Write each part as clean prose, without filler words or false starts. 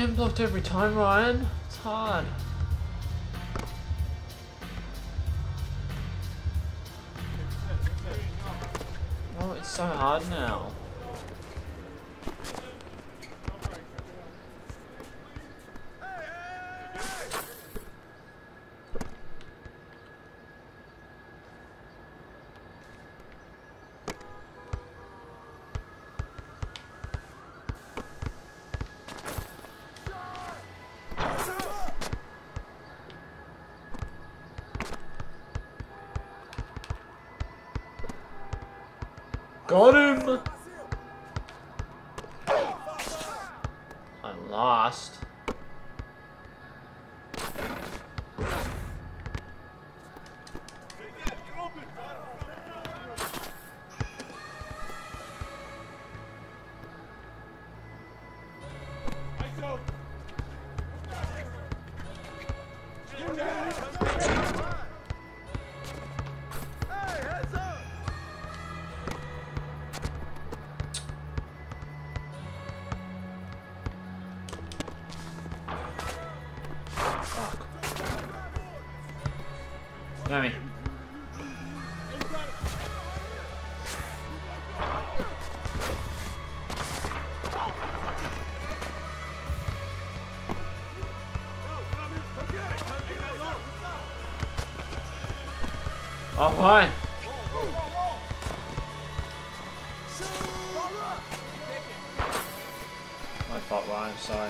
getting blocked every time, Ryan. It's hard. Oh, it's so hard now. Got him! I'm lost. Yummy. Oh, fine. My fault, Ryan. Sorry.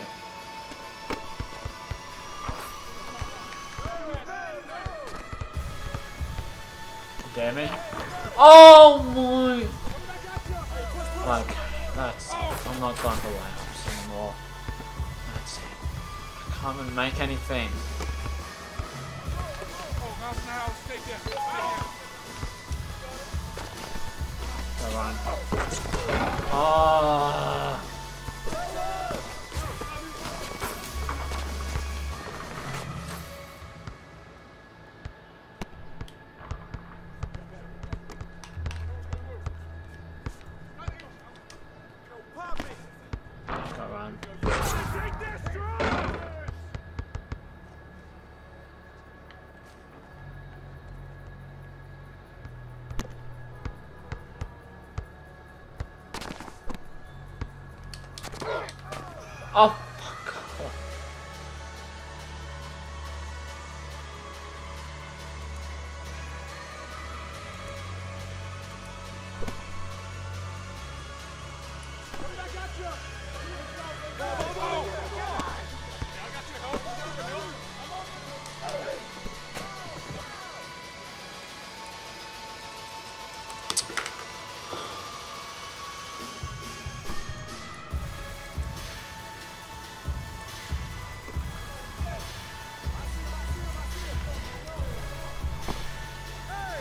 Damn it. Oh my! Okay, that's... I'm not going for layups anymore. That's it. I can't even make anything. Go on. Ah. Oh, fuck off.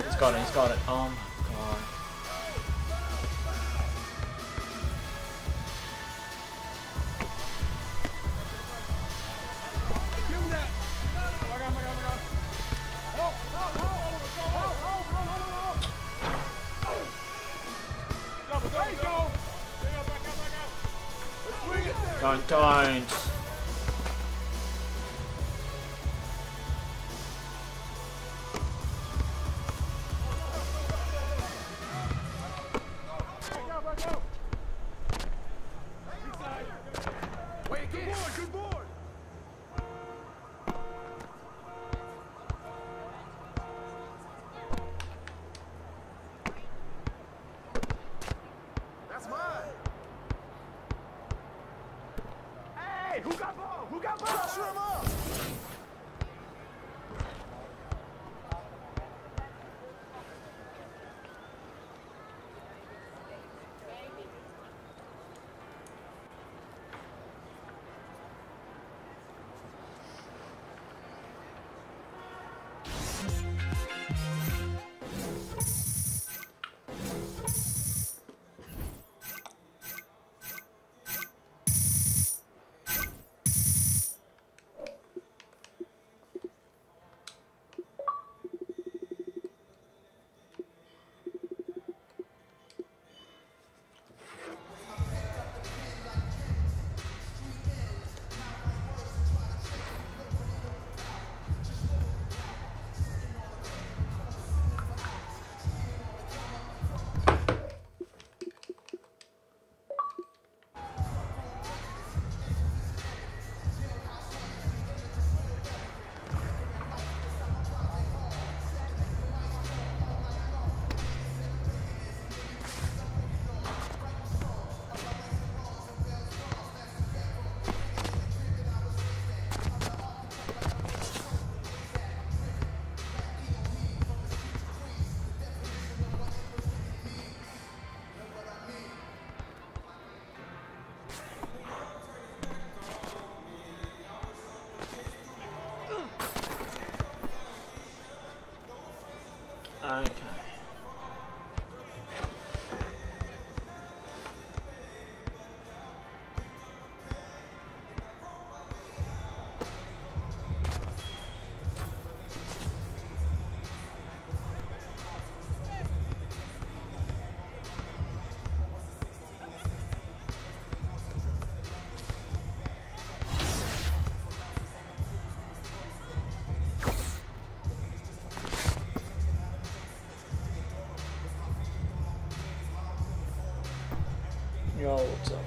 He's got it. Oh my god. Don't. So.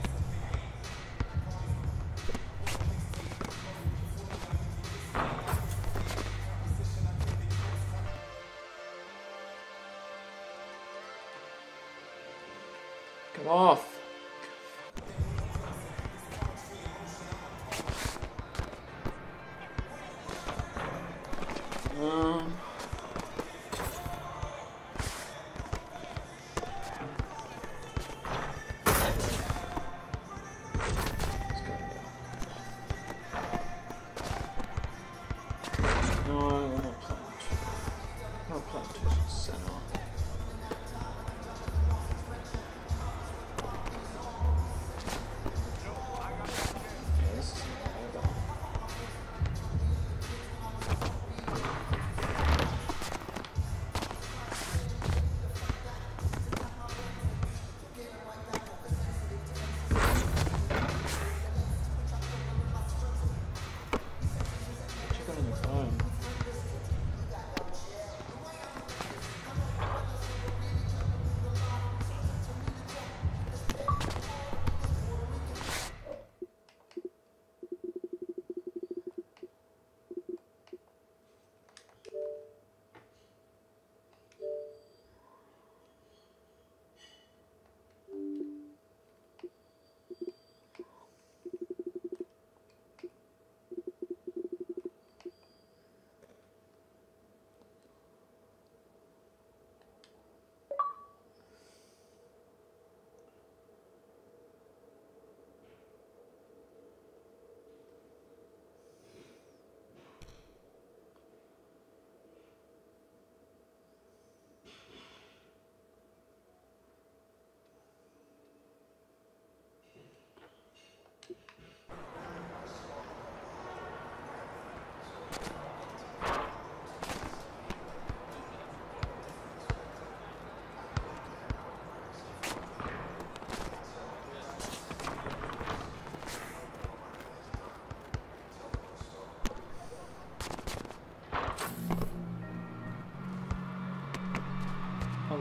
Come off.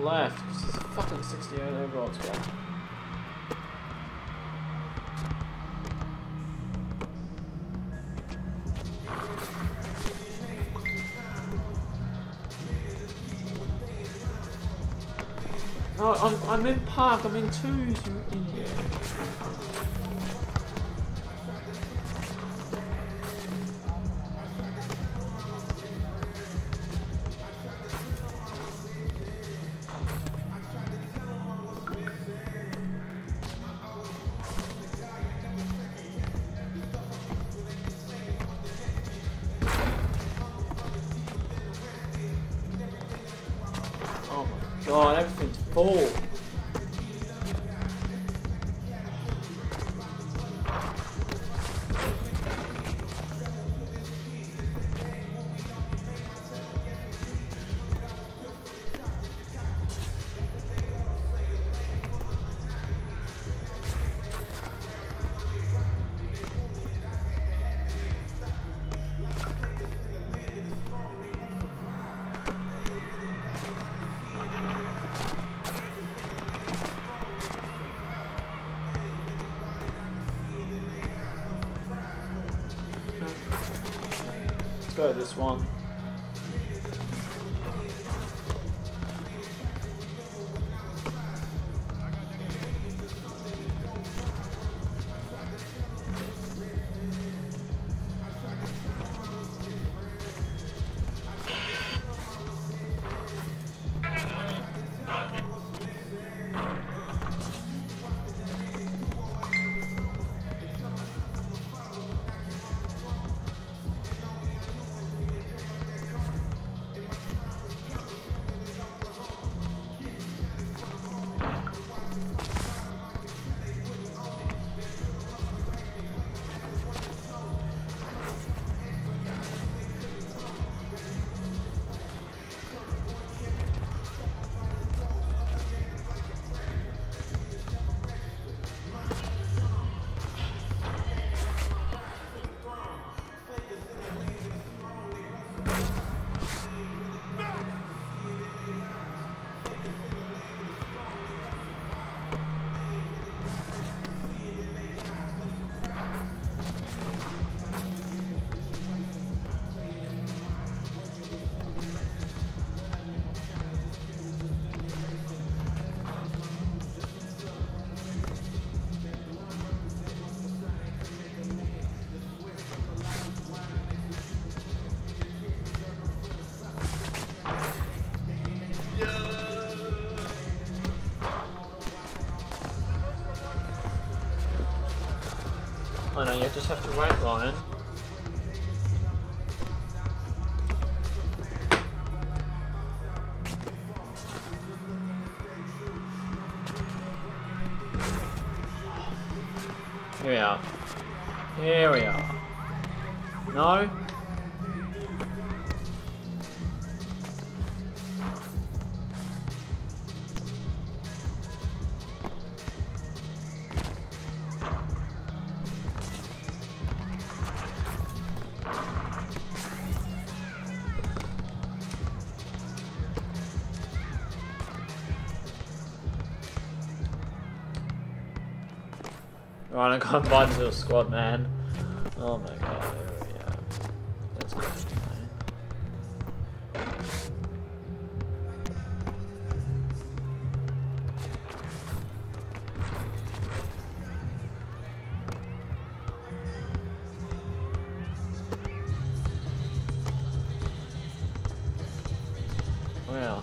Left, because it's a fucking 68 overall squad. No, I'm in park, I'm in twos, you idiot. God, everything's full. Let's go to this one. You just have to wait, Ryan. Here we are. Here we are. No? Right, I got invited to a squad, man. Oh my god, there we go. Let's go, man. Wow.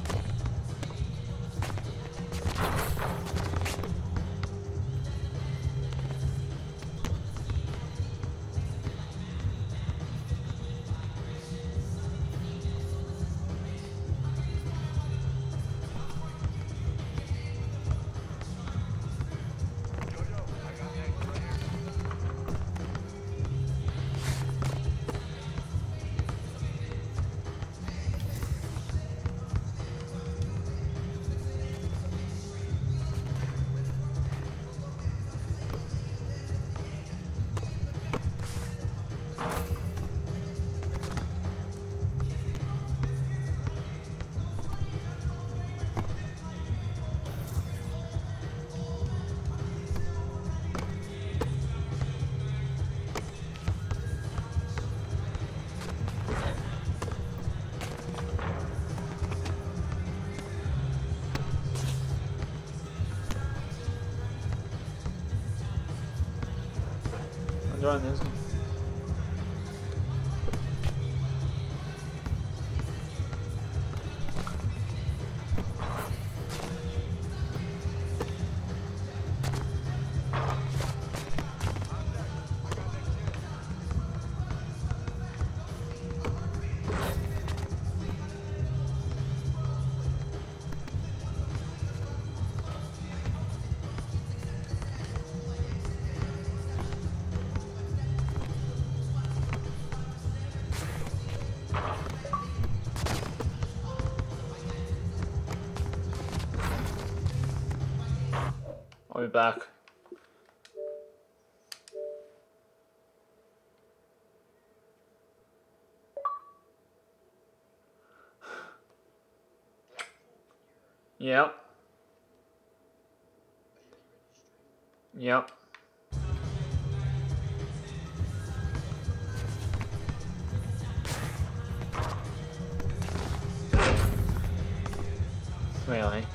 Join this. I'll be back. Yep. Yep. Really?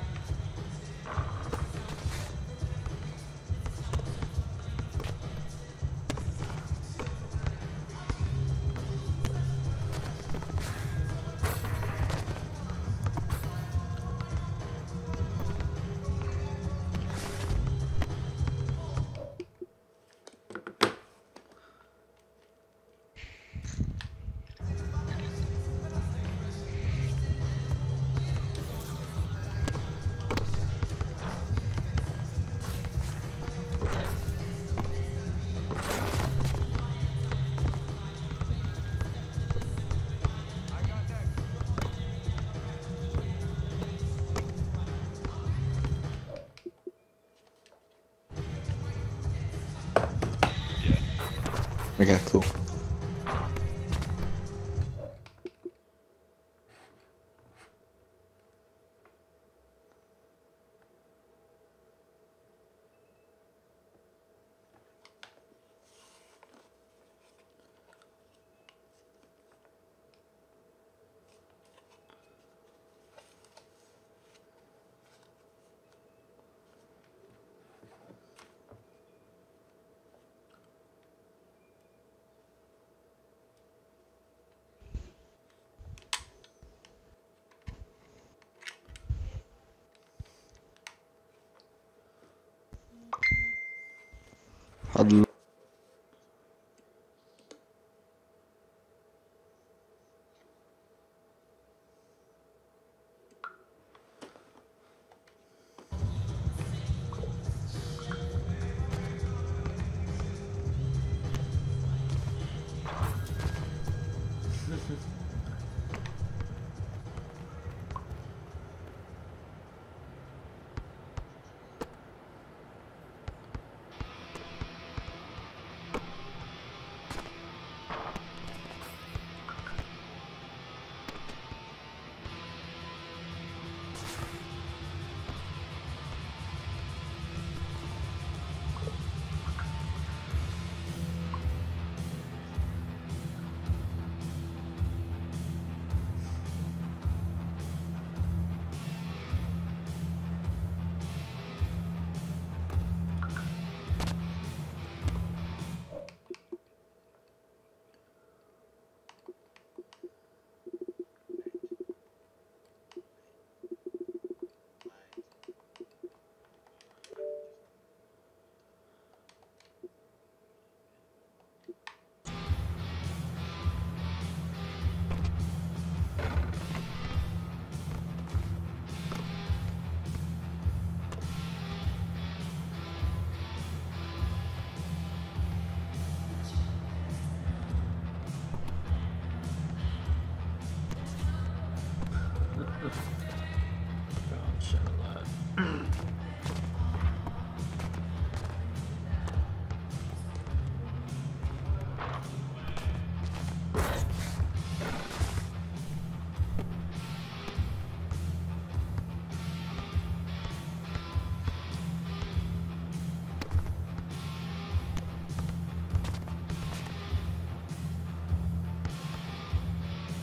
Okay, cool. Huddle.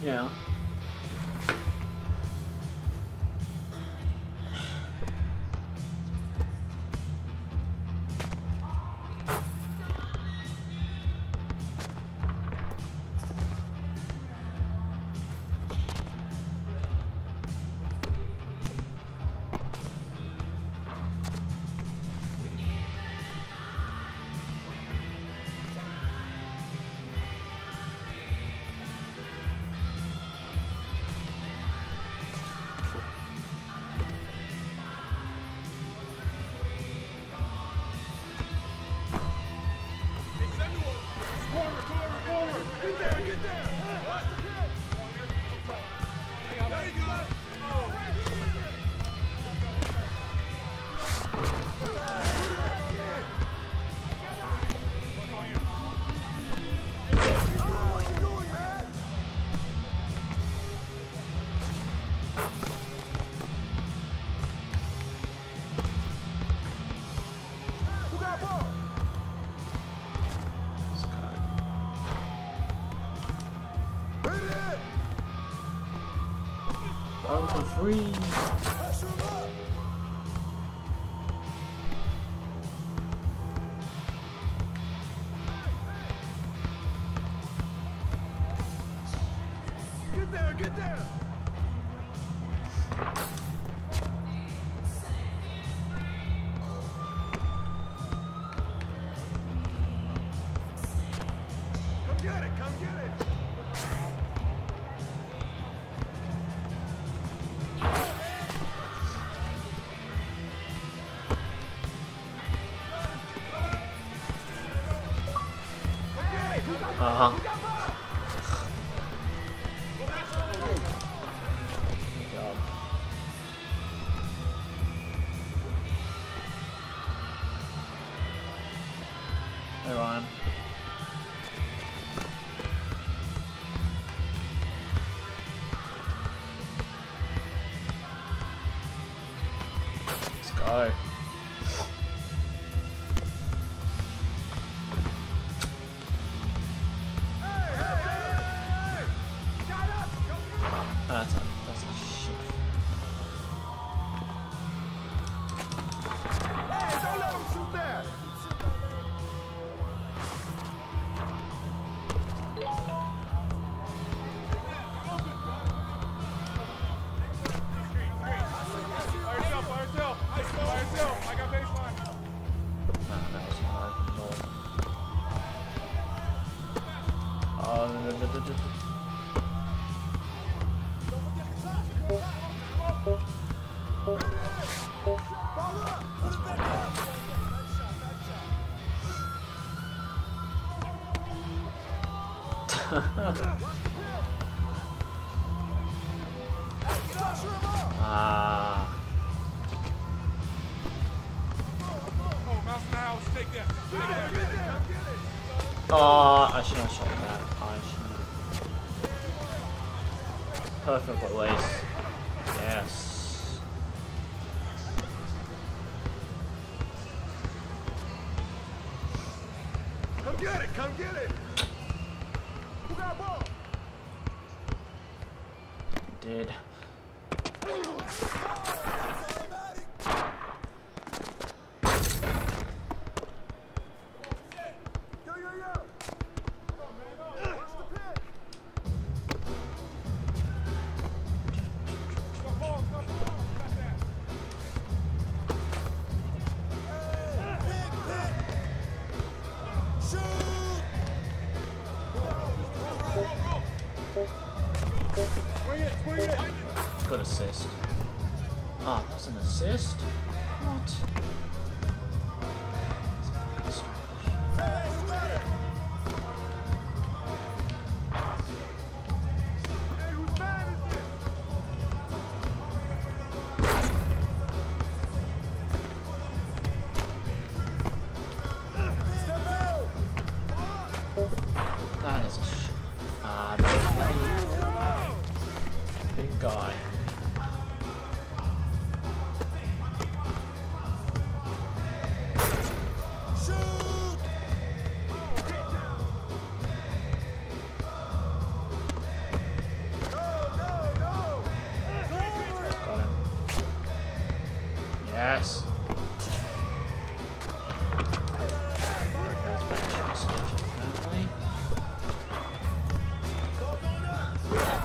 Yeah. Oh, for free. Get there, get there. Come get it, come get it. Uh-huh. Good job. Hey, Ryan. Let's go. That's a shit. Hey, don't let him shoot that. By yourself. I got baseline. Nah, that was hard. No. That's my bad. Ah. Oh, mouse in the house. Take that. Oh, I should have shot that. I should. Perfect release. Yes. Come get it, come get it. Who got ball? Did. Good assist. Ah, that's an assist? What? guy. Got him. Yes.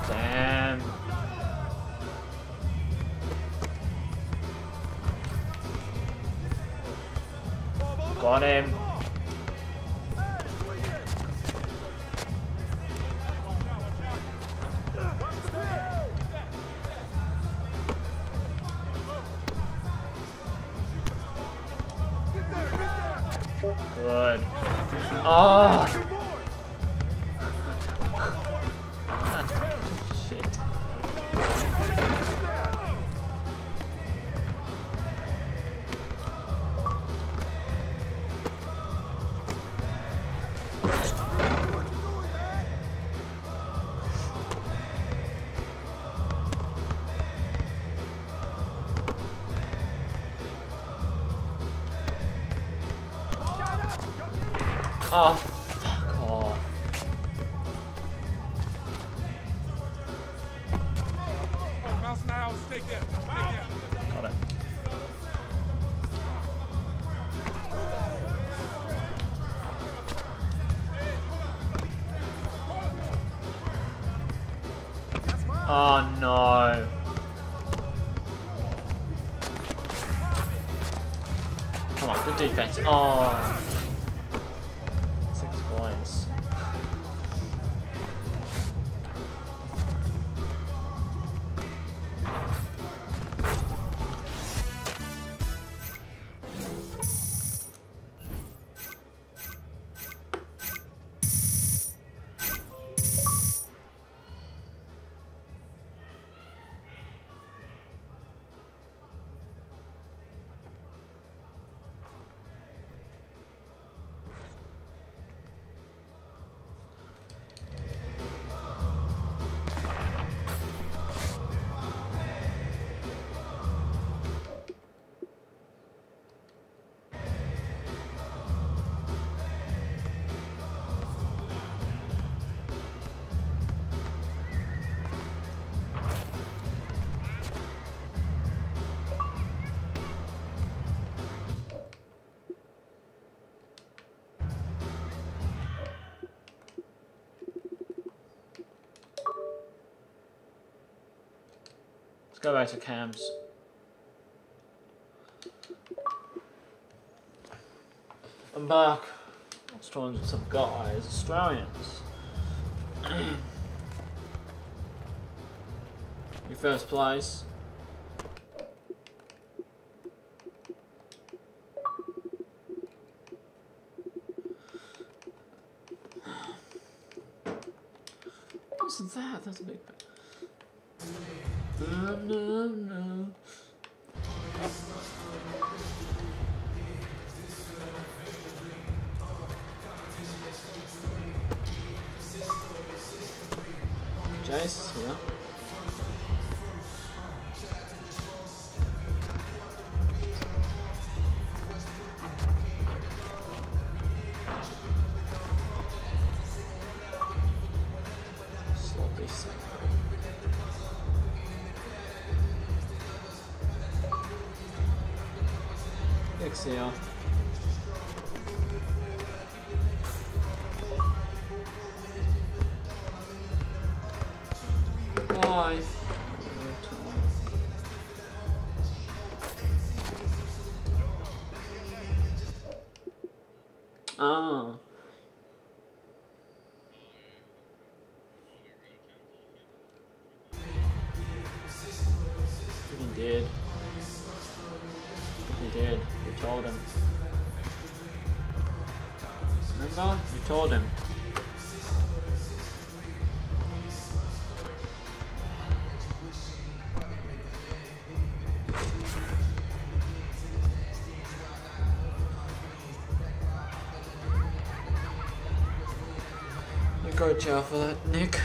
Damn. Got him. Good. Oh. Shit. Oh, fuck off. Mouse now, stay there. Got it. Oh no. Come on, good defense. Oh. 6 points. Let's go back to cams. I'm back. Let's try with some guys, Australians. Your first place. What's that? That's a big bit. No. Jace, yeah. Slowly so. Exhale. Bye. Ah. He did. He did. You told him. Remember? You told him. You go to jail for that, Nick.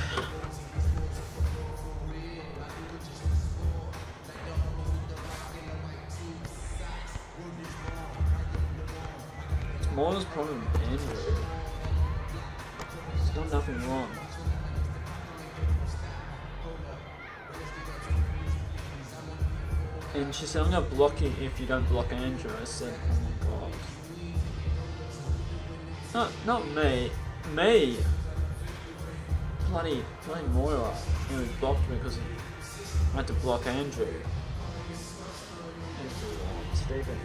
Moira's problem with Andrew. She's got nothing wrong. And she said, I'm gonna block you if you don't block Andrew. I said, oh my god. Not me. Me! Bloody Moira. Who blocked me because I had to block Andrew. Stephen.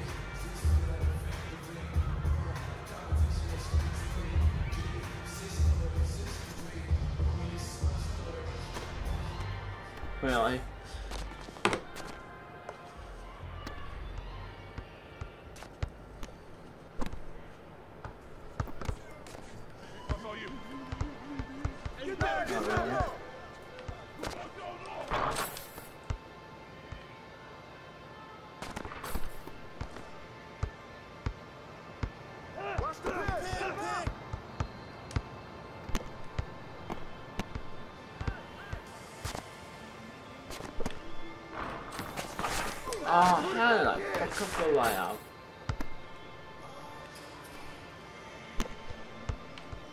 Really? Oh, how did I fuck up the layout?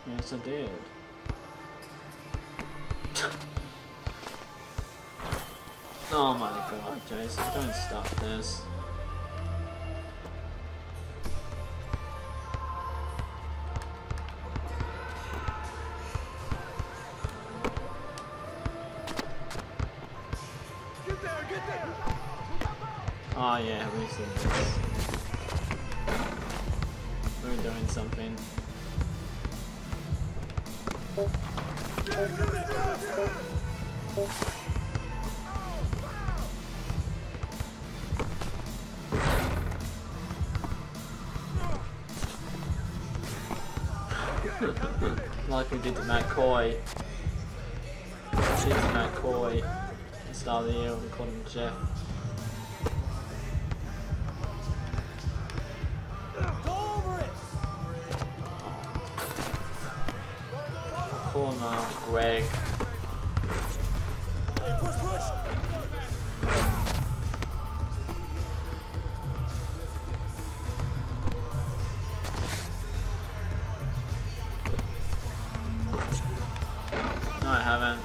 Yes, I did. Oh my god, Jason, don't start this. Get there! Oh yeah, we've seen this. We're doing something. Like we did to Matt Coy. We did to Matt Coy at the start of the year when we called him Jeff. Corner, Greg. No, I haven't.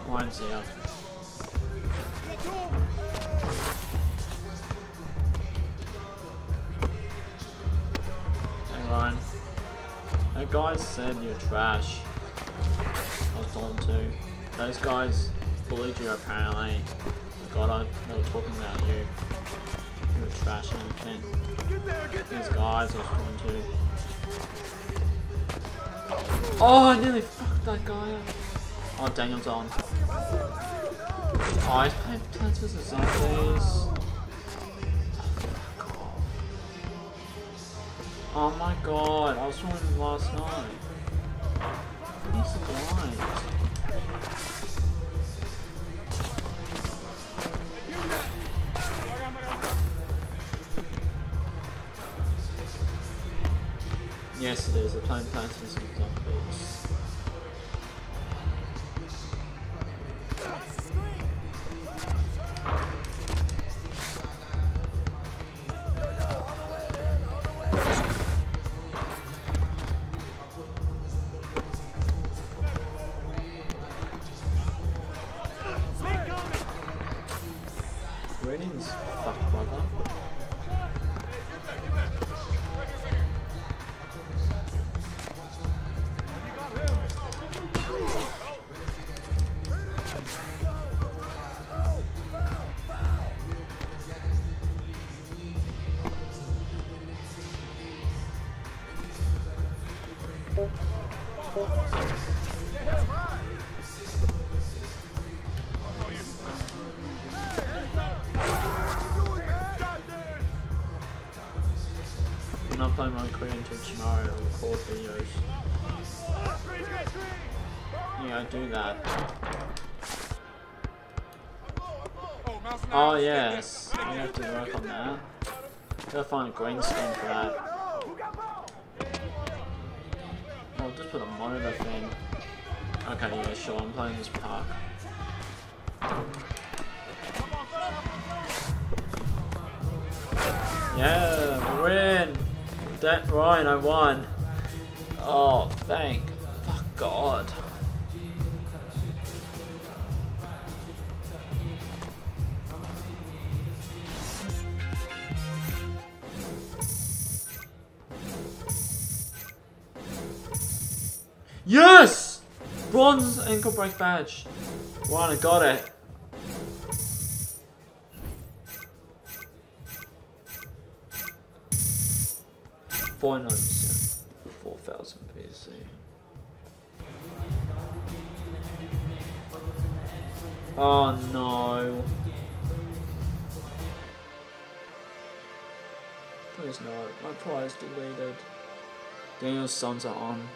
Mine's here. Hang on. That guy said you're trash. I was told him to. Those guys bullied you apparently. God, they were talking about you. You were trashing everything. These guys I was talking to. Oh, I nearly fucked that guy up. Oh, Daniel's on. Oh, he's playing Plants vs. Zombies. Oh my god, I was talking to him last night. He's blind. Yes, it is. They're playing Plants vs. Zombies. Ratings, fuck brother. I'm not playing my career until tomorrow to record videos. Yeah, I do that. Oh yes, I have to work on that. Gotta find a green screen for that. I'll just put a monitor thing. Okay, yeah, sure, I'm playing this park. Yeah, we win! That right, I won. Oh, thank fuck God. Yes! Bronze ankle break badge. Right, I got it. $4.90, 4,000 PC. Oh no. Please no, my prize deleted. Daniel's sons are on.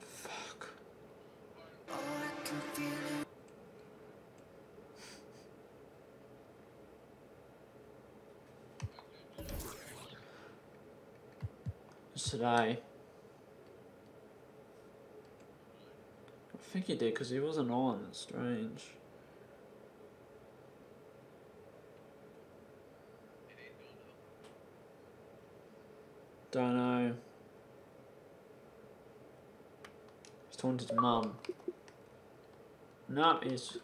Fuck. What's today? I think he did because he wasn't on. It's strange. Don't know. He's talking to his mum. No, he's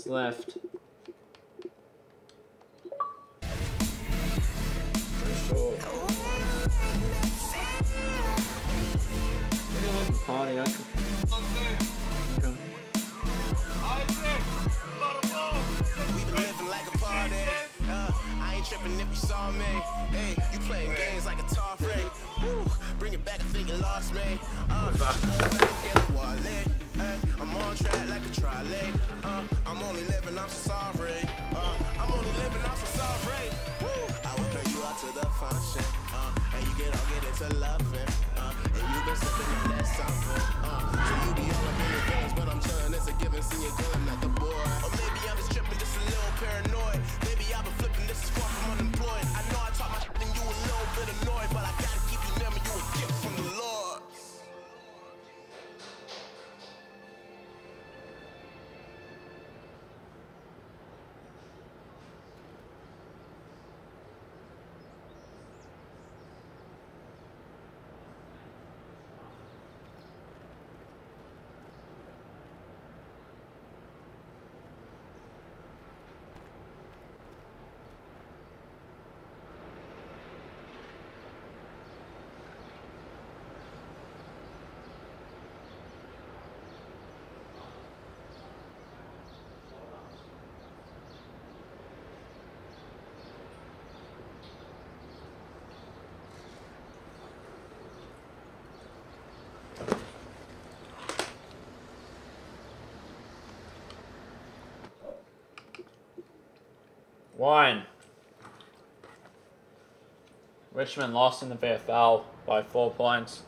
left. Pretty sure. Party, I can. Okay. We been living like a party. I ain't tripping if you saw me. Hey, you playing games like a tar ring. Bring it back, I think you lost me. I'm on track like a trolley. I'm only living, I'm so sorry. I'm only living, I'm so sorry. I will turn you out to the function. And you get into loving. And you been sipping on that something. So you be all up in your games, but I'm chilling. It's a given, see you going like a boy. Or maybe I'm just tripping, just a little paranoid. Maybe I've been flipping, this is far from unemployed. I know I talk my shit and you a little bit annoyed, but I gotta keep you near me, you a gift from the Lord. Ryan. Richmond lost in the VFL by 4 points.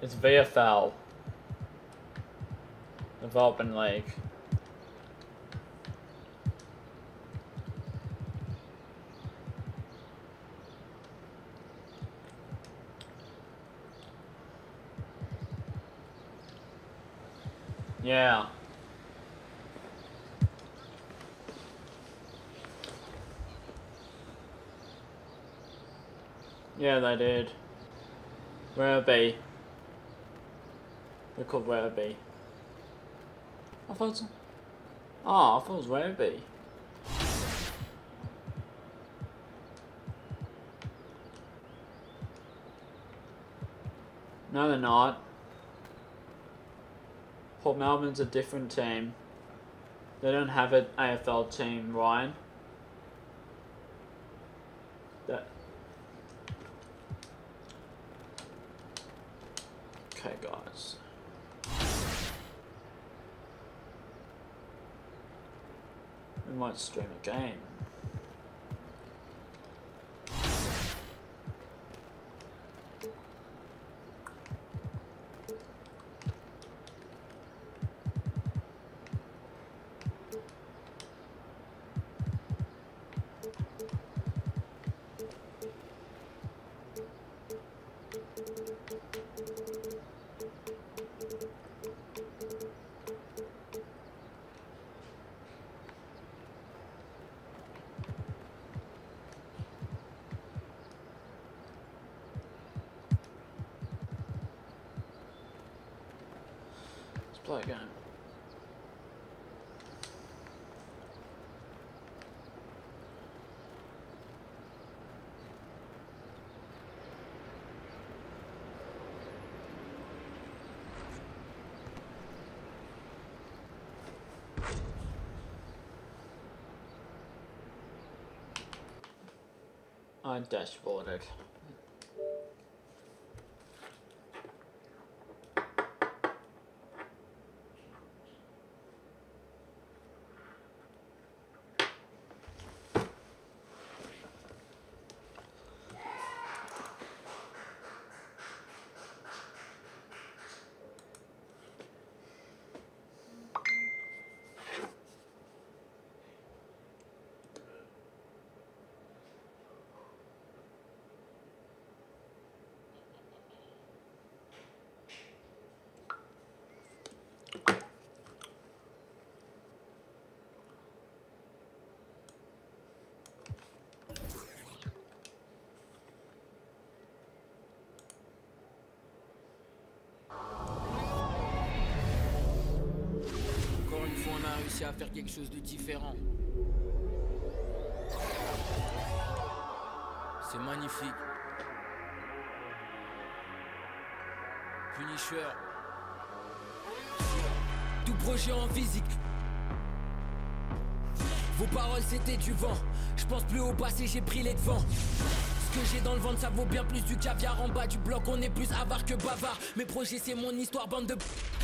It's VFL. Development League. Yeah. Yeah, they did. Werribee. They're called Werribee. I thought it was... Oh, I thought it was Werribee. No, they're not. Port Melbourne's a different team. They don't have an AFL team, Ryan. That. Okay, guys. We might stream a game. Play a game. I dashboarded. À faire quelque chose de différent. C'est magnifique. Punisher. Tout projet en physique. Vos paroles c'était du vent. Je pense plus au passé, j'ai pris les devants. Ce que j'ai dans le ventre ça vaut bien plus du caviar. En bas du bloc on est plus avare que bavard. Mes projets c'est mon histoire, bande de...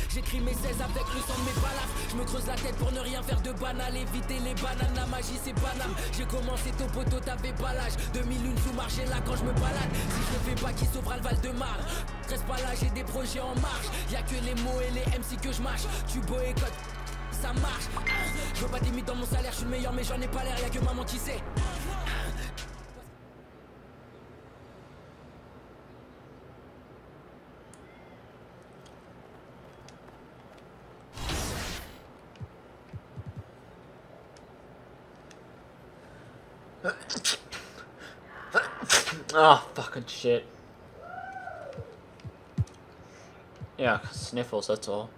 J'écris mes 16 avec le sang de mes balafres. Je me creuse la tête pour ne rien faire de banal. Éviter les bananes, la magie c'est banal. J'ai commencé tôt poteau, t'avais pas l'âge. 2001 sous marché là quand je me balade. Si je le fais pas, qui sauvera le Val-de-Marne? Reste pas là, j'ai des projets en marche. Y'a que les mots et les MC que je mâche. Tu boycottes, ça marche. Je veux pas d'imite dans mon salaire, je suis le meilleur mais j'en ai pas l'air. Y'a que maman qui sait. Oh, fucking shit. Yeah, sniffles, that's all.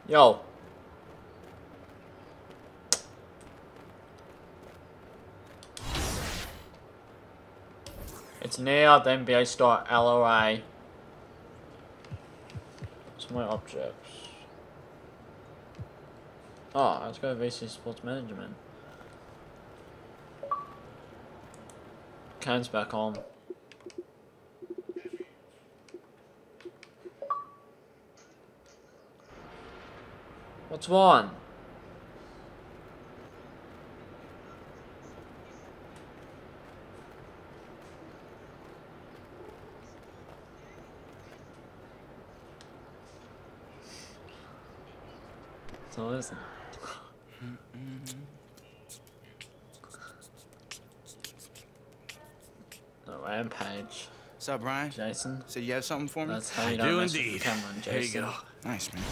Yo. It's near the NBA store LOA. Some more objects. Oh, let's go VC Sports Management. Cane's back on. What's one? So listen. The rampage. What's up, Brian? Jason. So you have something for me? That's how you I don't do mess with indeed. the camera, Jason. There you go. Nice, man.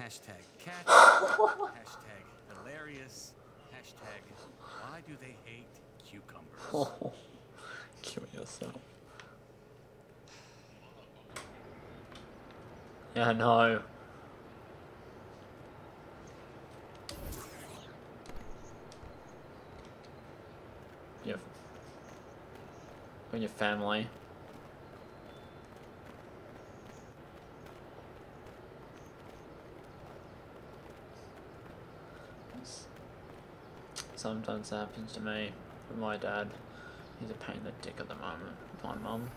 Hashtag cat. Hashtag hilarious. Hashtag why do they hate cucumbers? Kill yourself. Yeah, no. When your family. Sometimes it happens to me with my dad. He's a pain in the dick at the moment. My mum.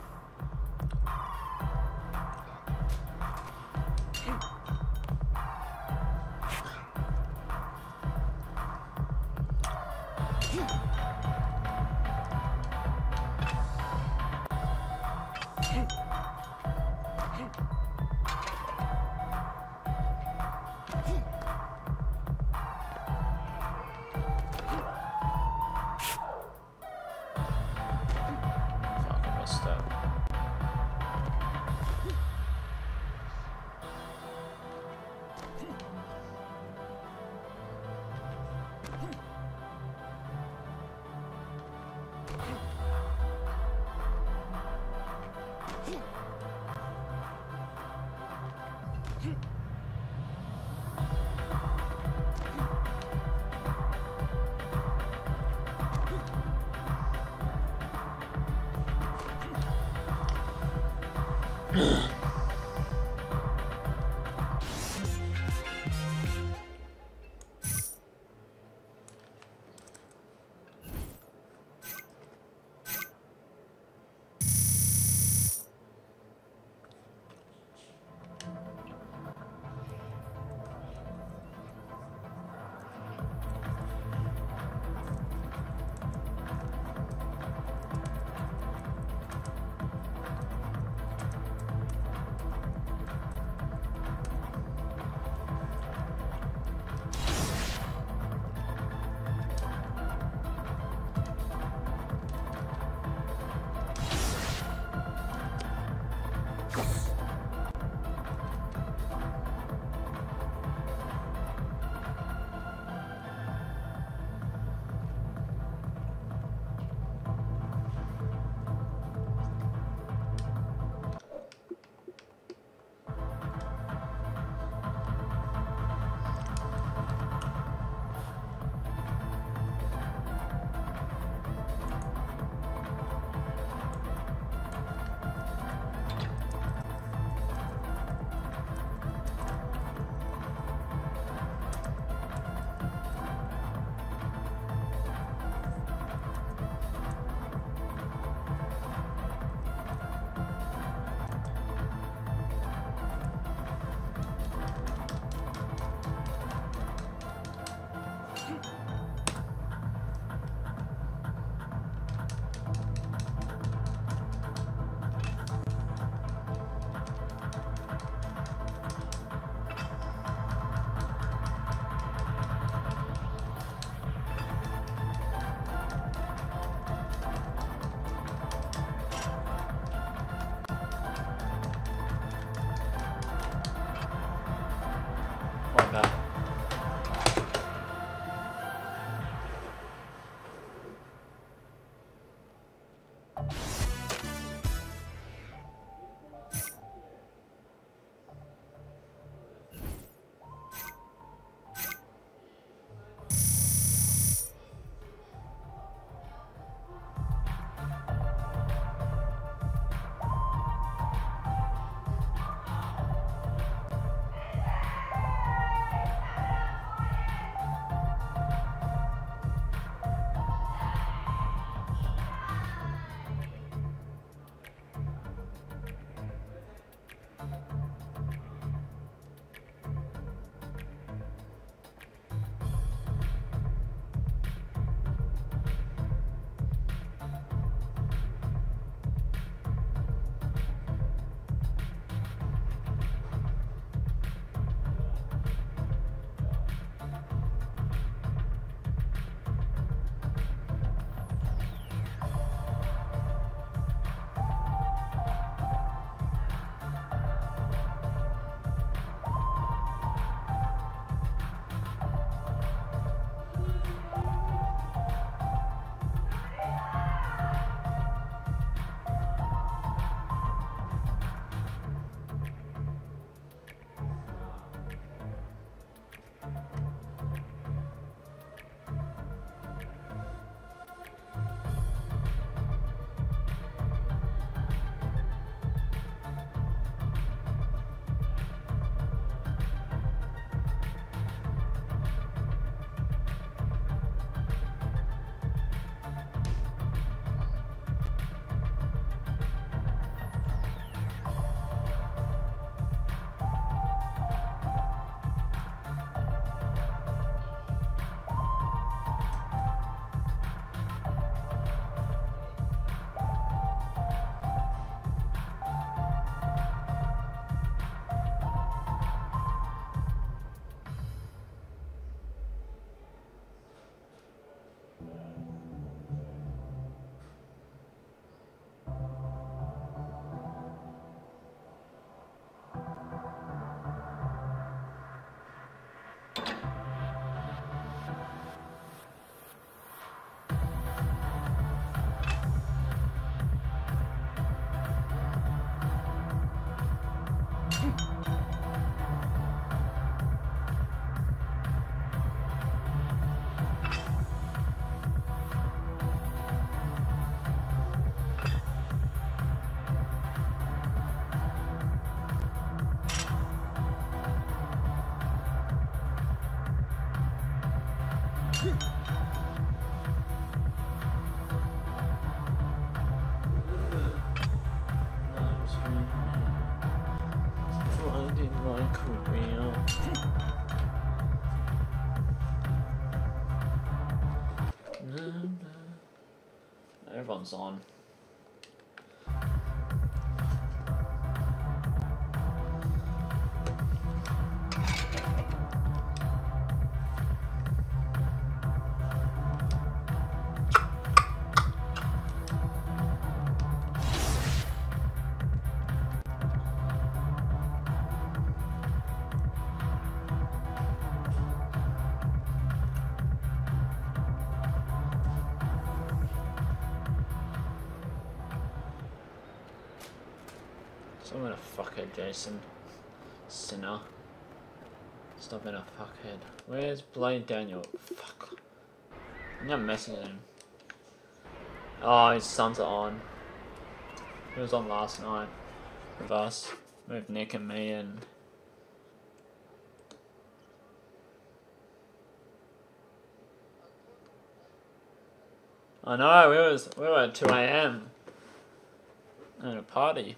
Everyone's on. So I'm gonna fuckhead, Jason. Sinner. Stop being a fuckhead. Where's bloody Daniel? Fuck. I'm not messing with him. Oh, his sons are on. He was on last night with us. With Nick and me and... I know, we were at 2 AM at a party.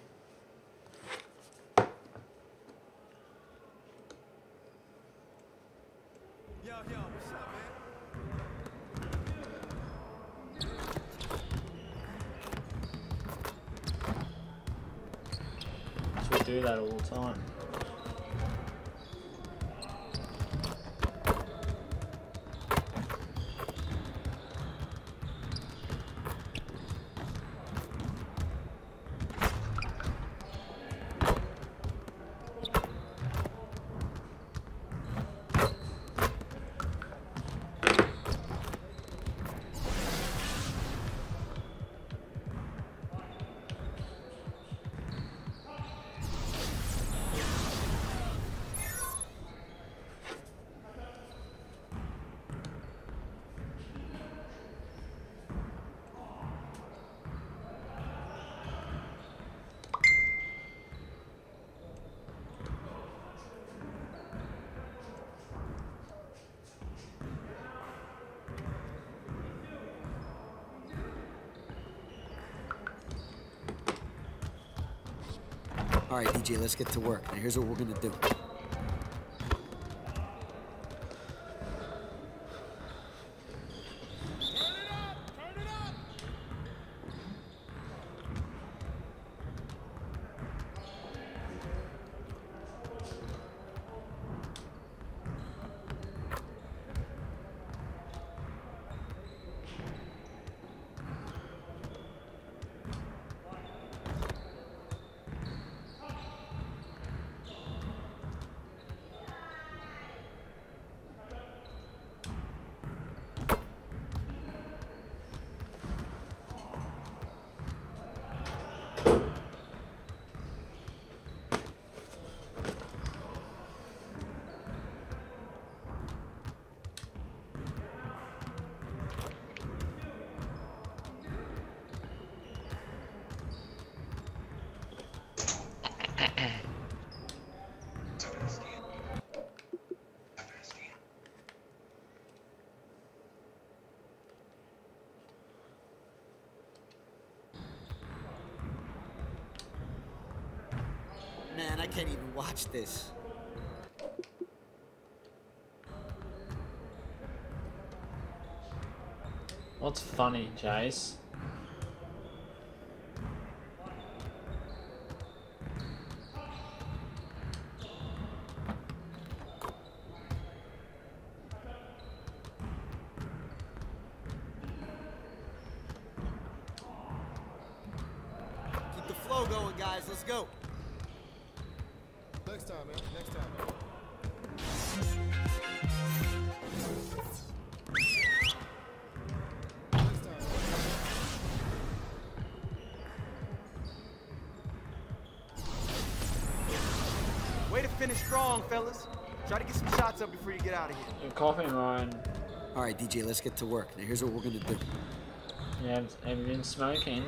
We do that all the time. All right, DJ, let's get to work. Now, here's what we're gonna do. Man, I can't even watch this. What's funny, Jace? Keep the flow going, guys. Let's go. Next time, man. Next time. finish strong, fellas. Try to get some shots up before you get out of here. You're coughing, Ryan. All right, DJ, let's get to work. Now, here's what we're gonna do. Yeah, have you been smoking?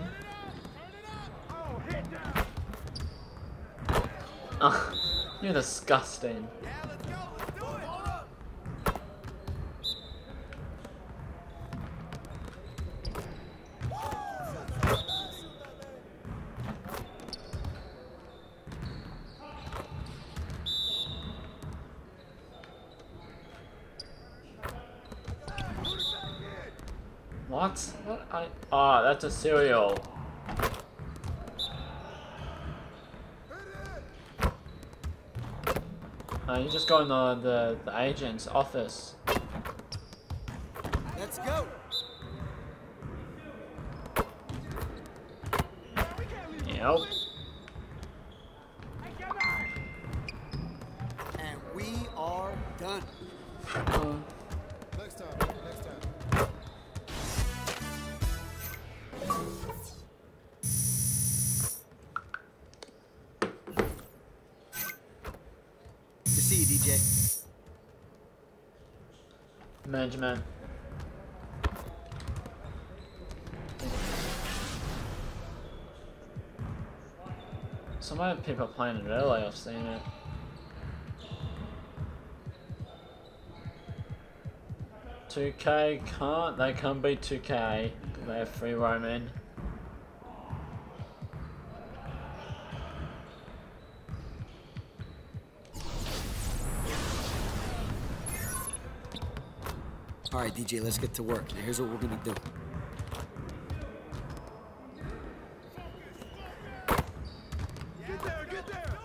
Oh, you're disgusting. What? What? Oh, that's a cereal. You just go in the agent's office. Let's go. Yep. And we are done. Next time. Next time. To see you, DJ. Management. Some other people playing it early, I've seen it. $2K they can't beat 2K. They have free roaming. All right, DJ, let's get to work. Now, here's what we're gonna do. Get there, get there.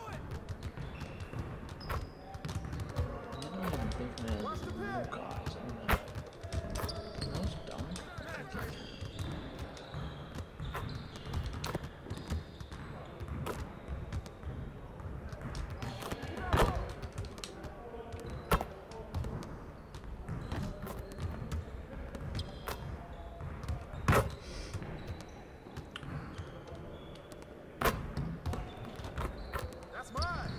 That's mine.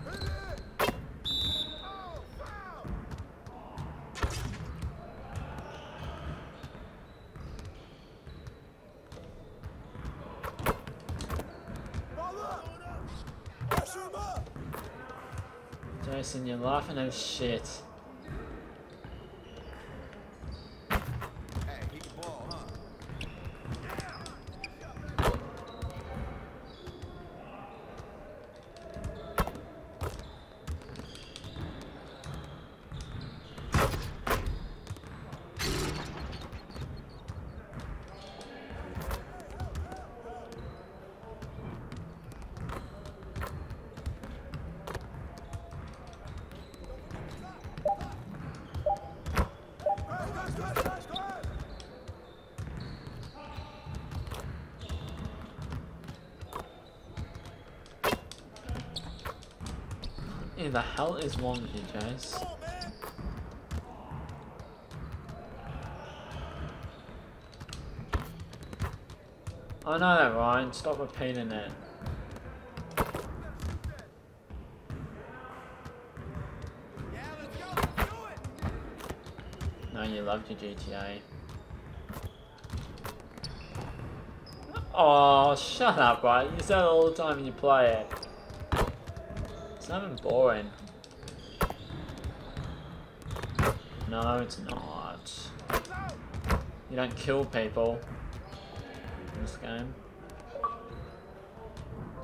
Hit it. Oh, foul. Ball up. Pressure him up. Jason, you're laughing at shit. Hey, he can ball, huh? What the hell is wrong with you, Jace? I know that, Ryan. Stop repeating it. No, you loved your GTA. Oh, shut up, Ryan. You say it all the time when you play it. It's not even boring. No, it's not. You don't kill people in this game.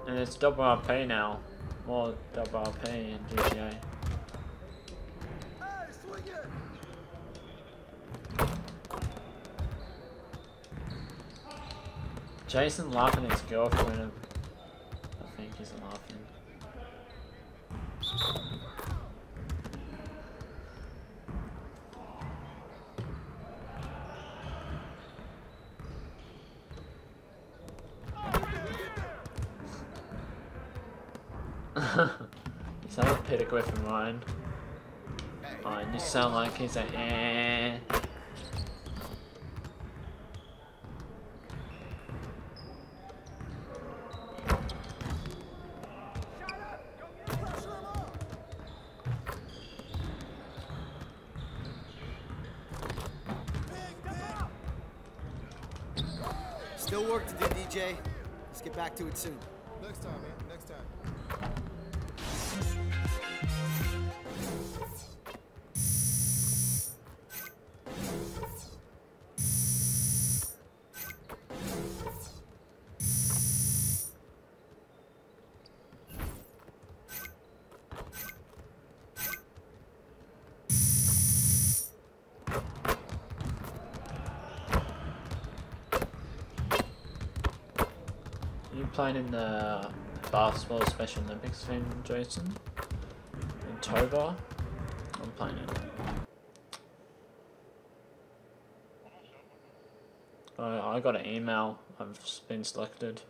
And it's double RP now. More double RP in GTA. Hey, swing it. Jason laughing at his girlfriend. I think he's laughing. You sound like Peter Griffin, Ryan. Ryan, you sound like he's like, eh. Still work to do, DJ. Let's get back to it soon. Next time, man. Next time. You playing in the basketball Special Olympics thing, Jason? In Toba? I'm playing it. I got an email. I've been selected.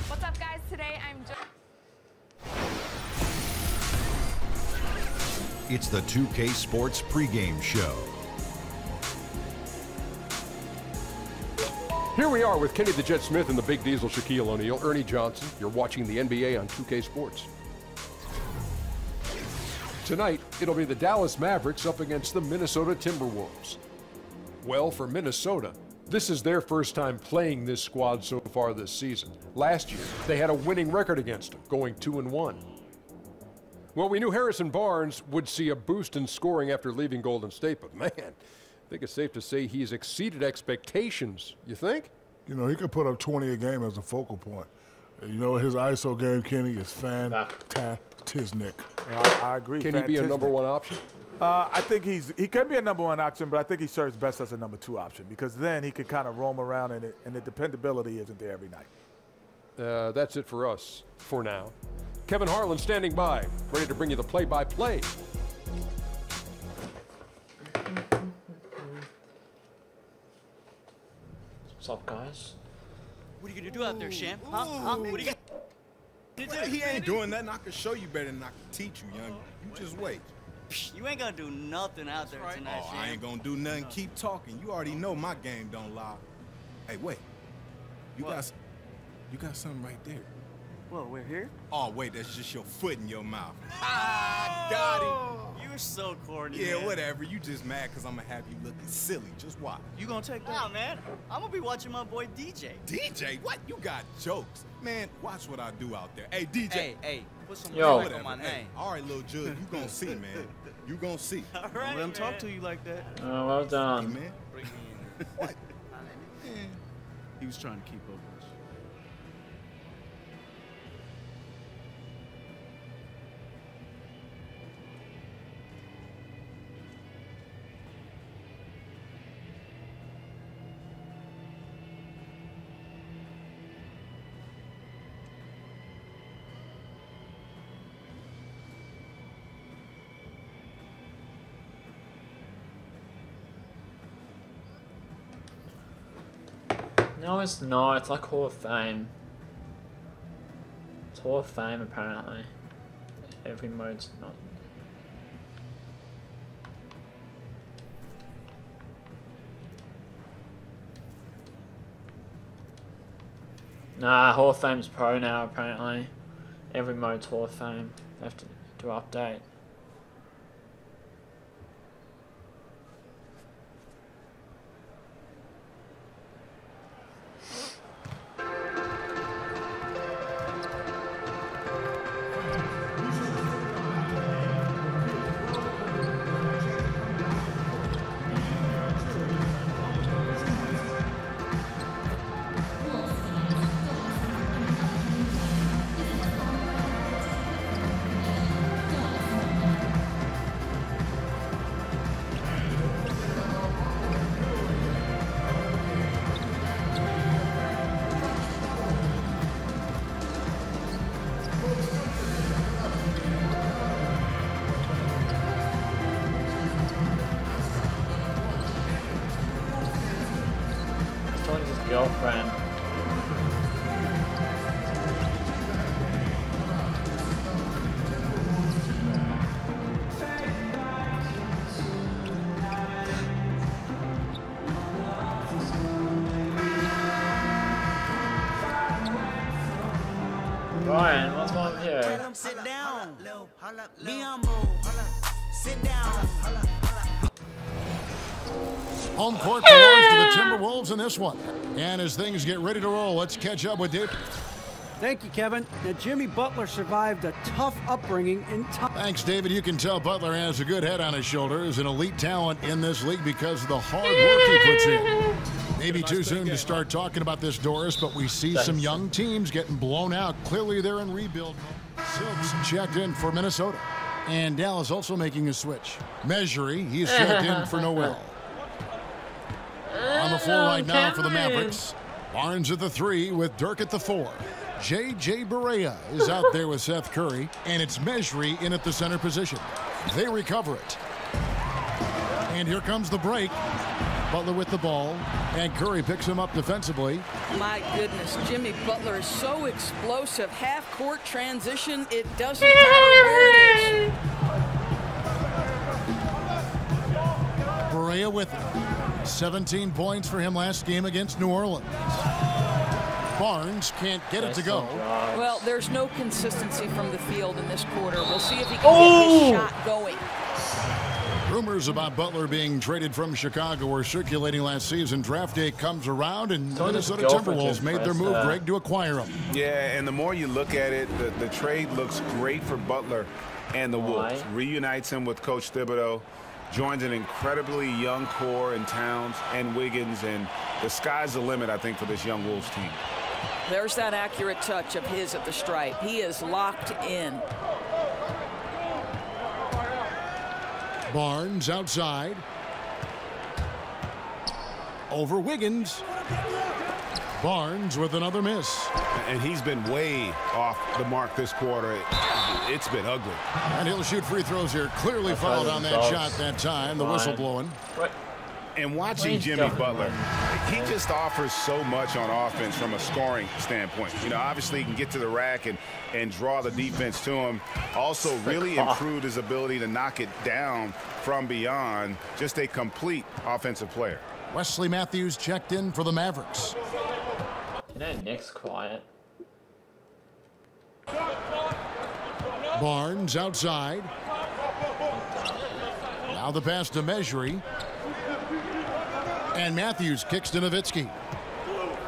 What's up, guys? Today I'm just... It's the 2K Sports pregame show. Here we are with Kenny the Jet Smith and the Big Diesel Shaquille O'Neal, Ernie Johnson. You're watching the NBA on 2K Sports. Tonight, it'll be the Dallas Mavericks up against the Minnesota Timberwolves. Well, for Minnesota, this is their first time playing this squad so far this season. Last year, they had a winning record against them, going 2-1. Well, we knew Harrison Barnes would see a boost in scoring after leaving Golden State, but man, I think it's safe to say he's exceeded expectations. You think? You know, he could put up 20 a game as a focal point. You know, his ISO game, Kenny, is fantastic. Yeah, I agree. Can he be a number one option? I think he can be a number one option, but I think he serves best as a number two option because then he can kind of roam around and the dependability isn't there every night. That's it for us for now. Kevin Harlan standing by, ready to bring you the play-by-play. What's up, guys? What are you gonna do out there, Sham? Huh? What are you gonna do? He ain't doing nothing. I can show you better than I can teach you, young. You just wait. You ain't gonna do nothing out there tonight, Oh, Sham. I ain't gonna do nothing. Keep talking. You already know my game don't lie. Hey, wait. You got something right there. Well, we're here. Oh, wait, that's just your foot in your mouth. Ah, got him. You're so corny. Yeah, man. whatever. You just mad because I'm going to have you looking silly. Just watch. You gonna take that? Nah, man. I'm gonna be watching my boy DJ. DJ? What? You got jokes. Man, watch what I do out there. Hey, DJ. Hey, put some Yo. respect on my Hey, name. all right, little Jud, you gonna see, man. You gonna see. All right, let him talk to you like that. Oh, well Hey, done. man. Bring me in. What? He was trying to keep up with us. No, it's not. It's like Hall of Fame. It's Hall of Fame, apparently. Every mode's not. Nah, Hall of Fame's pro now, apparently. Every mode's Hall of Fame. They have to update. girlfriend. Ryan, what's wrong here? Tell him sit down. Be humble. Sit down. Home court belongs to the Timberwolves in this one. And as things get ready to roll, let's catch up with Dave. Thank you, Kevin. Now, Jimmy Butler survived a tough upbringing in time. Thanks, David. You can tell Butler has a good head on his shoulders, an elite talent in this league because of the hard work he puts in. Maybe too soon to start talking about this, Doris, but we see some young teams getting blown out. Clearly, they're in rebuild. Silks checked in for Minnesota. And Dallas also making a switch. Measury, he's checked in for Noel. On the floor right now for the Mavericks. Barnes at the 3 with Dirk at the 4. J.J. Barea is out there with Seth Curry, and it's Measury in at the center position. They recover it. And here comes the break. Butler with the ball, and Curry picks him up defensively. My goodness, Jimmy Butler is so explosive. Half-court transition, it doesn't matter where it is. Barea with it. 17 points for him last game against New Orleans. Barnes can't get it to go. Well, there's no consistency from the field in this quarter. We'll see if he can get his shot going. Rumors about Butler being traded from Chicago were circulating last season. Draft day comes around, and Minnesota Timberwolves made their move, Greg, to acquire him. Yeah, and the more you look at it, the trade looks great for Butler and the Wolves. Reunites him with Coach Thibodeau, joins an incredibly young core in Towns and Wiggins, and the sky's the limit, I think, for this young Wolves team. There's that accurate touch of his at the stripe. He is locked in. Barnes outside. Over Wiggins. Barnes with another miss. And he's been way off the mark this quarter. It's been ugly. And he'll shoot free throws here. Clearly fouled on that shot that time. The whistle blowing. And watching Jimmy Butler, he just offers so much on offense from a scoring standpoint. You know, obviously he can get to the rack and draw the defense to him. Also really improved his ability to knock it down from beyond. Just a complete offensive player. Wesley Matthews checked in for the Mavericks. You know, Nick's quiet. Barnes outside. Now the pass to Measury. And Matthews kicks to Nowitzki.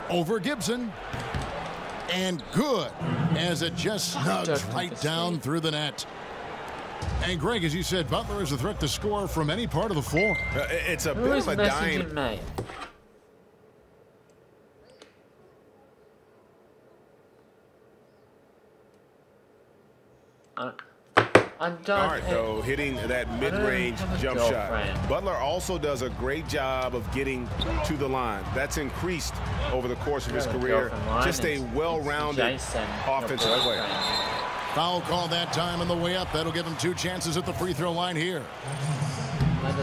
Over Gibson. And good, as it just snugs right down through the net. And Greg, as you said, Butler is a threat to score from any part of the floor. It's a bit of a dime. I'm done. Smart, though, hitting that mid-range jump shot. Butler also does a great job of getting to the line. That's increased over the course of his career. Just a well-rounded offensive player. Foul call that time on the way up. That'll give him 2 chances at the free throw line here.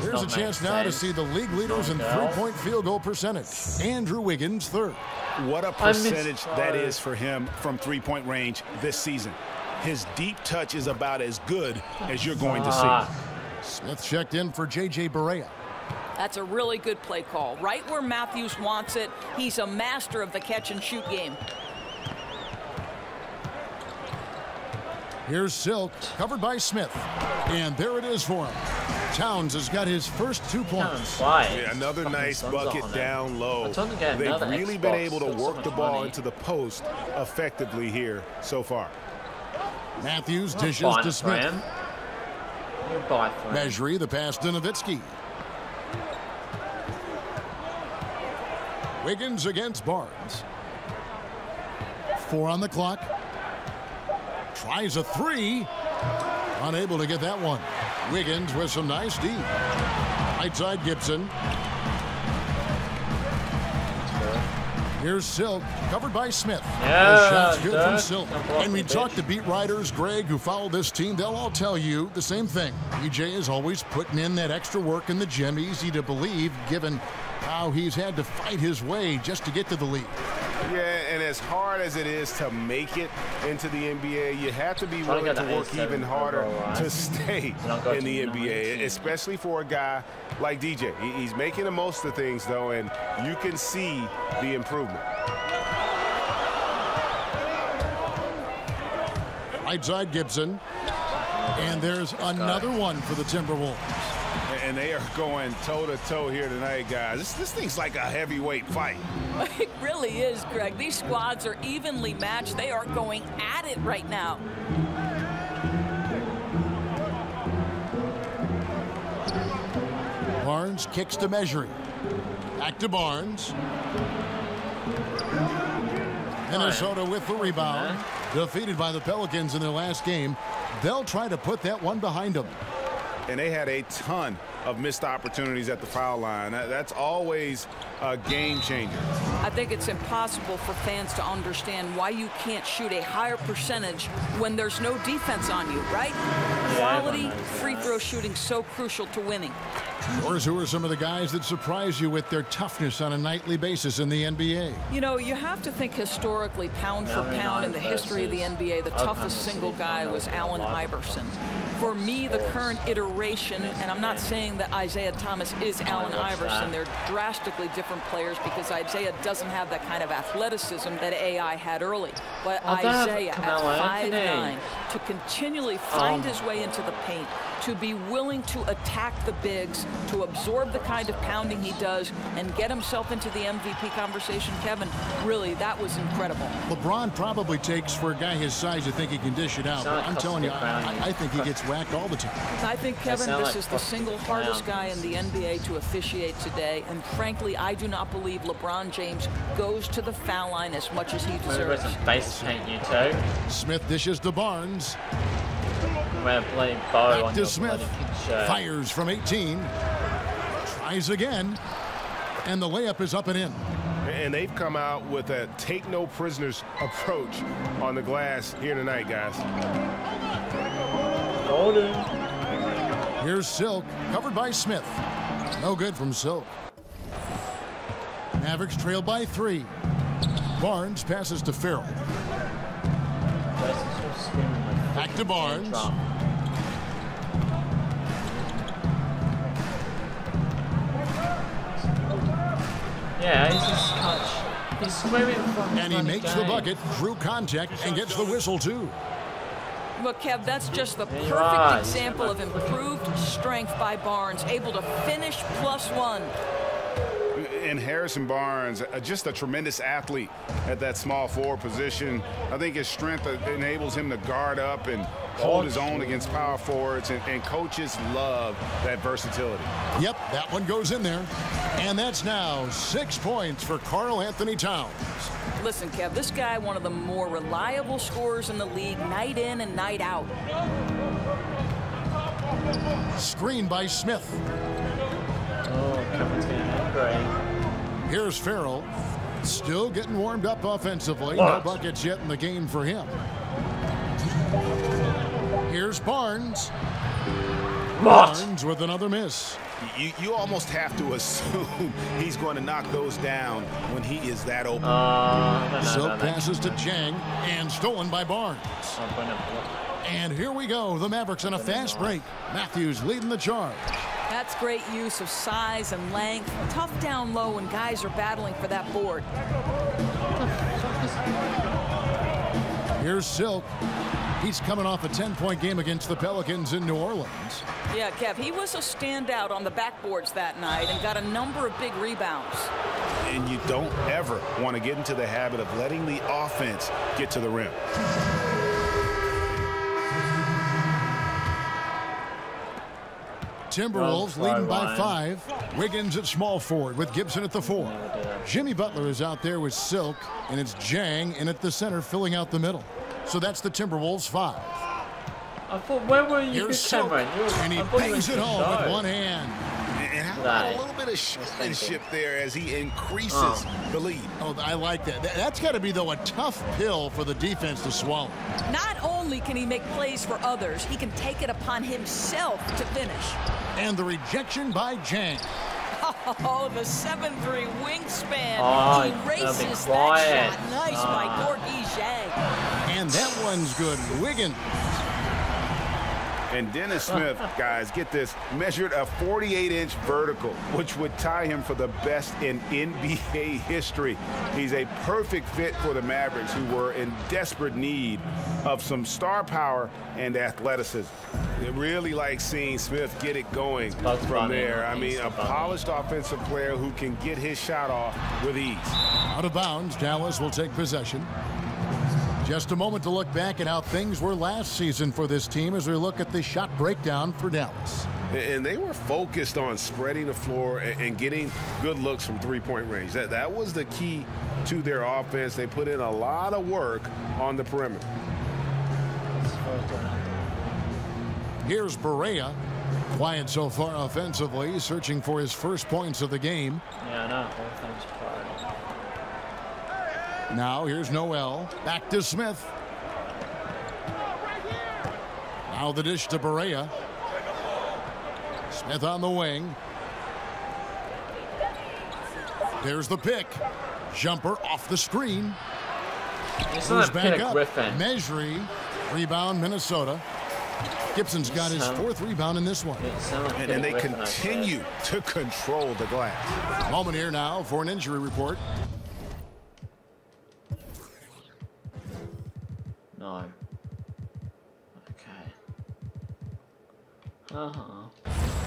Here's a chance now to see the league leaders in three-point field goal percentage. Andrew Wiggins, 3rd. What a percentage that is for him from three-point range this season. His deep touch is about as good as you're going to see. Smith checked in for J.J. Barea. That's a really good play call. Right where Matthews wants it. He's a master of the catch-and-shoot game. Here's Silk, covered by Smith. And there it is for him. Towns has got his first 2 points. Yeah, another nice bucket down low. They've really been able to work the ball into the post effectively here so far. Matthews dishes to Smith. Measury the pass to Nowitzki. Wiggins against Barnes. 4 on the clock. Tries a 3. Unable to get that one. Wiggins with some nice D. Right side Gibson. Here's Silk, covered by Smith. Yeah, the shot's good from Dirk. Silk. And we talk to beat writers, Greg, who follow this team. They'll all tell you the same thing. DJ is always putting in that extra work in the gym. Easy to believe, given how he's had to fight his way just to get to the league. Yeah, and as hard as it is to make it into the NBA, you have to be willing to work even harder to stay in the NBA, especially for a guy like DJ. He's making the most of things, though, and you can see the improvement. Right side Gibson. And there's another one for the Timberwolves. And they are going toe-to-toe here tonight, guys. This thing's like a heavyweight fight. It really is, Greg. These squads are evenly matched. They are going at it right now. Barnes kicks to Measuring. Back to Barnes. Minnesota with the rebound. Defeated by the Pelicans in their last game. They'll try to put that one behind them. And they had a ton of missed opportunities at the foul line. That's always a game changer. I think it's impossible for fans to understand why you can't shoot a higher percentage when there's no defense on you, right? Quality free throw shooting so crucial to winning. Yours, who are some of the guys that surprise you with their toughness on a nightly basis in the NBA? You know, you have to think historically, pound for pound, in the history of the NBA, the toughest single guy was Allen Iverson. For me, the current iteration, and I'm not saying that Isaiah Thomas is Allen Iverson, they're drastically different players because Isaiah doesn't have that kind of athleticism that AI had early. But Isaiah, at 5'9", to continually find his way into the paint, to be willing to attack the bigs, to absorb the kind of pounding he does, and get himself into the MVP conversation, Kevin, really, that was incredible. LeBron probably takes, for a guy his size, to think he can dish it out. But I'm telling you, I think he gets whacked all the time. I think, Kevin, this is the single hardest guy in the NBA to officiate today, and frankly, I do not believe LeBron James goes to the foul line as much as he deserves. Smith dishes to Barnes. Back to Smith. Fires from 18. Tries again. And the layup is up and in. And they've come out with a take no prisoners approach on the glass here tonight, guys. Here's Silk, covered by Smith. No good from Silk. Mavericks trail by 3. Barnes passes to Farrell. Back to Barnes. Yeah, he's swimming from. And he makes the bucket through contact and gets the whistle too. Look, Kev, that's just the perfect example of improved strength by Barnes, able to finish +1. And Harrison Barnes, just a tremendous athlete at that small forward position. I think his strength enables him to guard up and hold his own against power forwards, and coaches love that versatility. Yep, that one goes in there. And that's now 6 points for Karl Anthony Towns. Listen, Kev, this guy, one of the more reliable scorers in the league, night in and night out. Screen by Smith. Here's Farrell. Still getting warmed up offensively. No buckets yet in the game for him. Here's Barnes. Barnes with another miss. You almost have to assume he's going to knock those down when he is that open. Silk passes to Chang and stolen by Barnes. And here we go. The Mavericks on a fast break. Matthews leading the charge. That's great use of size and length. Tough down low when guys are battling for that board. Here's Silk. He's coming off a 10-point game against the Pelicans in New Orleans. Yeah, Kev, he was a standout on the backboards that night and got a number of big rebounds. And you don't ever want to get into the habit of letting the offense get to the rim. Timberwolves leading by 5. Wiggins at small forward with Gibson at the 4. Jimmy Butler is out there with Silk, and it's Jang in at the center filling out the middle. So that's the Timberwolves 5. I thought, where were you? Here's Silk, and he bangs it home with one hand. And how A little bit of showmanship there as he increases the lead. Oh, I like that. That's got to be, though, a tough pill for the defense to swallow. Not only can he make plays for others, he can take it upon himself to finish. And the rejection by Jang. Oh, the 7'3" wingspan erases that shot. Nice by Gorgie Zhang. And that one's good. Wiggins. And Dennis Smith, guys, get this, measured a 48-inch vertical, which would tie him for the best in NBA history. He's a perfect fit for the Mavericks, who were in desperate need of some star power and athleticism. They really like seeing Smith get it going from there. I mean, a polished offensive player who can get his shot off with ease. Out of bounds, Dallas will take possession. Just a moment to look back at how things were last season for this team as we look at the shot breakdown for Dallas. And they were focused on spreading the floor and getting good looks from three-point range. That was the key to their offense. They put in a lot of work on the perimeter. Here's Barea. Quiet so far offensively, searching for his first points of the game. Yeah, I know. Everything's quiet. Now here's Noel. Back to Smith. Now the dish to Barea. Smith on the wing. There's the pick. Jumper off the screen. Goes back up. Mejri. Rebound Minnesota. Gibson's got his fourth rebound in this one. And they continue to control the glass. Moment here now for an injury report. No. Okay.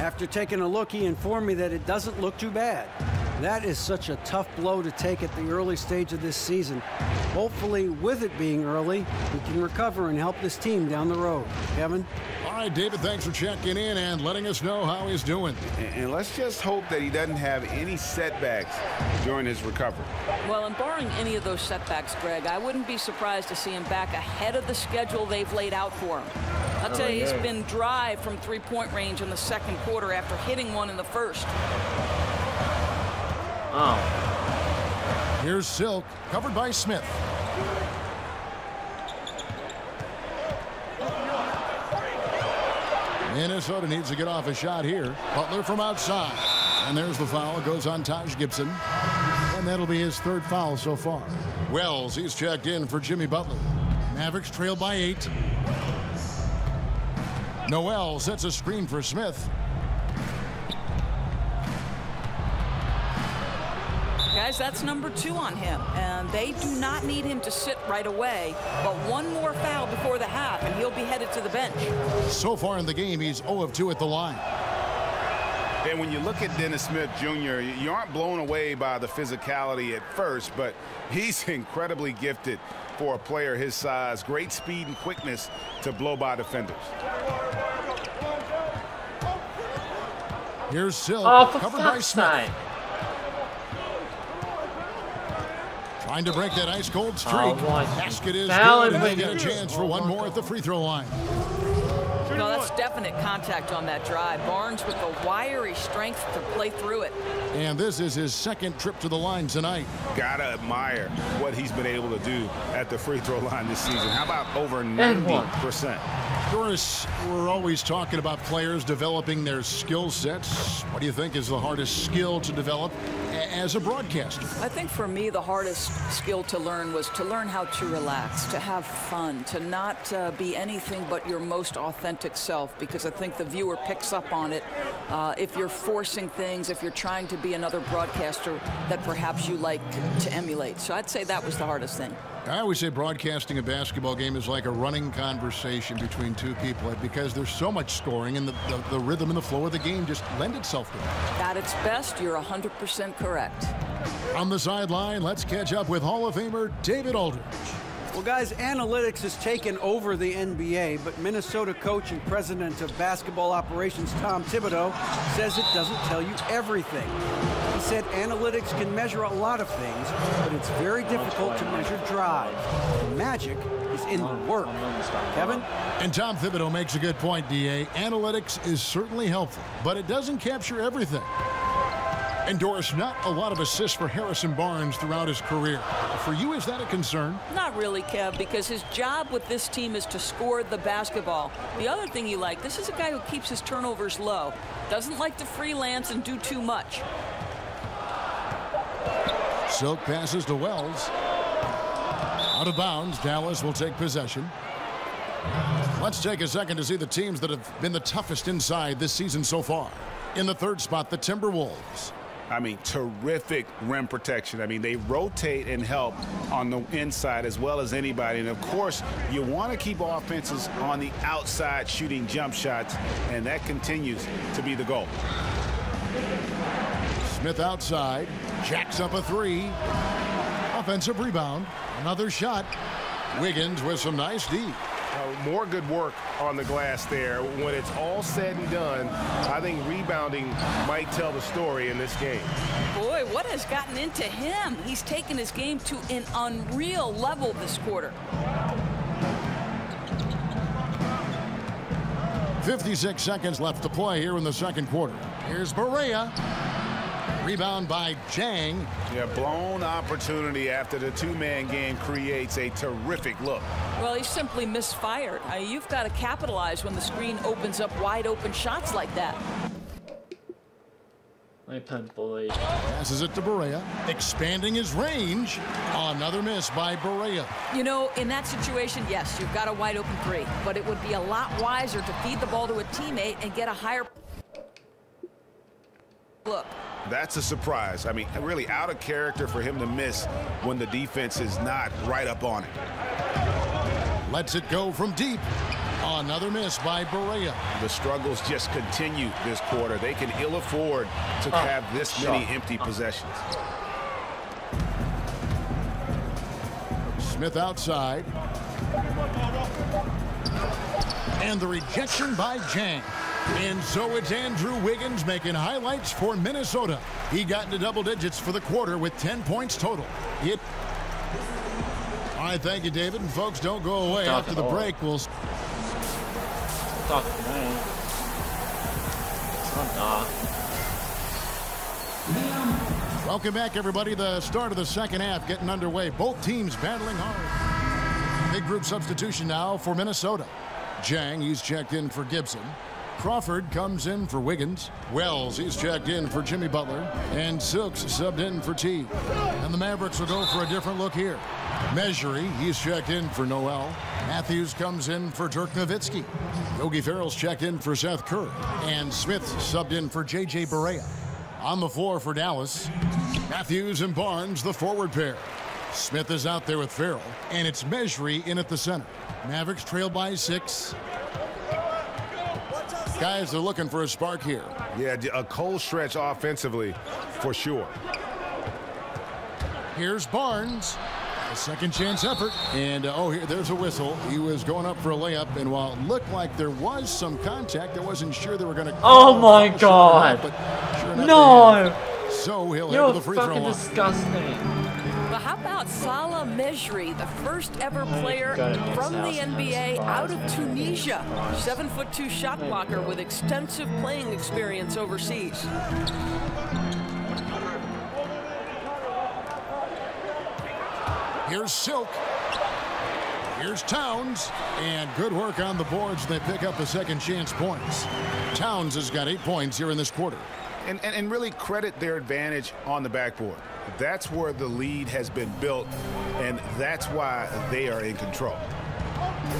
After taking a look, he informed me that it doesn't look too bad. That is such a tough blow to take at the early stage of this season. Hopefully, with it being early, he can recover and help this team down the road. Kevin? All right, David, thanks for checking in and letting us know how he's doing. And let's just hope that he doesn't have any setbacks during his recovery. Well, and barring any of those setbacks, Greg, I wouldn't be surprised to see him back ahead of the schedule they've laid out for him. I'll tell you, he's been dry from three-point range in the second quarter after hitting one in the first. Here's Silk, covered by Smith. Minnesota needs to get off a shot here. Butler from outside. And there's the foul. It goes on Taj Gibson. And that'll be his third foul so far. Wells, he's checked in for Jimmy Butler. Mavericks trail by 8. Noel sets a screen for Smith. Guys, that's number 2 on him, and they do not need him to sit right away, but one more foul before the half, and he'll be headed to the bench. So far in the game, he's 0 of 2 at the line. And when you look at Dennis Smith Jr., you aren't blown away by the physicality at first, but he's incredibly gifted for a player his size. Great speed and quickness to blow by defenders. Here's Silk, covered by Smith. Trying to break that ice-cold streak. Basket is good, and they get a chance for one more at the free throw line. No, that's definite contact on that drive. Barnes with the wiry strength to play through it. And this is his second trip to the line tonight. Gotta admire what he's been able to do at the free throw line this season. How about over 90%? Doris, we're always talking about players developing their skill sets. What do you think is the hardest skill to develop as a broadcaster? I think for me, the hardest skill to learn was to learn how to relax, to have fun, to not be anything but your most authentic self, because I think the viewer picks up on it if you're forcing things, if you're trying to be another broadcaster that perhaps you like to emulate. So I'd say that was the hardest thing. I always say broadcasting a basketball game is like a running conversation between two people because there's so much scoring and the rhythm and the flow of the game just lend itself to it. At its best, you're 100% correct. On the sideline, let's catch up with Hall of Famer David Aldridge. Well, guys, analytics has taken over the NBA, but Minnesota coach and president of basketball operations Tom Thibodeau says it doesn't tell you everything. He said analytics can measure a lot of things, but it's very difficult to measure drive. The magic is in the work. Kevin? And Tom Thibodeau makes a good point, D.A. Analytics is certainly helpful, but it doesn't capture everything. And Doris, not a lot of assists for Harrison Barnes throughout his career. For you, is that a concern? Not really, Kev, because his job with this team is to score the basketball. The other thing you like, this is a guy who keeps his turnovers low. Doesn't like to freelance and do too much. Silk passes to Wells. Out of bounds, Dallas will take possession. Let's take a second to see the teams that have been the toughest inside this season so far. In the third spot, the Timberwolves. I mean, terrific rim protection. I mean, they rotate and help on the inside as well as anybody. And, of course, you want to keep offenses on the outside shooting jump shots, and that continues to be the goal. Smith outside, jacks up a three. Offensive rebound, another shot. Wiggins with some nice D. More good work on the glass there. When it's all said and done, I think rebounding might tell the story in this game. Boy, what has gotten into him? He's taken his game to an unreal level this quarter. 56 seconds left to play here in the second quarter. Here's Barea. Rebound by Jang. Yeah, blown opportunity after the two-man game creates a terrific look. Well, he simply misfired. You've got to capitalize when the screen opens up wide open shots like that. Passes it to Barea, expanding his range. Another miss by Barea. You know, in that situation, yes, you've got a wide open three, but it would be a lot wiser to feed the ball to a teammate and get a higher look. That's a surprise. I mean, really out of character for him to miss when the defense is not right up on it. Lets it go from deep. Another miss by Barea. The struggles just continue this quarter. They can ill afford to have this many empty possessions. Smith outside. And the rejection by Jang. And so it's Andrew Wiggins making highlights for Minnesota. He got into double digits for the quarter with 10 points total. All right, thank you, David. And folks, don't go away. After the break, we'll... Welcome back, everybody. The start of the second half getting underway. Both teams battling hard. Big group substitution now for Minnesota. Jang, he's checked in for Gibson. Crawford comes in for Wiggins. Wells, he's checked in for Jimmy Butler. And Silks subbed in for T. And the Mavericks will go for a different look here. Measury, he's checked in for Noel. Matthews comes in for Dirk Nowitzki. Yogi Ferrell's checked in for Seth Curry. And Smith subbed in for J.J. Barea. On the floor for Dallas, Matthews and Barnes, the forward pair. Smith is out there with Ferrell. And it's Measury in at the center. Mavericks trail by 6. Guys, they're looking for a spark here. Yeah, a cold stretch offensively, for sure. Here's Barnes. A second chance effort. And, here, there's a whistle. He was going up for a layup, and while it looked like there was some contact, I wasn't sure they were going to... Oh, my God. But sure enough, no. So he'll head to the free throw line. You're fucking disgusting. But how about Salah Mejri, the first ever player from the NBA out of Tunisia? 7'2" shot blocker with extensive playing experience overseas. Here's Silk. Here's Towns. And good work on the boards. They pick up the second chance points. Towns has got 8 points here in this quarter. And really credit their advantage on the backboard. That's where the lead has been built, and that's why they are in control.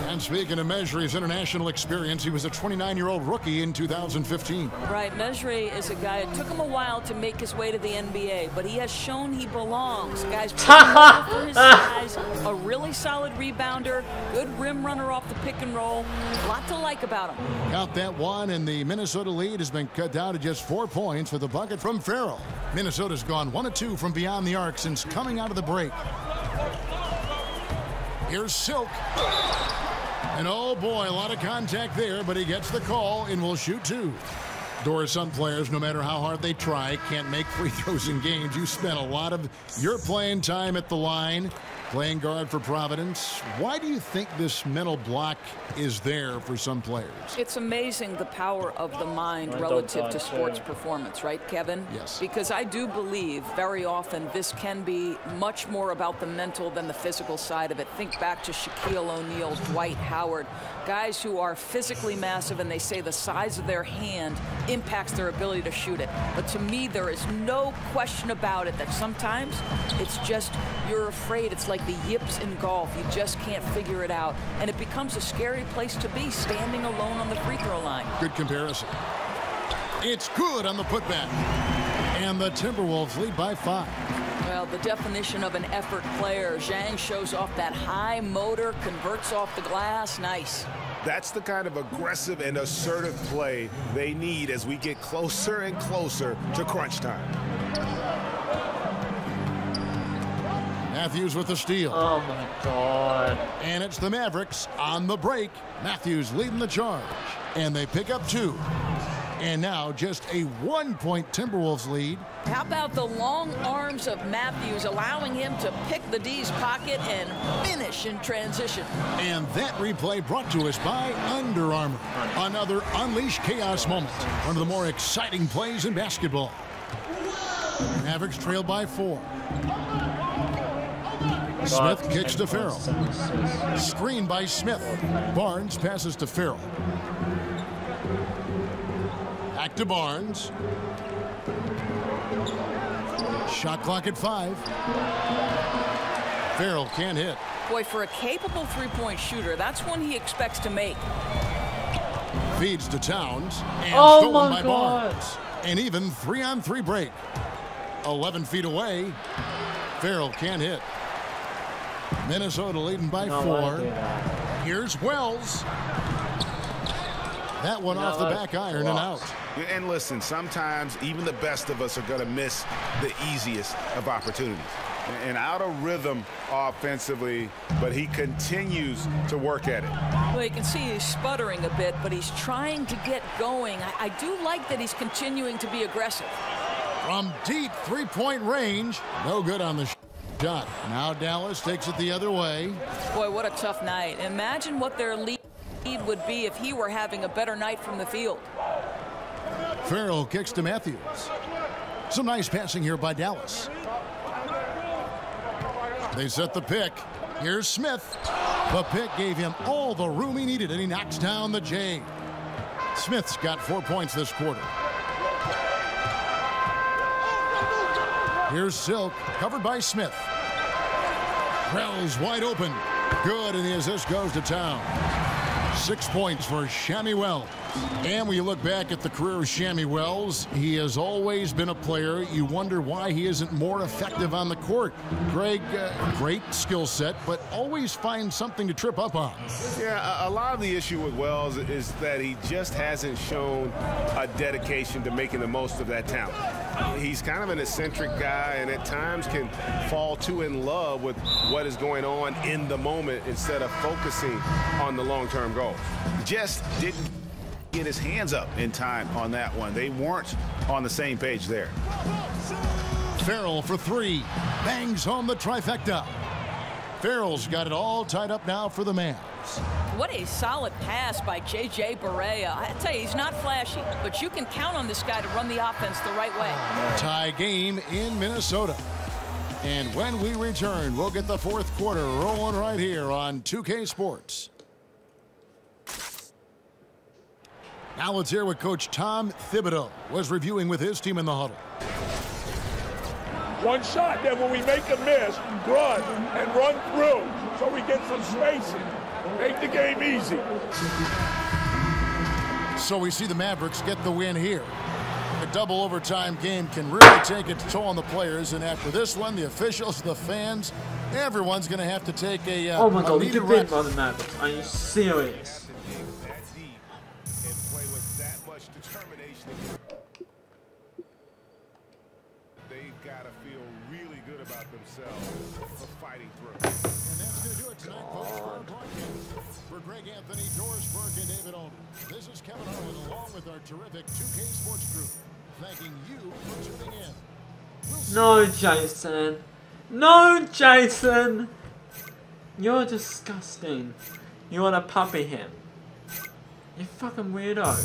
And speaking of Measury's international experience, he was a 29-year-old rookie in 2015. Right, Measury is a guy, it took him a while to make his way to the NBA, but he has shown he belongs. Guys, for his size, a really solid rebounder, good rim runner off the pick and roll, a lot to like about him. Count that one, and the Minnesota lead has been cut down to just 4 points with a bucket from Ferrell. Minnesota's gone 1 of 2 from beyond the arc since coming out of the break. Here's Silk. And oh boy, a lot of contact there, but he gets the call and will shoot 2. Doris, some players, no matter how hard they try, can't make free throws in games. You spent a lot of your playing time at the line, playing guard for Providence. Why do you think this mental block is there for some players? It's amazing the power of the mind relative to sports performance, right, Kevin? Yes. Because I do believe very often this can be much more about the mental than the physical side of it. Think back to Shaquille O'Neal, Dwight Howard, guys who are physically massive, and they say the size of their hand impacts their ability to shoot it. But to me, there is no question about it that sometimes it's just you're afraid. It's like the yips in golf. You just can't figure it out. And it becomes a scary place to be, standing alone on the free throw line. Good comparison. It's good on the putback. And the Timberwolves lead by 5. Well, the definition of an effort player. Zhang shows off that high motor, converts off the glass. Nice. That's the kind of aggressive and assertive play they need as we get closer and closer to crunch time. Matthews with the steal. Oh, my God. And it's the Mavericks on the break. Matthews leading the charge. And they pick up 2. And now just a 1-point Timberwolves lead. How about the long arms of Matthews, allowing him to pick the D's pocket and finish in transition. And that replay brought to us by Under Armour. Another Unleash Chaos moment. One of the more exciting plays in basketball. Mavericks trail by 4. Smith kicks to Farrell. Screen by Smith. Barnes passes to Farrell. Back to Barnes. Shot clock at 5. Farrell can't hit. Boy, for a capable three-point shooter, that's one he expects to make. Feeds to Towns. And oh stolen my by God. Barnes. An even 3-on-3 break. 11 feet away. Farrell can't hit. Minnesota leading by 4. Here's Wells. That one off the back iron and out. And listen, sometimes even the best of us are going to miss the easiest of opportunities. And out of rhythm offensively, but he continues to work at it. Well, you can see he's sputtering a bit, but he's trying to get going. I do like that he's continuing to be aggressive. From deep three-point range, no good on the shot. Now Dallas takes it the other way. Boy, what a tough night. Imagine what their lead would be if he were having a better night from the field. Farrell kicks to Matthews. Some nice passing here by Dallas. They set the pick. Here's Smith. The pick gave him all the room he needed, and he knocks down the J. Smith's got 4 points this quarter. Here's Silk, covered by Smith. Krell's wide open. Good, and the assist goes to Town. 6 points for Shammy Wells. And when you look back at the career of Shammy Wells, he has always been a player. You wonder why he isn't more effective on the court. Greg, great skill set, but always finds something to trip up on. Yeah, a lot of the issue with Wells is that he just hasn't shown a dedication to making the most of that talent. He's kind of an eccentric guy and at times can fall too in love with what is going on in the moment instead of focusing on the long-term goal. Just didn't get his hands up in time on that one. They weren't on the same page there. Farrell for 3. Bangs home the trifecta. Farrell's got it all tied up now for the Mavs. What a solid pass by J.J. Barea. I tell you, he's not flashy, but you can count on this guy to run the offense the right way. Tie game in Minnesota. And when we return, we'll get the fourth quarter rolling right here on 2K Sports. Now let's hear what Coach Tom Thibodeau was reviewing with his team in the huddle. One shot, then when we make a miss, run and run through so we get some spacing. Make the game easy. So we see the Mavericks get the win here. A double overtime game can really take its toll on the players, and after this one, the officials, the fans, everyone's going to have to take a oh my God, we needed can win rest. by the Mavericks. Are you serious? They've got to feel really good about themselves for fighting through. And that's going to do it tonight, folks, for our broadcast. For Greg Anthony, Doris Burke, and David Olden, this is Kevin Owen along with our terrific 2K Sports crew, thanking you for tuning in. No, Jason. No, Jason. You're disgusting. You want to puppy him. You fucking weirdo.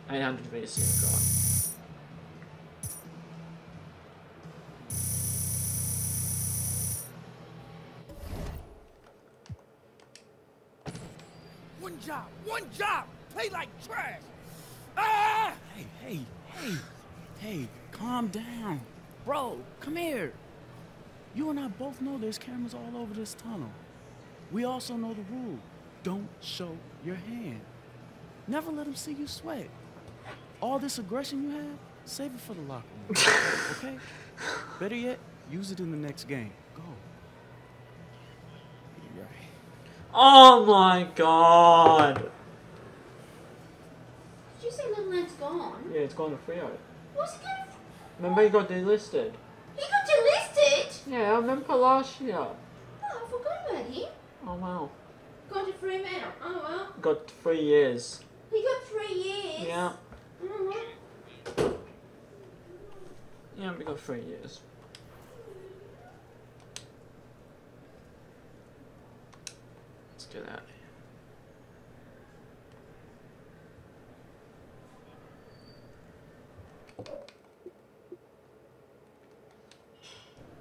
800 VC, God. One job, play like trash. Ah! Hey, calm down. Bro, come here. You and I both know there's cameras all over this tunnel. We also know the rule. Don't show your hand. Never let them see you sweat. All this aggression you have, save it for the locker room, okay? Better yet, use it in the next game. Go. You're right. Oh my God. Did you say Little Ant's gone? Yeah, it's gone to Frio. What's he going to... Remember he got delisted? He got delisted? Yeah, I remember last year. Oh, I forgot about him. Oh wow. Got to Fremantle. Oh, well. Got 3 years. He got 3 years? Yeah. Oh, well. Yeah, we got 3 years. Let's get out of here.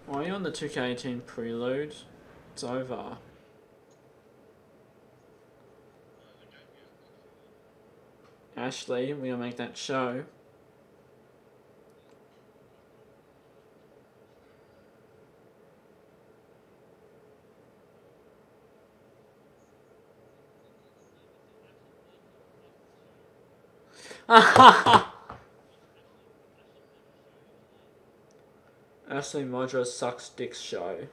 Why are you on the 2K18 prelude? It's over. Ashley, we're gonna make that show. Ashley Modra sucks dick show.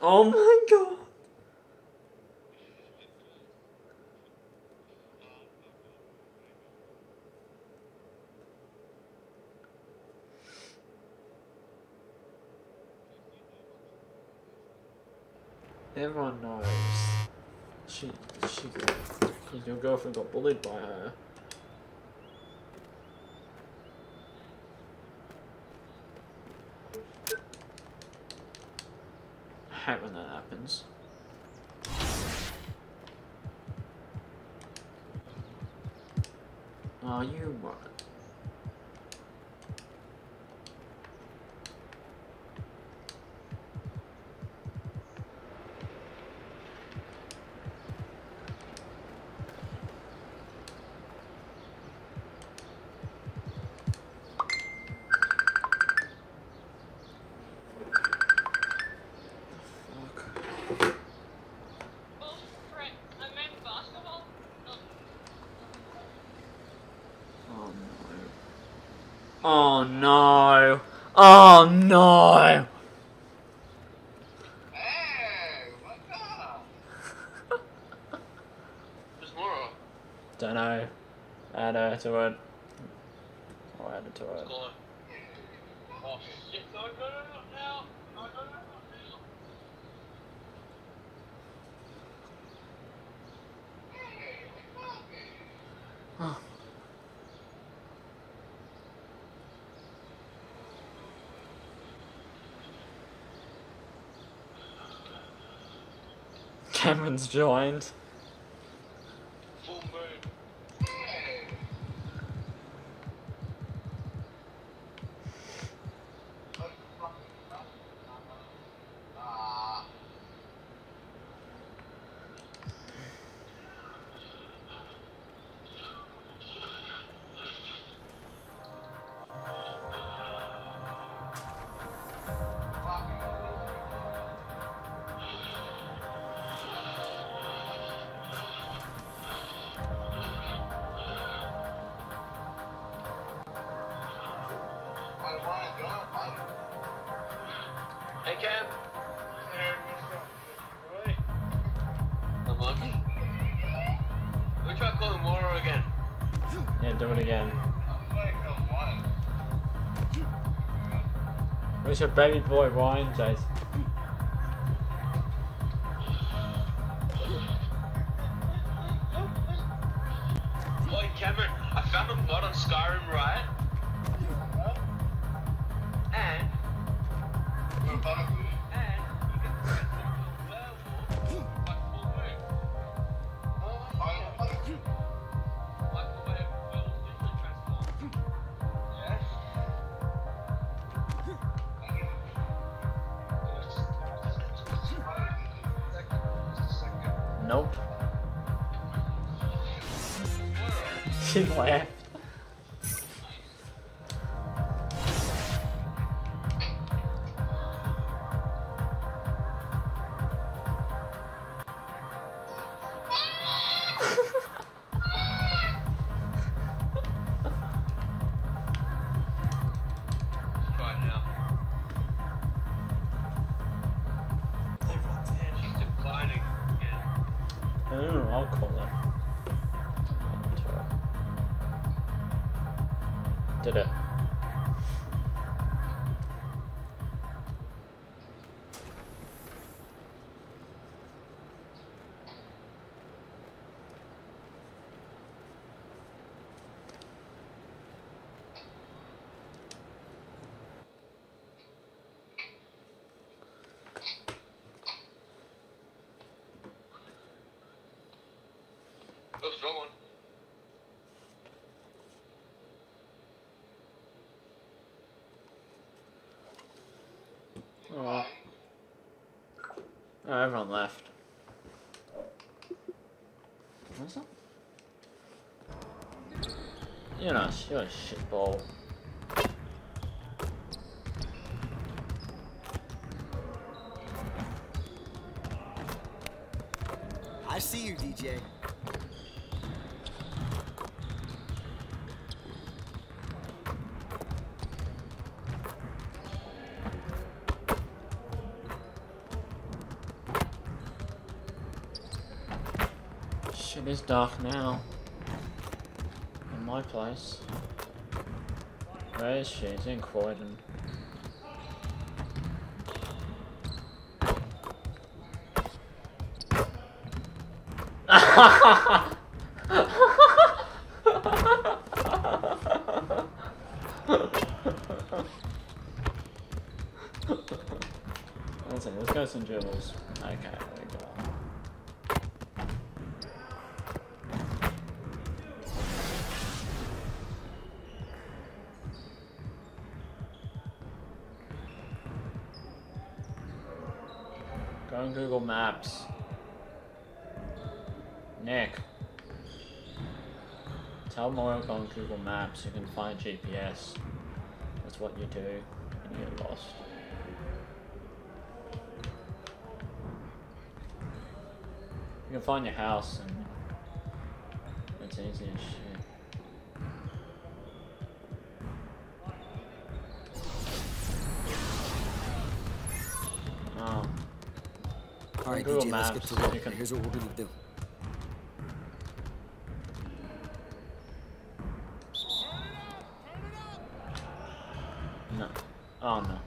Oh my God. Everyone knows. She, your girlfriend got bullied by her. I hate when that happens. Oh, you what? Oh no! Oh no! Hey, what's up? There's more. Don't know. Add her to it. Or add it to it. Oh shit! No, now. No, now. Oh. Cameron's joined. Full moon. Hey, Cam. Right. Not much. We try calling Moro again. Yeah, do it again. Where's your baby boy Ryan, Jace? Oi, Cameron, I found a mod on Skyrim, right? And you can turn into a werewolf by full moon. Like the way werewolves usually transform. Yes? Nope. She laughed. Try it now. She's declining again. I'll call it. Did it. Oops, wrong one. Oh. Oh, everyone left. What's that? You're a shitball. I see you, DJ. Shit is dark now. In my place. Where is she? She's in Croydon. Let's go some dribbles. Okay, there we go. Go on Google Maps. Nick. Tell Mario go on Google Maps, you can find GPS. That's what you do when you get lost. You can find your house and it's easy as shit. Oh. Alright, Google DJ, let's Maps, get to work. you can- Here's what we're gonna do. No. Oh no.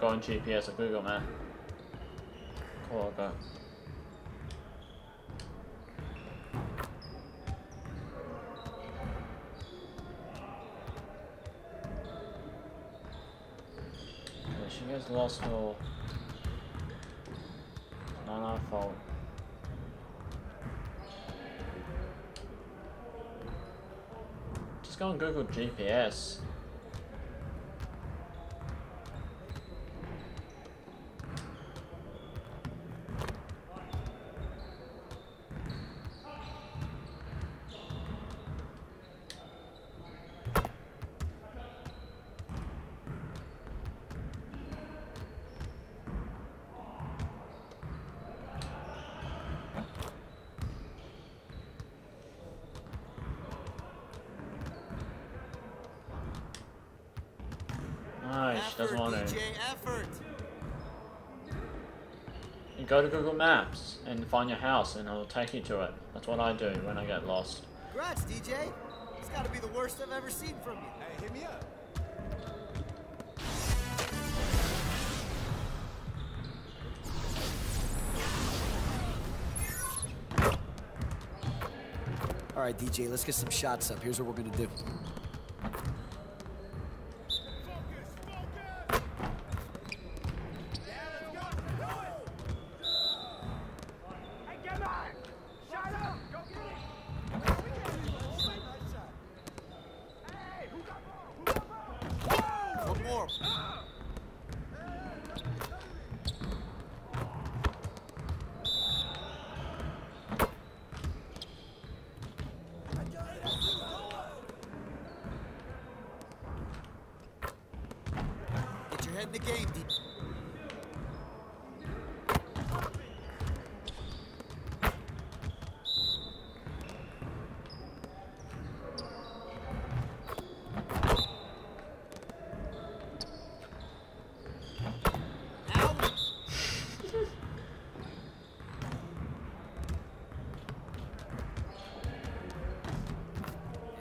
Go on GPS or Google Map. Cool, I'll go. Okay, she gets lost or not our fault. Just go on Google GPS. She doesn't want to. DJ, effort. You go to Google Maps and find your house and it'll take you to it. That's what I do when I get lost. Congrats, DJ. It's got to be the worst I've ever seen from you. Hey, hit me up. All right, DJ, let's get some shots up. Here's what we're gonna do. One more. Get your head in the game, DJ.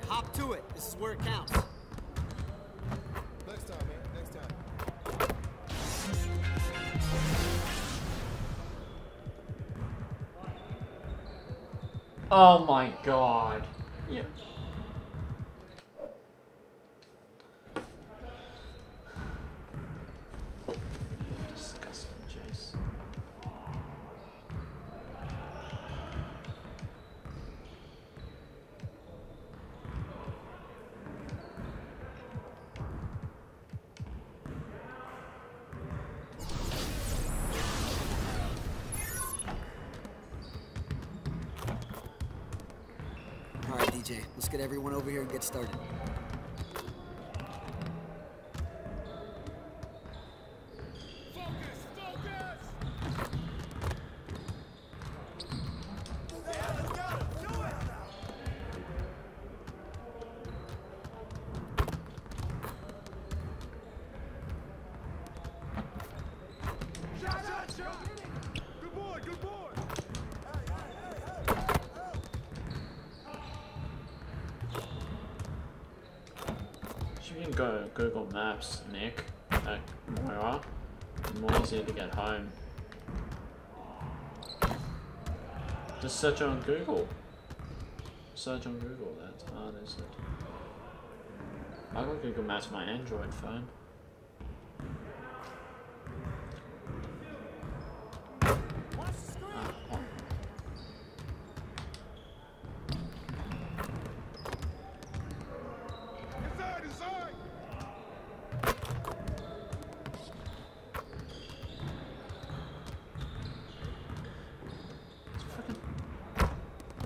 Hop to it. This is where it counts. Next time, man. Next time. Oh my god. Yeah. Disgusting, Jace. All right, DJ, let's get everyone over here and get started. Good boy, good boy. You can go Google Maps, Nick, at Moira. It's more easier to get home. Just search on Google. Search on Google, that's hard, is it? I got Google Maps on my Android phone.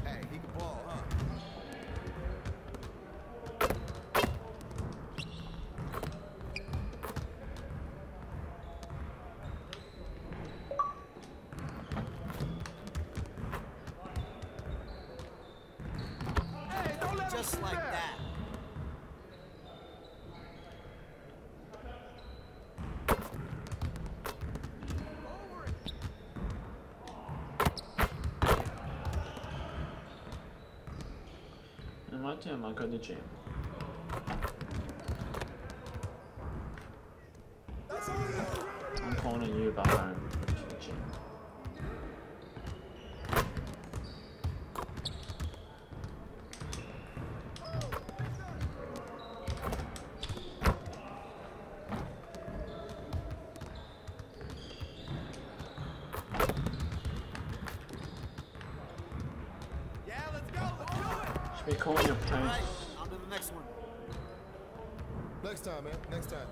Hey, he can ball, huh? Just like that. In my time, I go to the gym. I'm calling you back home to the gym. Should we call your place? Right, on to the next one. Next time, man. Next time.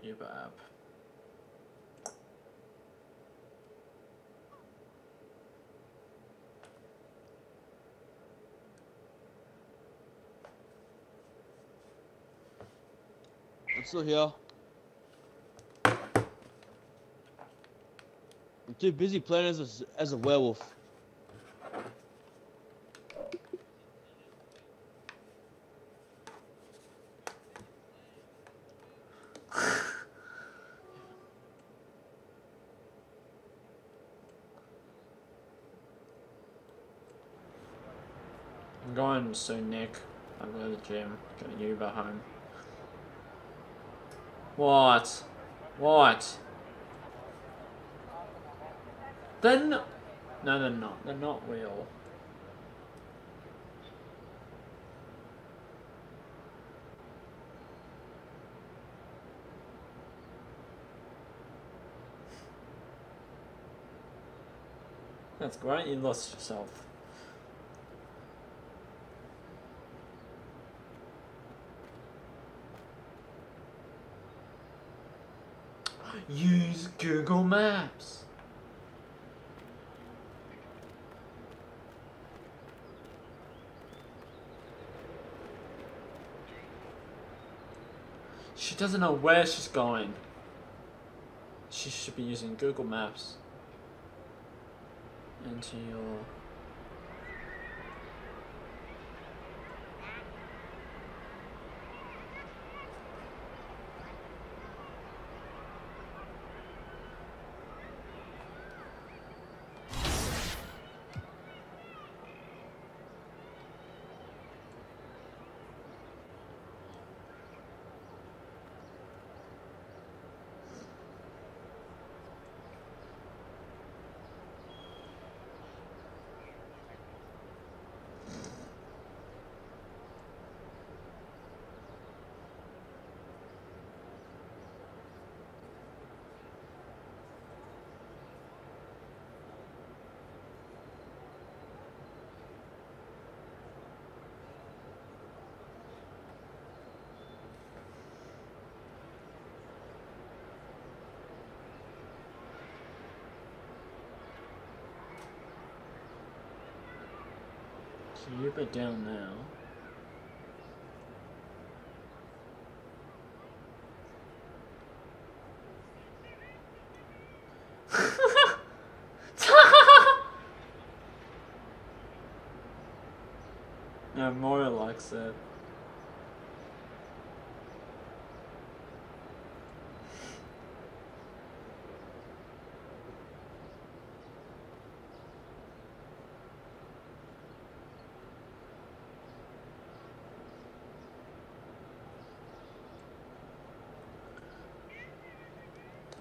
Uber app. I'm still here. I'm too busy playing as a werewolf. I'm going soon, Nick. I'm going to the gym. Get an Uber home. What? What? Then no, they're not. They're not real. That's great. You lost yourself. Use Google Maps. She doesn't know where she's going. She should be using Google Maps. Into your... So you're down now. No, Moira likes it.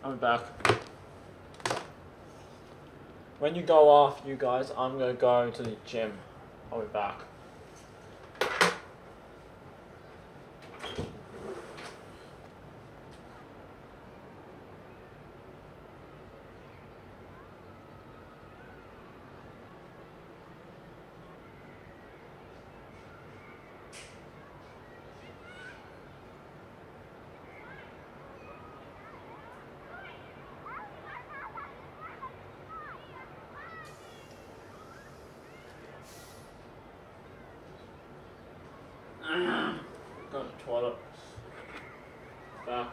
I'm back. When you go off, you guys, I'm gonna go to the gym. I'll be back. Go to the toilet. Back.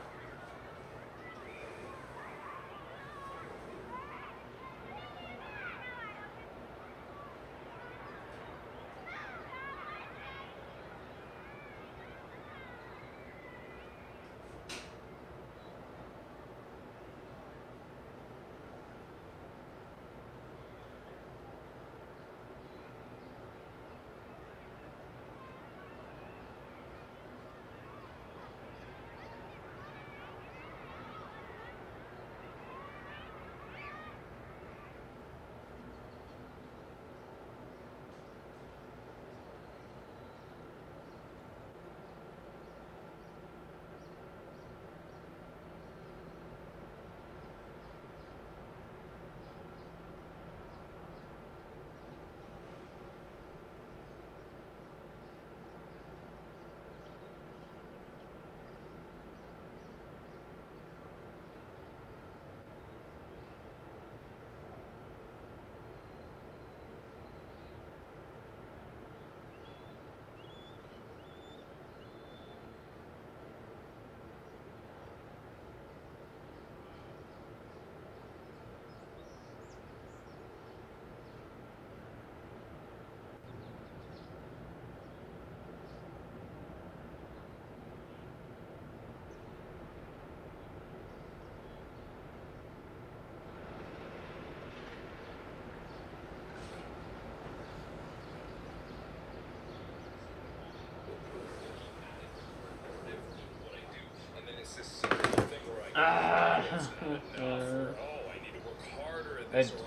Hey,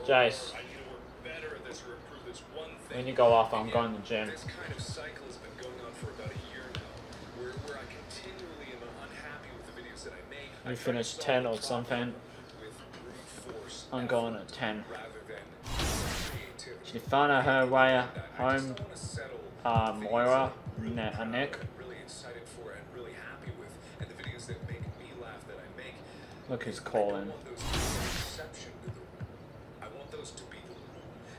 Jace. When you go off, I'm going to the gym. This kind of cycle has been going on for about a year now, where I continually am unhappy with the videos that I make. You finished 10 or something. I'm going at 10. She found her way home, Moira, Nick. Look who's calling.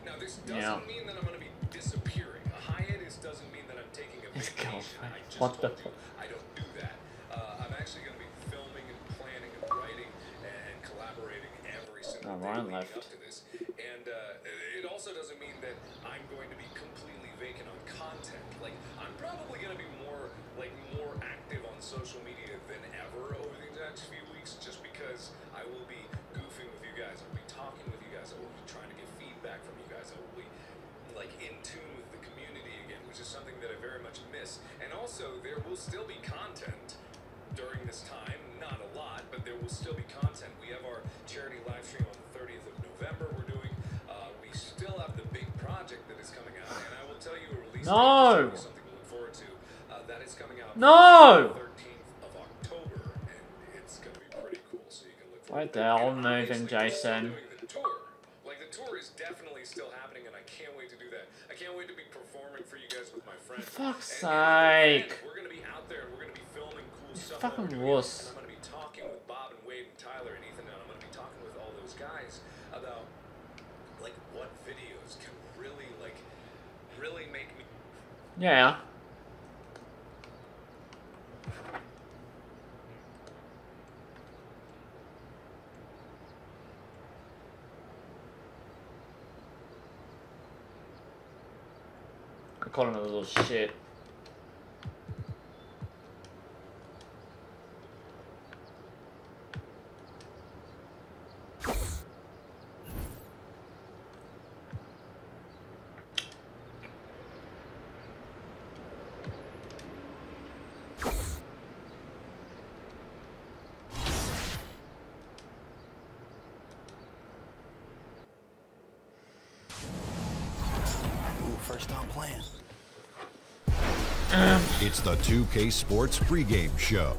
Now this doesn't mean that I'm going to be disappearing. A hiatus doesn't mean that I'm taking a vacation. What the fuck? I don't do that. I'm actually going to be filming and planning and writing and collaborating every single day leading up to this. And it also doesn't mean that I'm going to be completely vacant on content. Like, I'm probably going to be more active on social media than ever over the next few weeks, just because I will be goofing with you guys. I'll be talking with you guys. I will be trying to get feedback from you guys. I will be like in tune with the community again, which is something that I very much miss. And also, there will still be content during this time. Not a lot, but there will still be content. We have our charity live stream on the 30th of November. We're doing. We still have the big project that is coming out, and I will tell you a release date is something to look forward to. That is coming out on the 13th of October, and it's going to be pretty cool. So you can look forward Right there, I'll move in, Jason. the tour. Like, the tour is definitely still happening, and I can't wait to do that. I can't wait to be performing for you guys with my friends. For fuck's sake. We're going to be out there, and we're going to be filming cool stuff. Fucking And wuss. I'm going to be talking with Bob and Wade and Tyler and Ethan, and I'm going to be talking with all those guys about, like, what videos can really make me... Yeah. I call him a little shit. First on plan. It's the 2K Sports pregame show.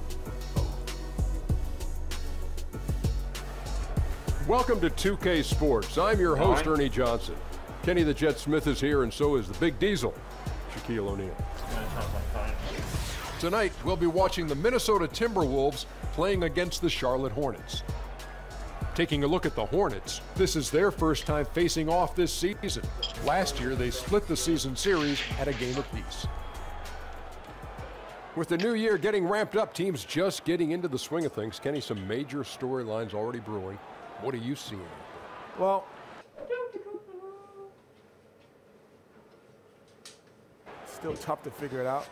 Welcome to 2K Sports. I'm your host, Ernie Johnson. Kenny the Jet Smith is here, and so is the Big Diesel, Shaquille O'Neal. Tonight, we'll be watching the Minnesota Timberwolves playing against the Charlotte Hornets. Taking a look at the Hornets, this is their first time facing off this season. Last year, they split the season series at a game apiece. With the new year getting ramped up, teams just getting into the swing of things. Kenny, some major storylines already brewing. What are you seeing? Well, still tough to figure it out.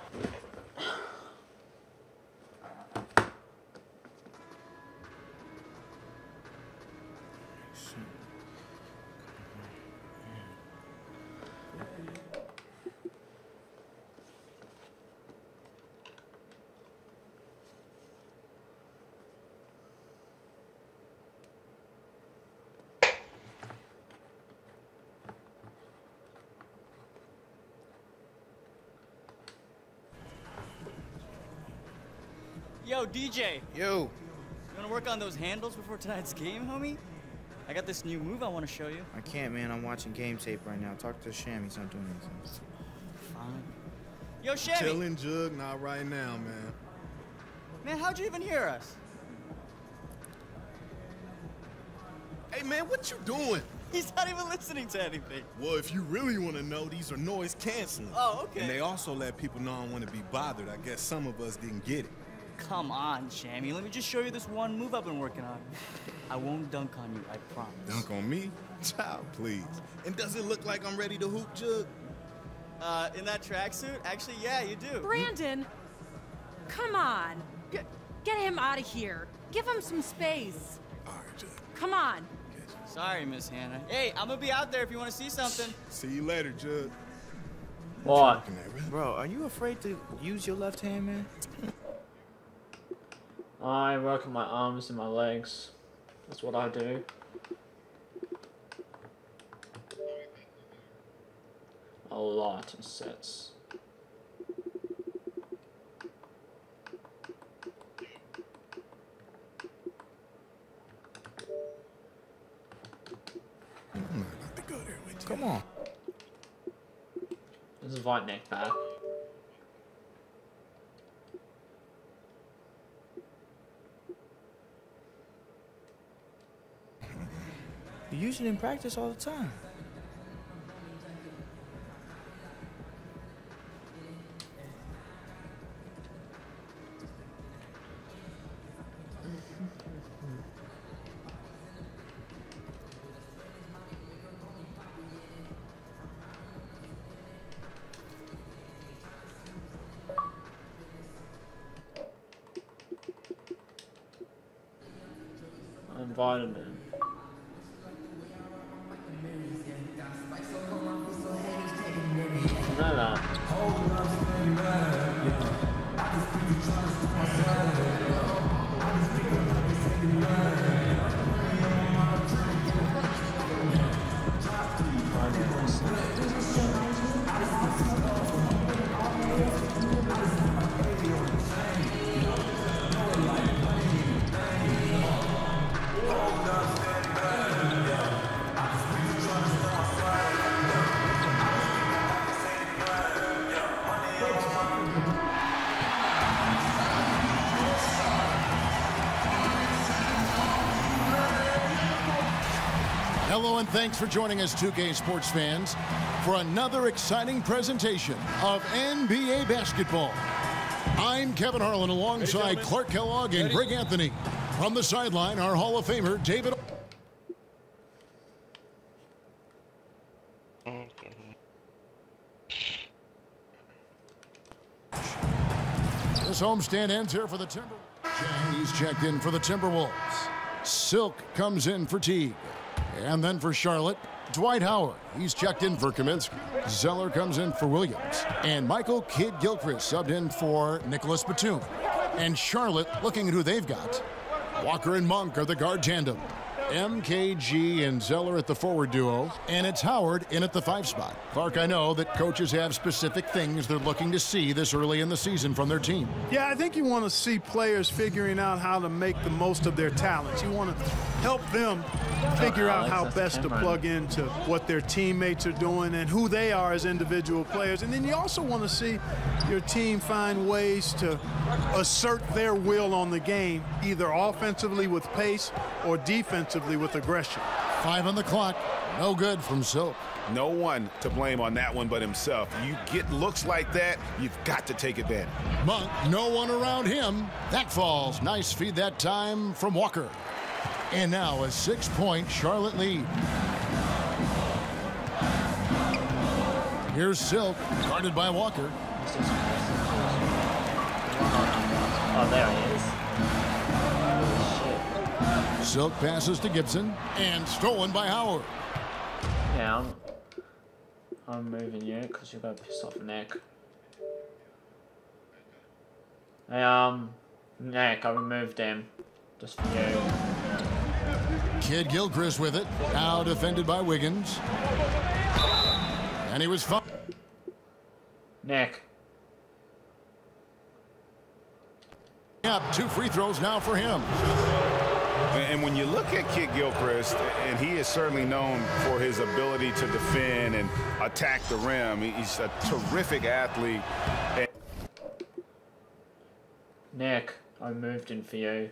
Yo, DJ. Yo. You wanna work on those handles before tonight's game, homie? I got this new move I wanna show you. I can't, man. I'm watching game tape right now. Talk to Sham. He's not doing anything. Fine. Yo, Shammy. Chilling, Jug. Not right now, man. Man, how'd you even hear us? Hey, man, what you doing? He's not even listening to anything. Well, if you really want to know, these are noise canceling. Oh, okay. And they also let people know I don't want to be bothered. I guess some of us didn't get it. Come on, Shammy. Let me just show you this one move I've been working on. I won't dunk on you, I promise. Dunk on me? Child, please. And does it look like I'm ready to hoop, Jug? In that tracksuit? Actually, yeah, you do. Brandon, come on. Get him out of here. Give him some space. All right, Jug. Come on. Sorry, Miss Hannah. Hey, I'm gonna be out there if you want to see something. See you later, Jug. What? Bro, are you afraid to use your left hand, man? I work on my arms and my legs. That's what I do. A lot of sets. Come on. This is white neck back. You use it in practice all the time. I invited him. No. Hello and thanks for joining us, 2K Sports fans, for another exciting presentation of NBA basketball. I'm Kevin Harlan alongside Clark Kellogg and Greg Anthony. From the sideline, our Hall of Famer, David. This homestand ends here for the Timberwolves. He's checked in for the Timberwolves. Silk comes in for Teague. And then for Charlotte, Dwight Howard. He's checked in for Kaminsky. Zeller comes in for Williams. And Michael Kidd-Gilchrist subbed in for Nicholas Batum. And Charlotte, looking at who they've got, Walker and Monk are the guard tandem. MKG and Zeller at the forward duo, and it's Howard in at the 5 spot. Clark, I know that coaches have specific things they're looking to see this early in the season from their team. Yeah, I think you want to see players figuring out how to make the most of their talents. You want to help them figure out how best to plug into what their teammates are doing and who they are as individual players. And then you also want to see your team find ways to assert their will on the game, either offensively with pace or defensively with aggression. 5 on the clock. No good from Silk. No one to blame on that one but himself. You get looks like that, you've got to take advantage. Monk, no one around him. That falls. Nice feed that time from Walker. And now a 6-point Charlotte lead. Here's Silk, guarded by Walker. Oh, there he is. Silk passes to Gibson and stolen by Howard. Yeah, I'm moving you because you got pissed off neck. Hey, neck, I removed him just for you. Kidd-Gilchrist with it. Now defended by Wiggins. And he was fine. Neck. Yep, 2 free throws now for him. And when you look at Kidd-Gilchrist, and he is certainly known for his ability to defend and attack the rim. He's a terrific athlete. Nick, I moved in for you.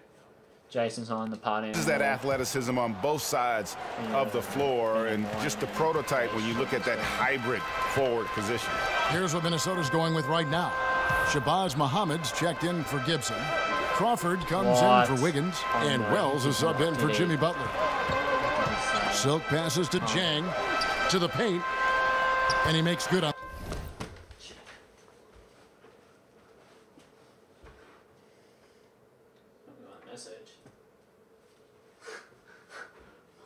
Jason's on the party. This is that athleticism on both sides of the floor, and just a prototype when you look at that hybrid forward position. Here's what Minnesota's going with right now. Shabazz Muhammad's checked in for Gibson. Crawford comes in for Wiggins, and Wells is subbed in for Jimmy Butler. Silk passes to Jang, to the paint, and he makes good on. Message.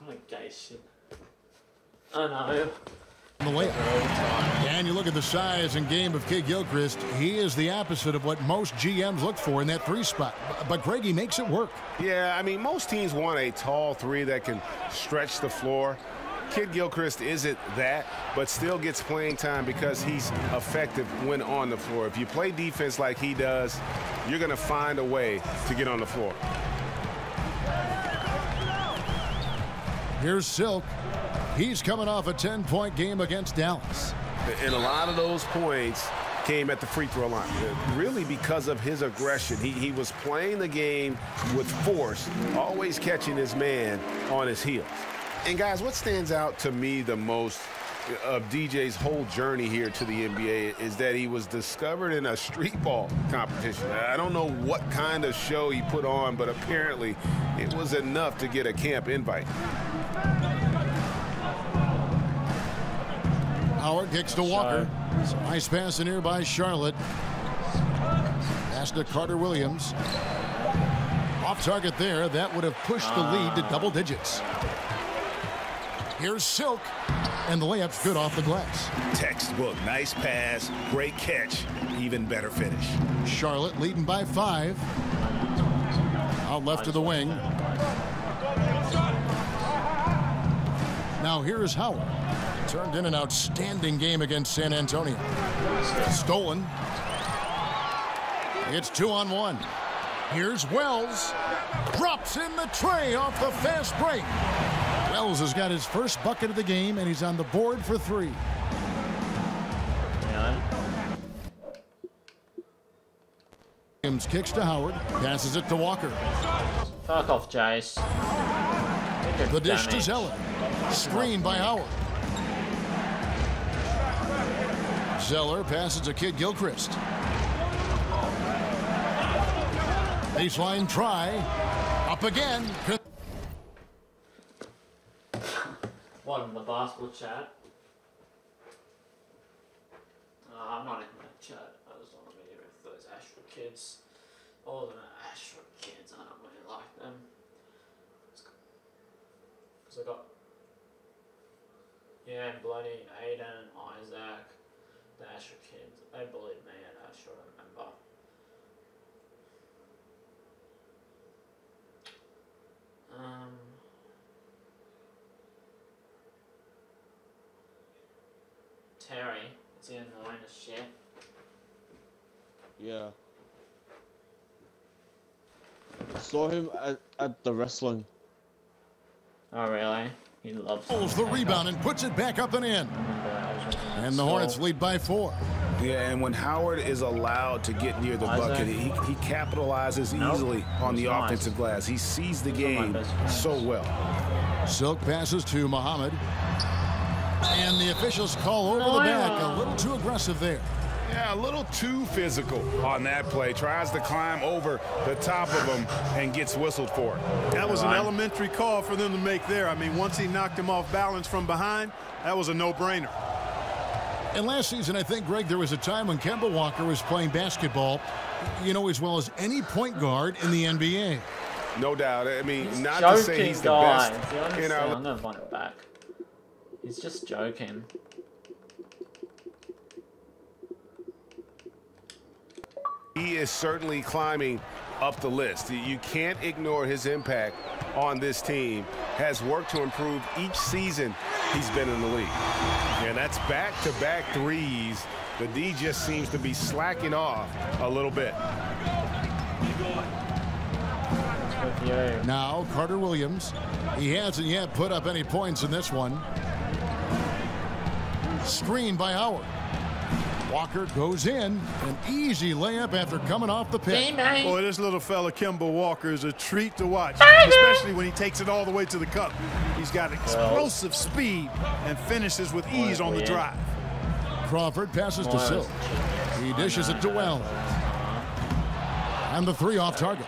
What a gay shit. I know. the layup. And you look at the size and game of Kid Gilchrist, he is the opposite of what most GMs look for in that 3 spot. But Greg, he makes it work. Yeah, I mean, most teams want a tall 3 that can stretch the floor. Kid Gilchrist isn't that, but still gets playing time because he's effective when on the floor. If you play defense like he does, you're going to find a way to get on the floor. Here's Silk. He's coming off a 10-point game against Dallas. And a lot of those points came at the free throw line, really because of his aggression. He was playing the game with force, always catching his man on his heels. And guys, what stands out to me the most of DJ's whole journey here to the NBA is that he was discovered in a street ball competition. I don't know what kind of show he put on, but apparently it was enough to get a camp invite. Howard kicks to Walker. Nice pass in here by Charlotte. Pass to Carter Williams. Off target there. That would have pushed the lead to double digits. Here's Silk. And the layup's good off the glass. Textbook. Nice pass. Great catch. Even better finish. Charlotte leading by 5. Out left to the wing. Now here's Howard. Turned in an outstanding game against San Antonio. Stolen. It's 2-on-1. Here's Wells. Drops in the tray off the fast break. Wells has got his first bucket of the game, and he's on the board for 3. Williams kicks to Howard. Passes it to Walker. Fuck off, Jace. The dish to Zeller. Screen by Howard. Zeller passes to Kid Gilchrist. Baseline try. Up again. What, in the basketball chat? I'm not in that chat. I just want to be with those Ashford kids. All of them are Ashford kids. I don't really like them. Because I got... Yeah, bloody Aiden, Isaac, the Ashford kids. They bullied me at Ashford, I remember. Terry, is he annoying as shit? Yeah. Saw him at the wrestling. Oh, really? He loves Pulls the rebound and puts it back up and in. And the Hornets lead by 4. Yeah, and when Howard is allowed to get near the bucket, he capitalizes easily on the offensive glass. He sees the game so well. Silk passes to Muhammad. And the officials call over the back. A little too aggressive there. Yeah, a little too physical on that play. Tries to climb over the top of him and gets whistled for it. That was an elementary call for them to make there. I mean, once he knocked him off balance from behind, that was a no-brainer. And last season, I think, Greg, there was a time when Kemba Walker was playing basketball, you know, as well as any point guard in the NBA. No doubt. I mean, he's not joking, to say he's the guys. best. I'm going to run it back. He's just joking. He is certainly climbing up the list. You can't ignore his impact on this team. Has worked to improve each season he's been in the league. And that's back-to-back threes. The D just seems to be slacking off a little bit. Now Carter Williams. He hasn't yet put up any points in this one. Screen by Howard. Walker goes in. An easy layup after coming off the pick. Boy, this little fella, Kemba Walker, is a treat to watch, especially when he takes it all the way to the cup. He's got explosive speed and finishes with ease on the drive. Crawford passes to Silk. He dishes it to Wells. And the 3 off target.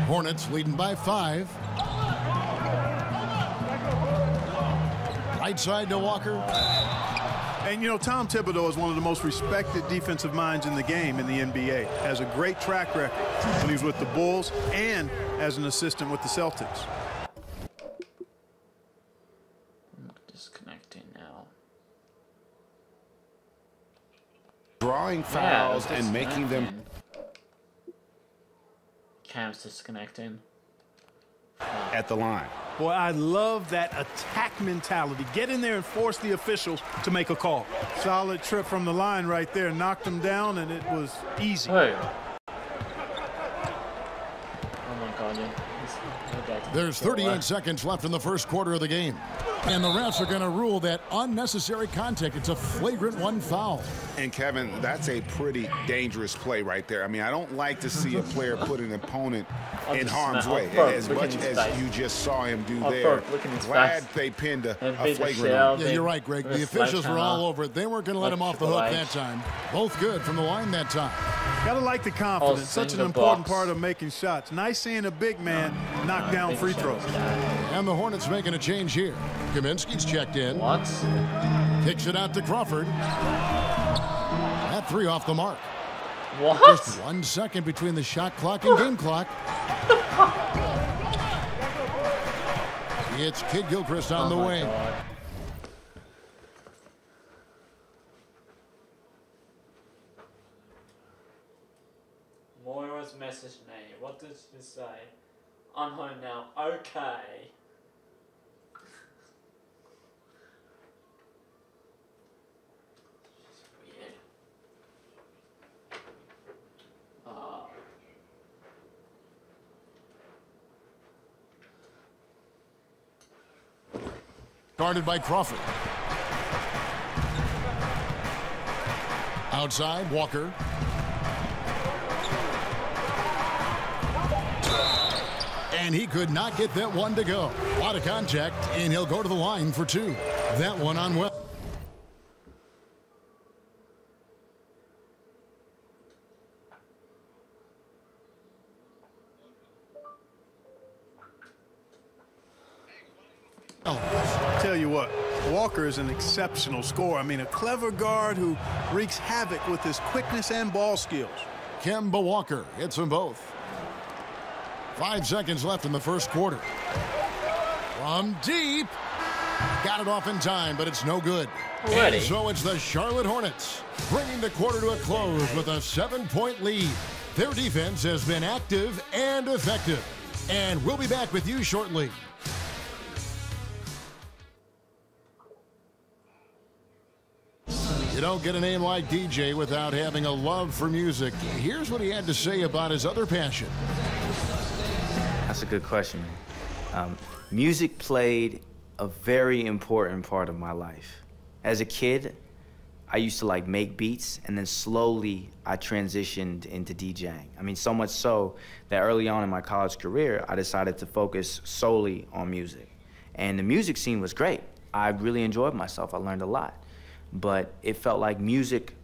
Hornets leading by 5. Right side to Walker. And, you know, Tom Thibodeau is one of the most respected defensive minds in the game in the NBA. Has a great track record when he was with the Bulls and as an assistant with the Celtics. I'm disconnecting now. drawing fouls and making them. Cam's disconnecting. At the line. Boy, I love that attack mentality. Get in there and force the official to make a call. Solid trip from the line right there. Knocked him down, and it was easy. Hey. Oh my God, yeah. There's 38 seconds left in the first quarter of the game. And the refs are going to rule that unnecessary contact. It's a flagrant one foul. And, Kevin, that's a pretty dangerous play right there. I mean, I don't like to see a player put an opponent in harm's way. As much as you just saw him do there. Glad they pinned a flagrant one. Yeah, you're right, Greg. The officials were all over it. They weren't going to let him off the hook that time. Both good from the line that time. Gotta like the confidence. Such an important part of making shots. Nice seeing a big man knock down free throws. And the Hornets making a change here. Kaminsky's checked in. What? Kicks it out to Crawford. That three off the mark. What? Just 1 second between the shot clock and game clock. It's Kid Gilchrist on the wing. God. Moira's messaged me. What does she say? I'm home now. Okay. Guarded by Crawford. Outside, Walker. And he could not get that one to go. A lot of contact, and he'll go to the line for two. That one on well. Tell you what, Walker is an exceptional scorer. I mean, a clever guard who wreaks havoc with his quickness and ball skills. Kemba Walker hits them both. 5 seconds left in the first quarter. From deep. Got it off in time, but it's no good. Already. And so it's the Charlotte Hornets bringing the quarter to a close with a 7-point lead. Their defense has been active and effective. And we'll be back with you shortly. You don't get a name like DJ without having a love for music. Here's what he had to say about his other passion. That's a good question. Music played a very important part of my life. As a kid, I used to like make beats, and then slowly I transitioned into DJing. I mean, so much so that early on in my college career, I decided to focus solely on music. And the music scene was great. I really enjoyed myself. I learned a lot. But it felt like music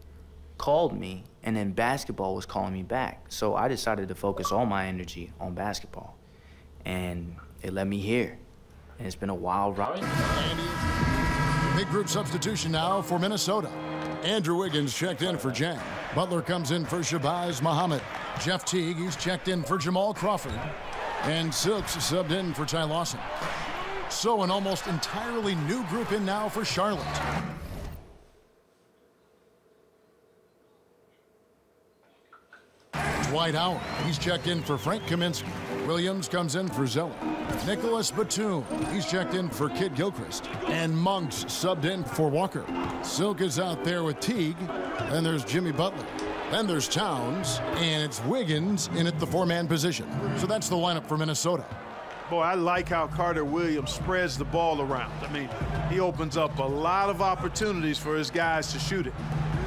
called me, and then basketball was calling me back. So I decided to focus all my energy on basketball. And it led me here. And it's been a wild ride. Big group substitution now for Minnesota. Andrew Wiggins checked in for Jen. Butler comes in for Shabazz Muhammad. Jeff Teague, he's checked in for Jamal Crawford. And Silks subbed in for Ty Lawson. So an almost entirely new group in now for Charlotte. Dwight Howard, he's checked in for Frank Kaminsky. Williams comes in for Zeller. Nicholas Batum, he's checked in for Kid Gilchrist. And Monks subbed in for Walker. Silk is out there with Teague. Then there's Jimmy Butler. Then there's Towns. And it's Wiggins in at the four-man position. So that's the lineup for Minnesota. Boy, I like how Carter Williams spreads the ball around. I mean, he opens up a lot of opportunities for his guys to shoot it.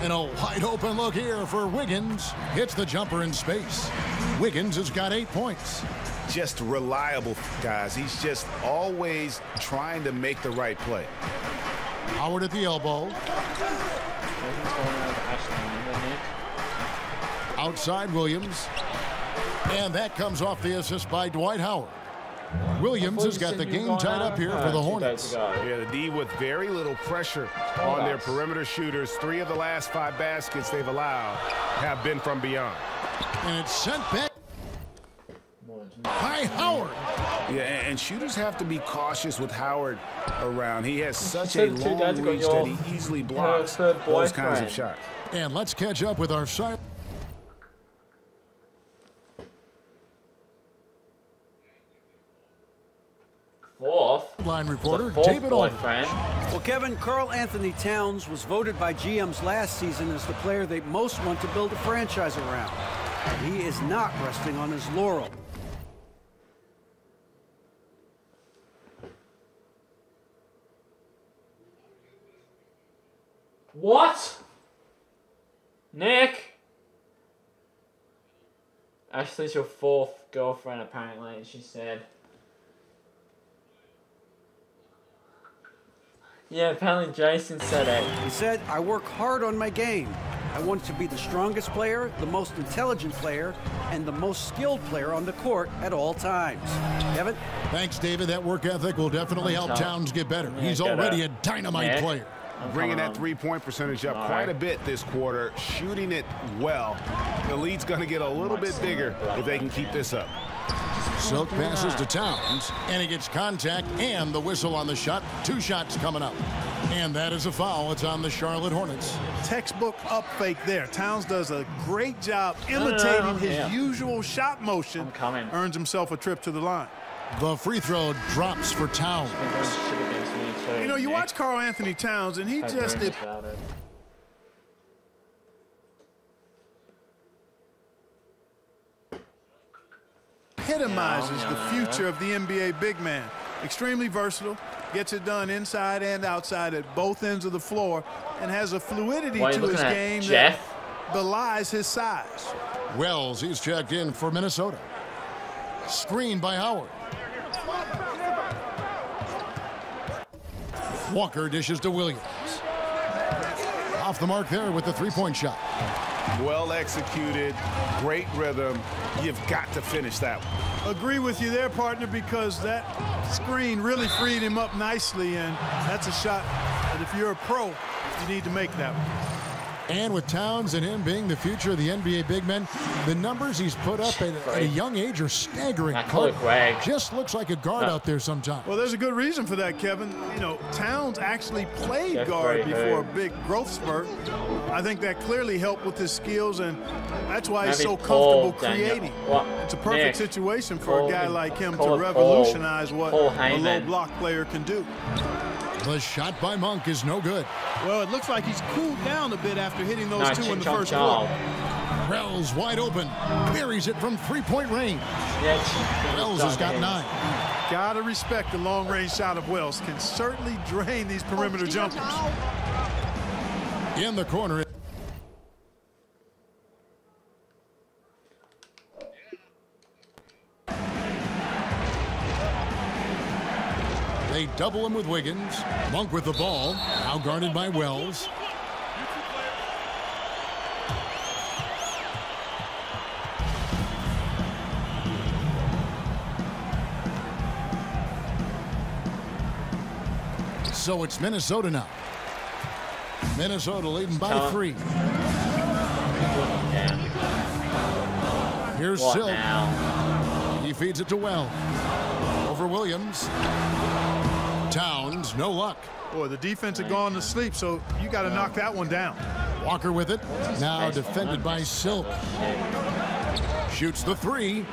And a wide open look here for Wiggins. Hits the jumper in space. Wiggins has got 8 points. Just reliable, guys. He's just always trying to make the right play. Howard at the elbow. Outside Williams. And that comes off the assist by Dwight Howard. Williams has got the game tied up here for the Hornets. Yeah, the D with very little pressure on their perimeter shooters. 3 of the last 5 baskets they've allowed have been from beyond. And it's sent back by Howard. Yeah, and shooters have to be cautious with Howard around. He has such a long reach that he easily blocks those kinds of shots. And let's catch up with our side. Line reporter David boyfriend. Well, Kevin, Karl Anthony Towns was voted by GMs last season as the player they most want to build a franchise around. But he is not resting on his laurel. What? Nick? Ashley's your fourth girlfriend, apparently, she said. Yeah, apparently Jason said it. He said, I work hard on my game. I want to be the strongest player, the most intelligent player, and the most skilled player on the court at all times. Kevin? Thanks, David. That work ethic will definitely help Towns get better. He's already a dynamite player. Bringing that three-point percentage up quite a bit this quarter, shooting it well. The lead's going to get a little bit bigger if they can keep this up. Silk passes to Towns, and he gets contact and the whistle on the shot. 2 shots coming up. And that is a foul. It's on the Charlotte Hornets. Textbook up fake there. Towns does a great job imitating his usual shot motion. Earns himself a trip to the line. The free throw drops for Towns. You know, you watch Karl Anthony Towns, and he just epitomizes the future of the NBA big man. Extremely versatile, gets it done inside and outside at both ends of the floor, and has a fluidity to his game that belies his size. Wells, he's checked in for Minnesota. Screen by Howard. Walker dishes to Williams. Off the mark there with the three-point shot. Well executed, great rhythm. You've got to finish that one. Agree with you there, partner, because that screen really freed him up nicely, and that's a shot that if you're a pro, you need to make that one. And with Towns and him being the future of the NBA big men, the numbers he's put up at a young age are staggering. Just looks like a guard out there sometimes. Well, there's a good reason for that, Kevin. You know, Towns actually played guard before a big growth spurt. I think that clearly helped with his skills, and that's why he's so comfortable creating. It's a perfect situation for a guy like him to revolutionize what a low block player can do. The shot by Monk is no good. Well, it looks like he's cooled down a bit after hitting those two in the first quarter. Wells wide open. Buries it from three-point range. Wells has got 9. Gotta respect the long-range shot of Wells. Can certainly drain these perimeter jumpers. In the corner. They double him with Wiggins. Monk with the ball. Now guarded by Wells. So it's Minnesota now. Minnesota leading by 3. Here's Silk. He feeds it to Wells. Over Williams. Towns, no luck. Boy, the defense had gone to sleep, so you got to knock that one down. Walker with it. Now defended by Silk. Shoots the 3.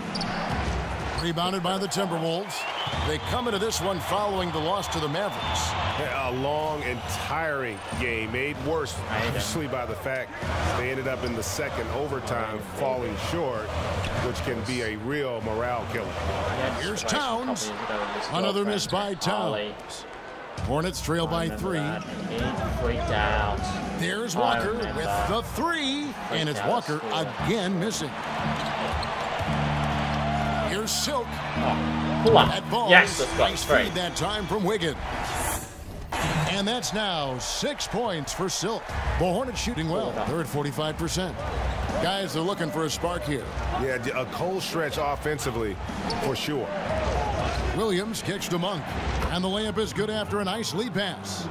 Rebounded by the Timberwolves. They come into this one following the loss to the Mavericks. A long and tiring game, made worse, obviously, by the fact they ended up in the second overtime falling short, which can be a real morale killer. Here's Towns. Another miss by Towns. Hornets trail by 3. There's Walker with the 3, and it's Walker again missing. Here's Silk. At ball. Nice feed that time from Wiggins. And that's now 6 points for Silk. The Hornets shooting well. They're at 45%. Guys, they're looking for a spark here. Yeah, a cold stretch offensively for sure. Williams kicks to Monk. And the layup is good after a nice lead pass.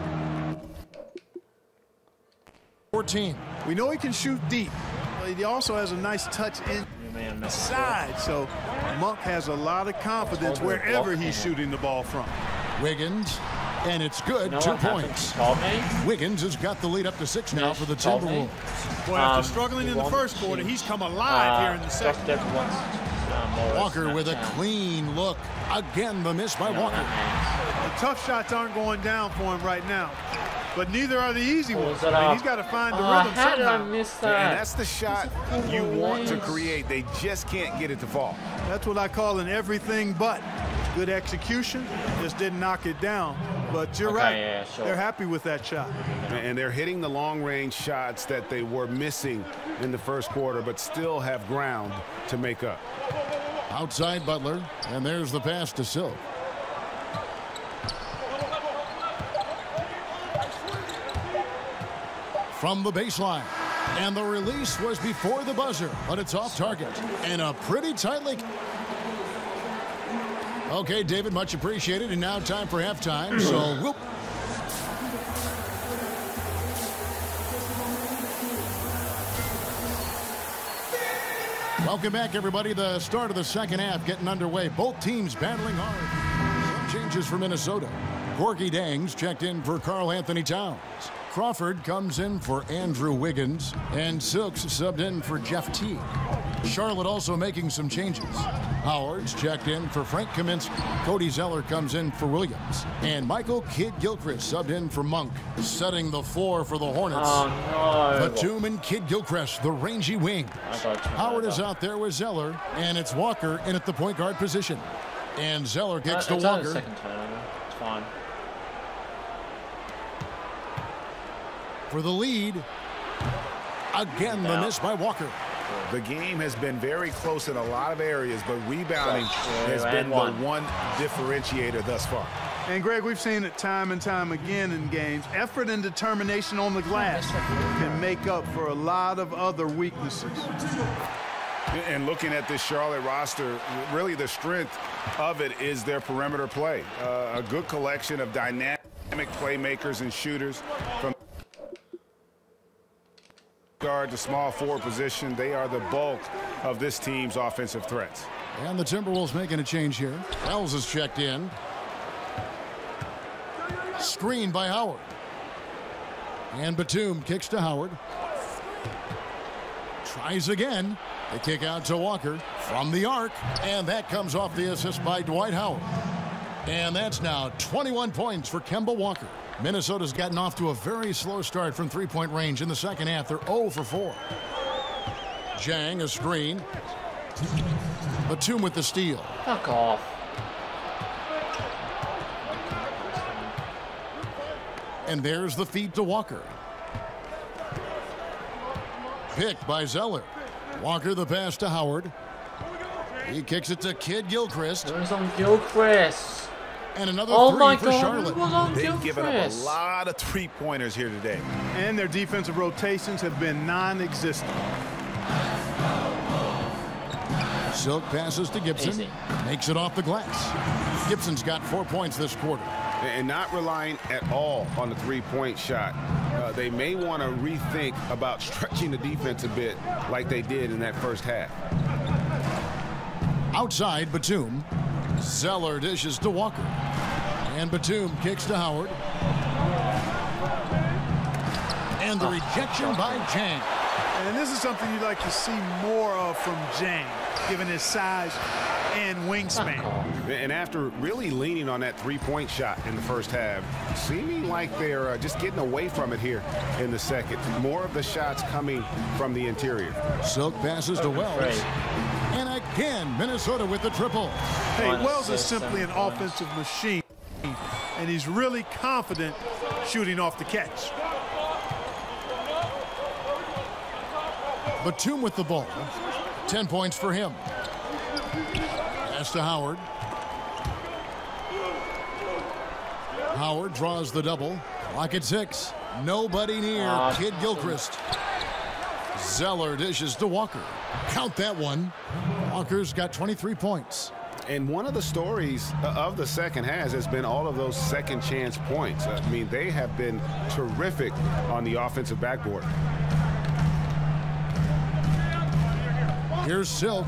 14. We know he can shoot deep, but he also has a nice touch in. side. So Monk has a lot of confidence wherever he's shooting the ball from. Wiggins, and it's good. 2 points. Wiggins has got the lead up to 6 now for the Timberwolves. Boy, after struggling in the first quarter, he's come alive here in the second. Walker with a clean look. Again, the miss by Walker. The tough shots aren't going down for him right now, but neither are the easy ones. I mean, he's got to find the rhythm somehow. And that's the shot you want to create. They just can't get it to fall. That's what I call an everything but. Good execution, just didn't knock it down. But you're right. Yeah, sure. They're happy with that shot. And they're hitting the long-range shots that they were missing in the first quarter, but still have ground to make up. Outside Butler, and there's the pass to Silk. From the baseline, and the release was before the buzzer, but it's off target, and a pretty tightly. Okay, David, much appreciated, and now time for halftime, so whoop. Welcome back, everybody. The start of the second half getting underway. Both teams battling hard. Some changes for Minnesota. Corky Dangs checked in for Karl Anthony Towns. Crawford comes in for Andrew Wiggins, and Silks subbed in for Jeff Teague. Charlotte also making some changes. Howard's checked in for Frank Kaminsky. Cody Zeller comes in for Williams. And Michael Kidd-Gilchrist subbed in for Monk, setting the floor for the Hornets. Oh, no. Batum and Kidd-Gilchrist, the rangy wings. Howard is out there with Zeller, and it's Walker in at the point guard position. And Zeller kicks to Walker. Second turnover. It's fine. For the lead. Again, the miss by Walker. The game has been very close in a lot of areas, but rebounding has been the one differentiator thus far. And, Greg, we've seen it time and time again in games. Effort and determination on the glass can make up for a lot of other weaknesses. And looking at this Charlotte roster, really the strength of it is their perimeter play. A good collection of dynamic playmakers and shooters from guard to small forward position. They are the bulk of this team's offensive threats. And the Timberwolves making a change here. Wells is checked in. Screen by Howard. And Batum kicks to Howard. Tries again. They kick out to Walker from the arc. And that comes off the assist by Dwight Howard. And that's now 21 points for Kemba Walker. Minnesota's gotten off to a very slow start from three-point range in the second half. They're 0 for 4. Jang a screen. Batum with the steal. Fuck off. And there's the feed to Walker. Picked by Zeller. Walker the pass to Howard. He kicks it to Kidd-Gilchrist. There's on Gilchrist. And another three for Charlotte. They've given up a lot of three-pointers here today. And their defensive rotations have been non-existent. Silk passes to Gibson. Easy. Makes it off the glass. Gibson's got 4 points this quarter. And not relying at all on the three-point shot. They may want to rethink about stretching the defense a bit like they did in that first half. Outside, Batum. Zeller dishes to Walker. And Batum kicks to Howard. And the rejection by Jang. And this is something you'd like to see more of from Jang, given his size and wingspan. And after really leaning on that three-point shot in the first half, seeming like they're just getting away from it here in the second. More of the shots coming from the interior. Silk passes to Wells. And again, Minnesota with the triple. Hey, Wells is simply an offensive machine, and he's really confident shooting off the catch. Batum with the ball. 10 points for him. Pass to Howard. Howard draws the double. Clock at 6. Nobody near Kidd-Gilchrist. Zeller dishes to Walker. Count that one. Walker's got 23 points. And one of the stories of the second half has been all of those second chance points. I mean, they have been terrific on the offensive backboard. Here's Silk,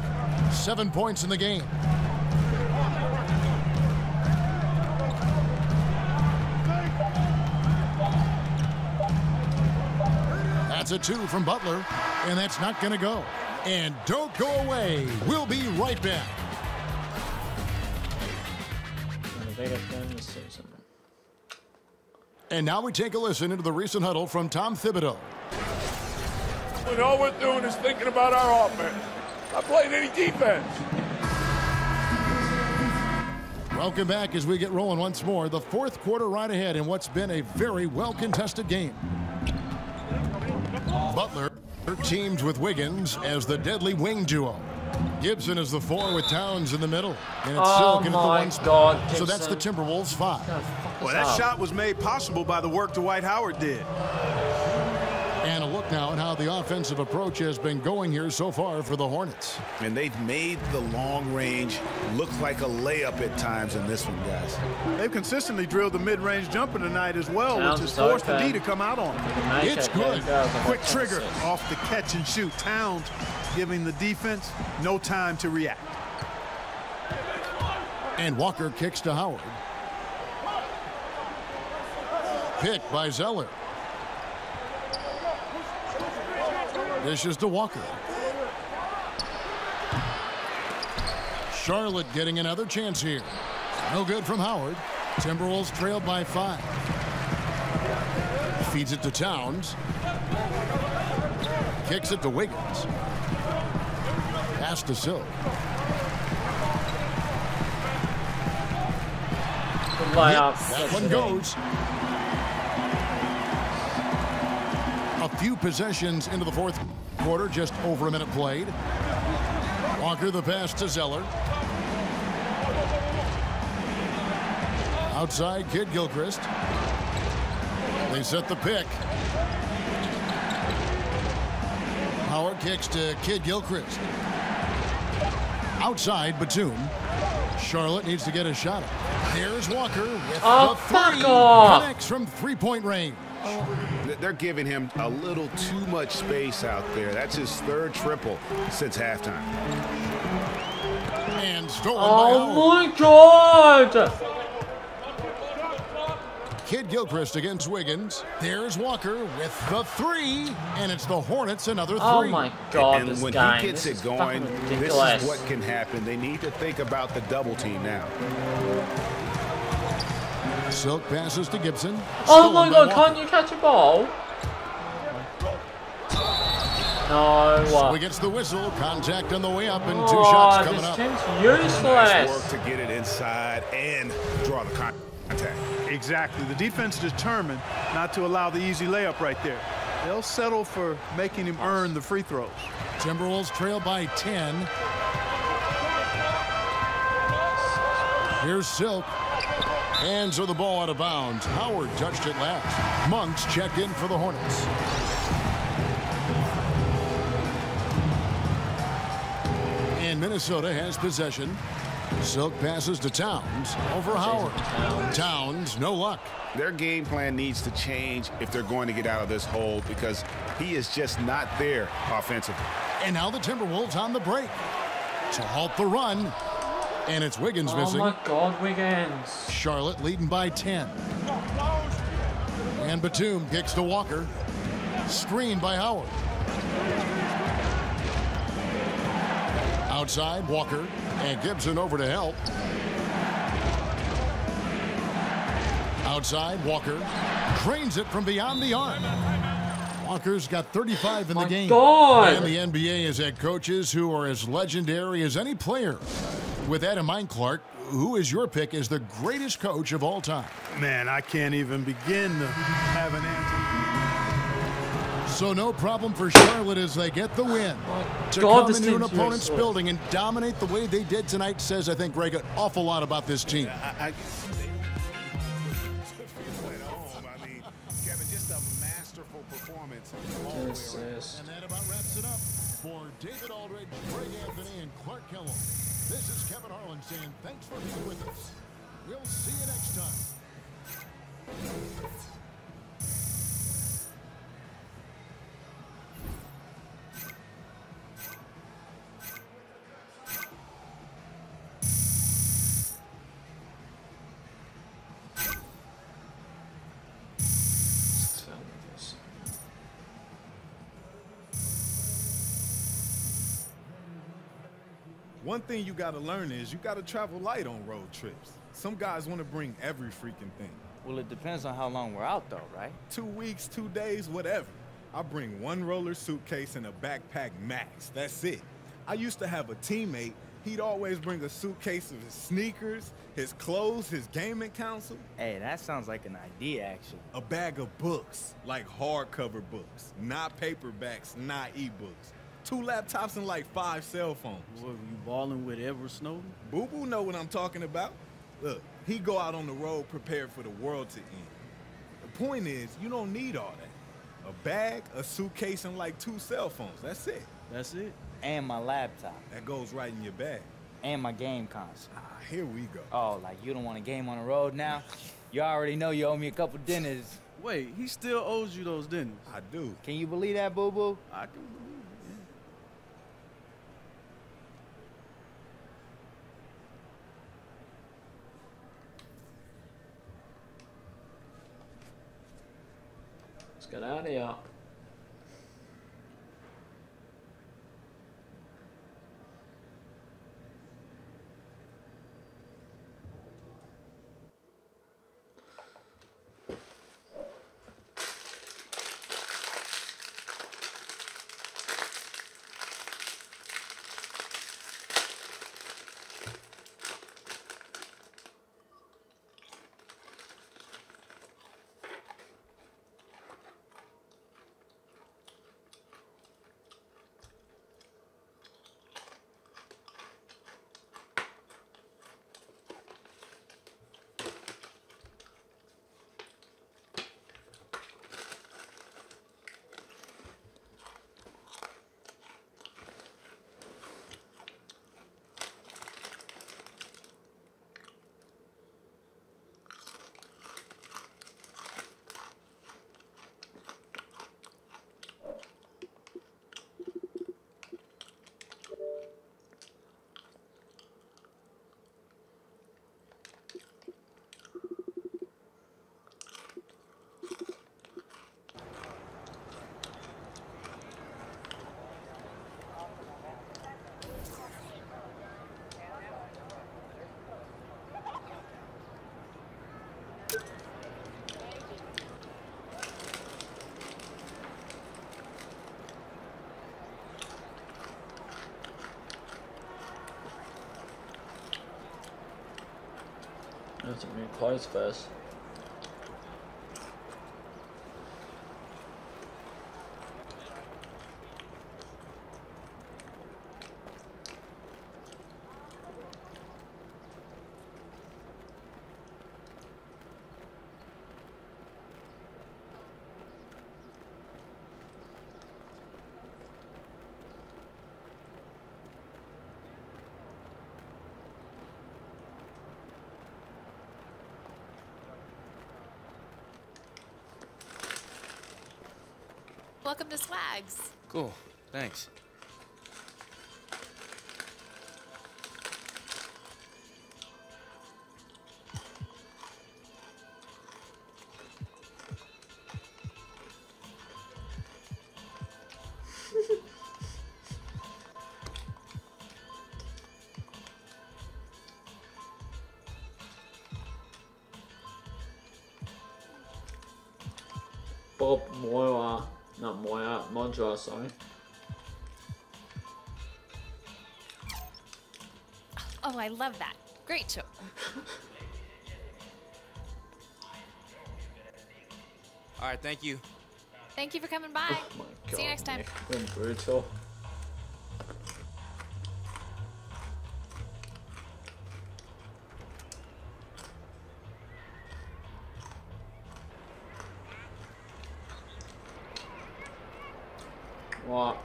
7 points in the game. That's a 2 from Butler, and that's not going to go. And don't go away. We'll be right back. And now we take a listen into the recent huddle from Tom Thibodeau. When all we're doing is thinking about our offense, not playing any defense. Welcome back as we get rolling once more. The fourth quarter right ahead in what's been a very well-contested game. Butler teamed with Wiggins as the deadly wing duo. Gibson is the 4 with Towns in the middle. And it's Silk in at the 1 spot. So that's the Timberwolves 5. Well, that shot was made possible by the work Dwight Howard did. And a look now at how the offensive approach has been going here so far for the Hornets. And they've made the long range look like a layup at times in this one, guys. They've consistently drilled the mid-range jumper tonight as well, which has forced the D to come out on them. It's good. Quick trigger off the catch and shoot. Towns giving the defense no time to react. And Walker kicks to Howard. Pick by Zeller. Dishes to Walker. Charlotte getting another chance here. No good from Howard. Timberwolves trailed by 5. Feeds it to Towns. Kicks it to Wiggins. Pass to Silk. That one goes. A few possessions into the fourth quarter, just over a minute played. Walker the pass to Zeller. Outside, Kid Gilchrist. They set the pick. Howard kicks to Kid Gilchrist. Outside, Batum. Charlotte needs to get a shot. Here's Walker with the 3. Connects from 3-point range. They're giving him a little too much space out there. That's his 3rd triple since halftime. And stolen by my God! Kid Gilchrist against Wiggins. There's Walker with the 3, and it's the Hornets another 3. Oh my God! And when he gets it going, this is what can happen. They need to think about the double team now. Silk passes to Gibson. Oh my God, can't you catch a ball? No. So he gets the whistle. Contact on the way up and 2 shots coming up. Useless. Nice work to get it inside and draw the contact. Exactly. The defense determined not to allow the easy layup right there. They'll settle for making him earn the free throws. Timberwolves trail by 10. Here's Silk. And so the ball out of bounds. Howard touched it last. Monks checked in for the Hornets. And Minnesota has possession. Silk passes to Towns over Howard. Towns, no luck. Their game plan needs to change if they're going to get out of this hole because he is just not there offensively. And now the Timberwolves on the break to halt the run. And it's Wiggins missing. Oh my God, Wiggins. Charlotte leading by 10. And Batum kicks to Walker. Screened by Howard. Outside, Walker. And Gibson over to help. Outside, Walker. Drains it from beyond the arc. Walker's got 35 in the game. God. And the NBA has had coaches who are as legendary as any player. With that in mind, Clark, who is your pick as the greatest coach of all time? Man, I can't even begin to have an answer. So no problem for Charlotte as they get the win. To God, come into an opponent's building and dominate the way they did tonight says, I think, Greg, an awful lot about this team. Kevin, just a masterful performance all the way around. And that about wraps it up for David Aldridge, Greg Anthony, and Clark Kellogg. This is Kevin Harlan saying thanks for being with us. We'll see you next time. One thing you gotta learn is you gotta travel light on road trips. Some guys wanna bring every freaking thing. Well, it depends on how long we're out, though, right? 2 weeks, 2 days, whatever. I bring one roller suitcase and a backpack max. That's it. I used to have a teammate. He'd always bring a suitcase of his sneakers, his clothes, his gaming console. Hey, that sounds like an idea, actually. A bag of books, like hardcover books, not paperbacks, not ebooks. 2 laptops and like 5 cell phones. What, you balling with Edward Snowden? Boo Boo know what I'm talking about. Look, he go out on the road prepared for the world to end. The point is, you don't need all that. A bag, a suitcase, and like 2 cell phones. That's it. That's it? And my laptop. That goes right in your bag. And my game console. Ah, here we go. Oh, like you don't want a game on the road now? You already know you owe me a couple dinners. Wait, he still owes you those dinners. I do. Can you believe that, Boo Boo? I can believe it, yeah. Let's get out of here. I have to move clothes first. Welcome to Swags. Cool, thanks. Bob Moira, not Moira, Mondra, sorry. Oh, I love that. Great show. All right, thank you. Thank you for coming by. Oh my God, See you next time. Nick, been brutal. What?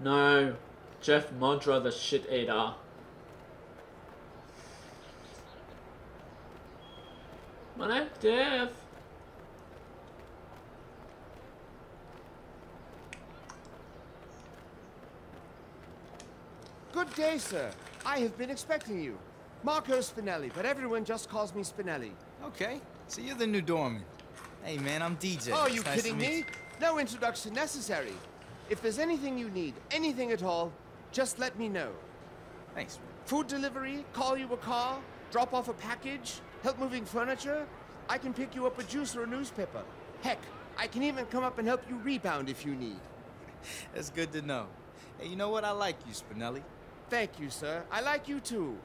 No, Jeff Mondra the shit eater. My name's Jeff. Good day, sir. I have been expecting you. Marco Spinelli, but everyone just calls me Spinelli. Okay, so you're the new doorman. Hey, man, I'm DJ. Oh, are It's you nice kidding to meet me? you. No introduction necessary. If there's anything you need, anything at all, just let me know. Thanks. Food delivery, call you a car, drop off a package, help moving furniture. I can pick you up a juice or a newspaper. Heck, I can even come up and help you rebound if you need. That's good to know. Hey, you know what? I like you, Spinelli. Thank you, sir. I like you too.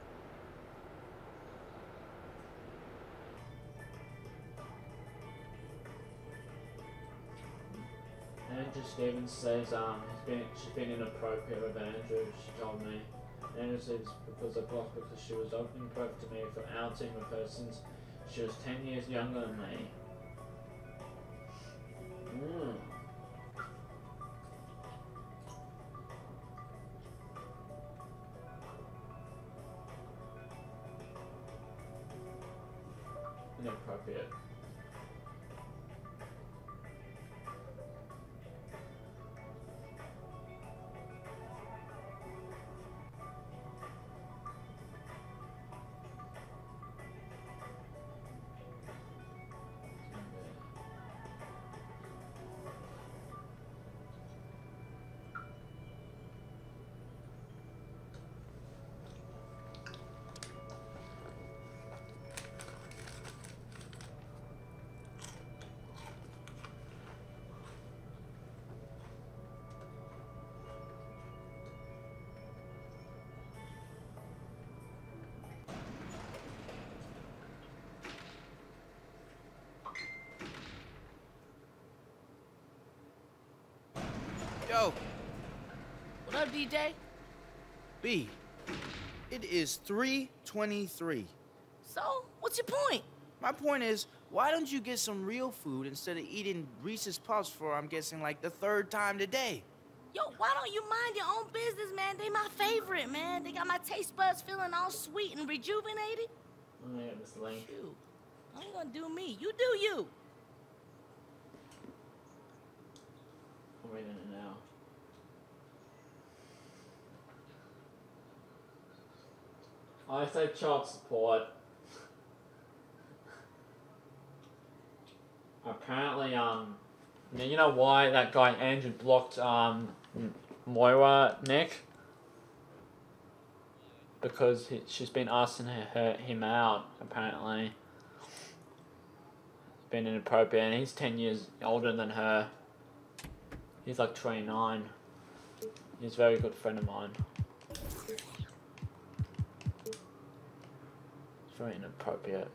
Andrew Stevens says she's been inappropriate with Andrew, she told me. Andrew says because I blocked because she was inappropriate to me for outing with her since she was 10 years younger than me. Inappropriate. Yo, What up, DJ? B, it is 3:23. So, what's your point? My point is, why don't you get some real food instead of eating Reese's Puffs for, I'm guessing, like the 3rd time today? Yo, why don't you mind your own business, man? They my favorite, man. They got my taste buds feeling all sweet and rejuvenated. Oh yeah, this link. Shoot. How you gonna do me? You do you. I'm reading it now. I say child support. Apparently, you know why that guy Andrew blocked Moira, Nick? Because she's been asking him out, apparently. It's been inappropriate, and he's 10 years older than her. He's like 29. He's a very good friend of mine. It's very inappropriate.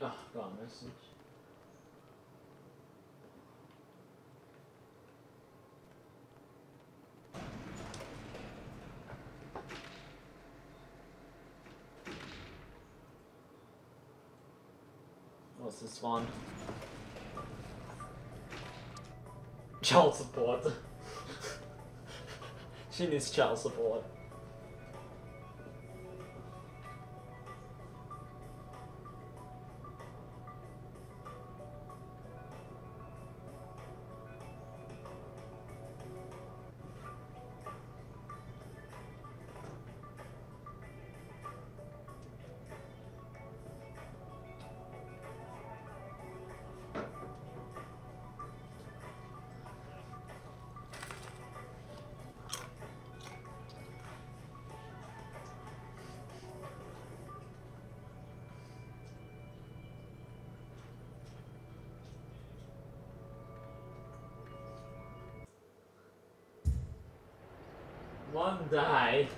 Oh, got a message. What's this one? Child support. She needs child support. One day.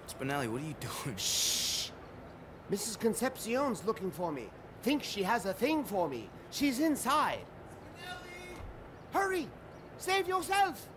Spinelli, what are you doing? Shh. Mrs. Concepcion's looking for me. Thinks she has a thing for me. She's inside. Hurry! Save yourself!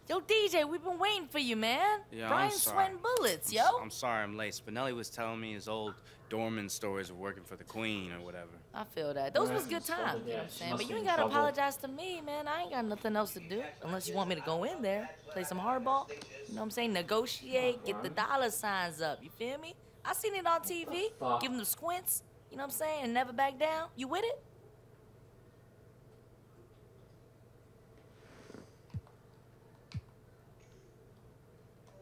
Yo, DJ, we've been waiting for you, man. Yeah, Brian's I'm sorry. sweating bullets, yo. I'm sorry I'm late. Spinelli was telling me his old doorman stories of working for the Queen or whatever. I feel that. Those was good times, you know what I'm saying? But you ain't gotta apologize to me, man. I ain't got nothing else to do. Unless you want me to go in there, play some hardball. You know what I'm saying? Negotiate, get the dollar signs up. You feel me? I seen it on TV. Give them the squints. You know what I'm saying? And never back down. You with it?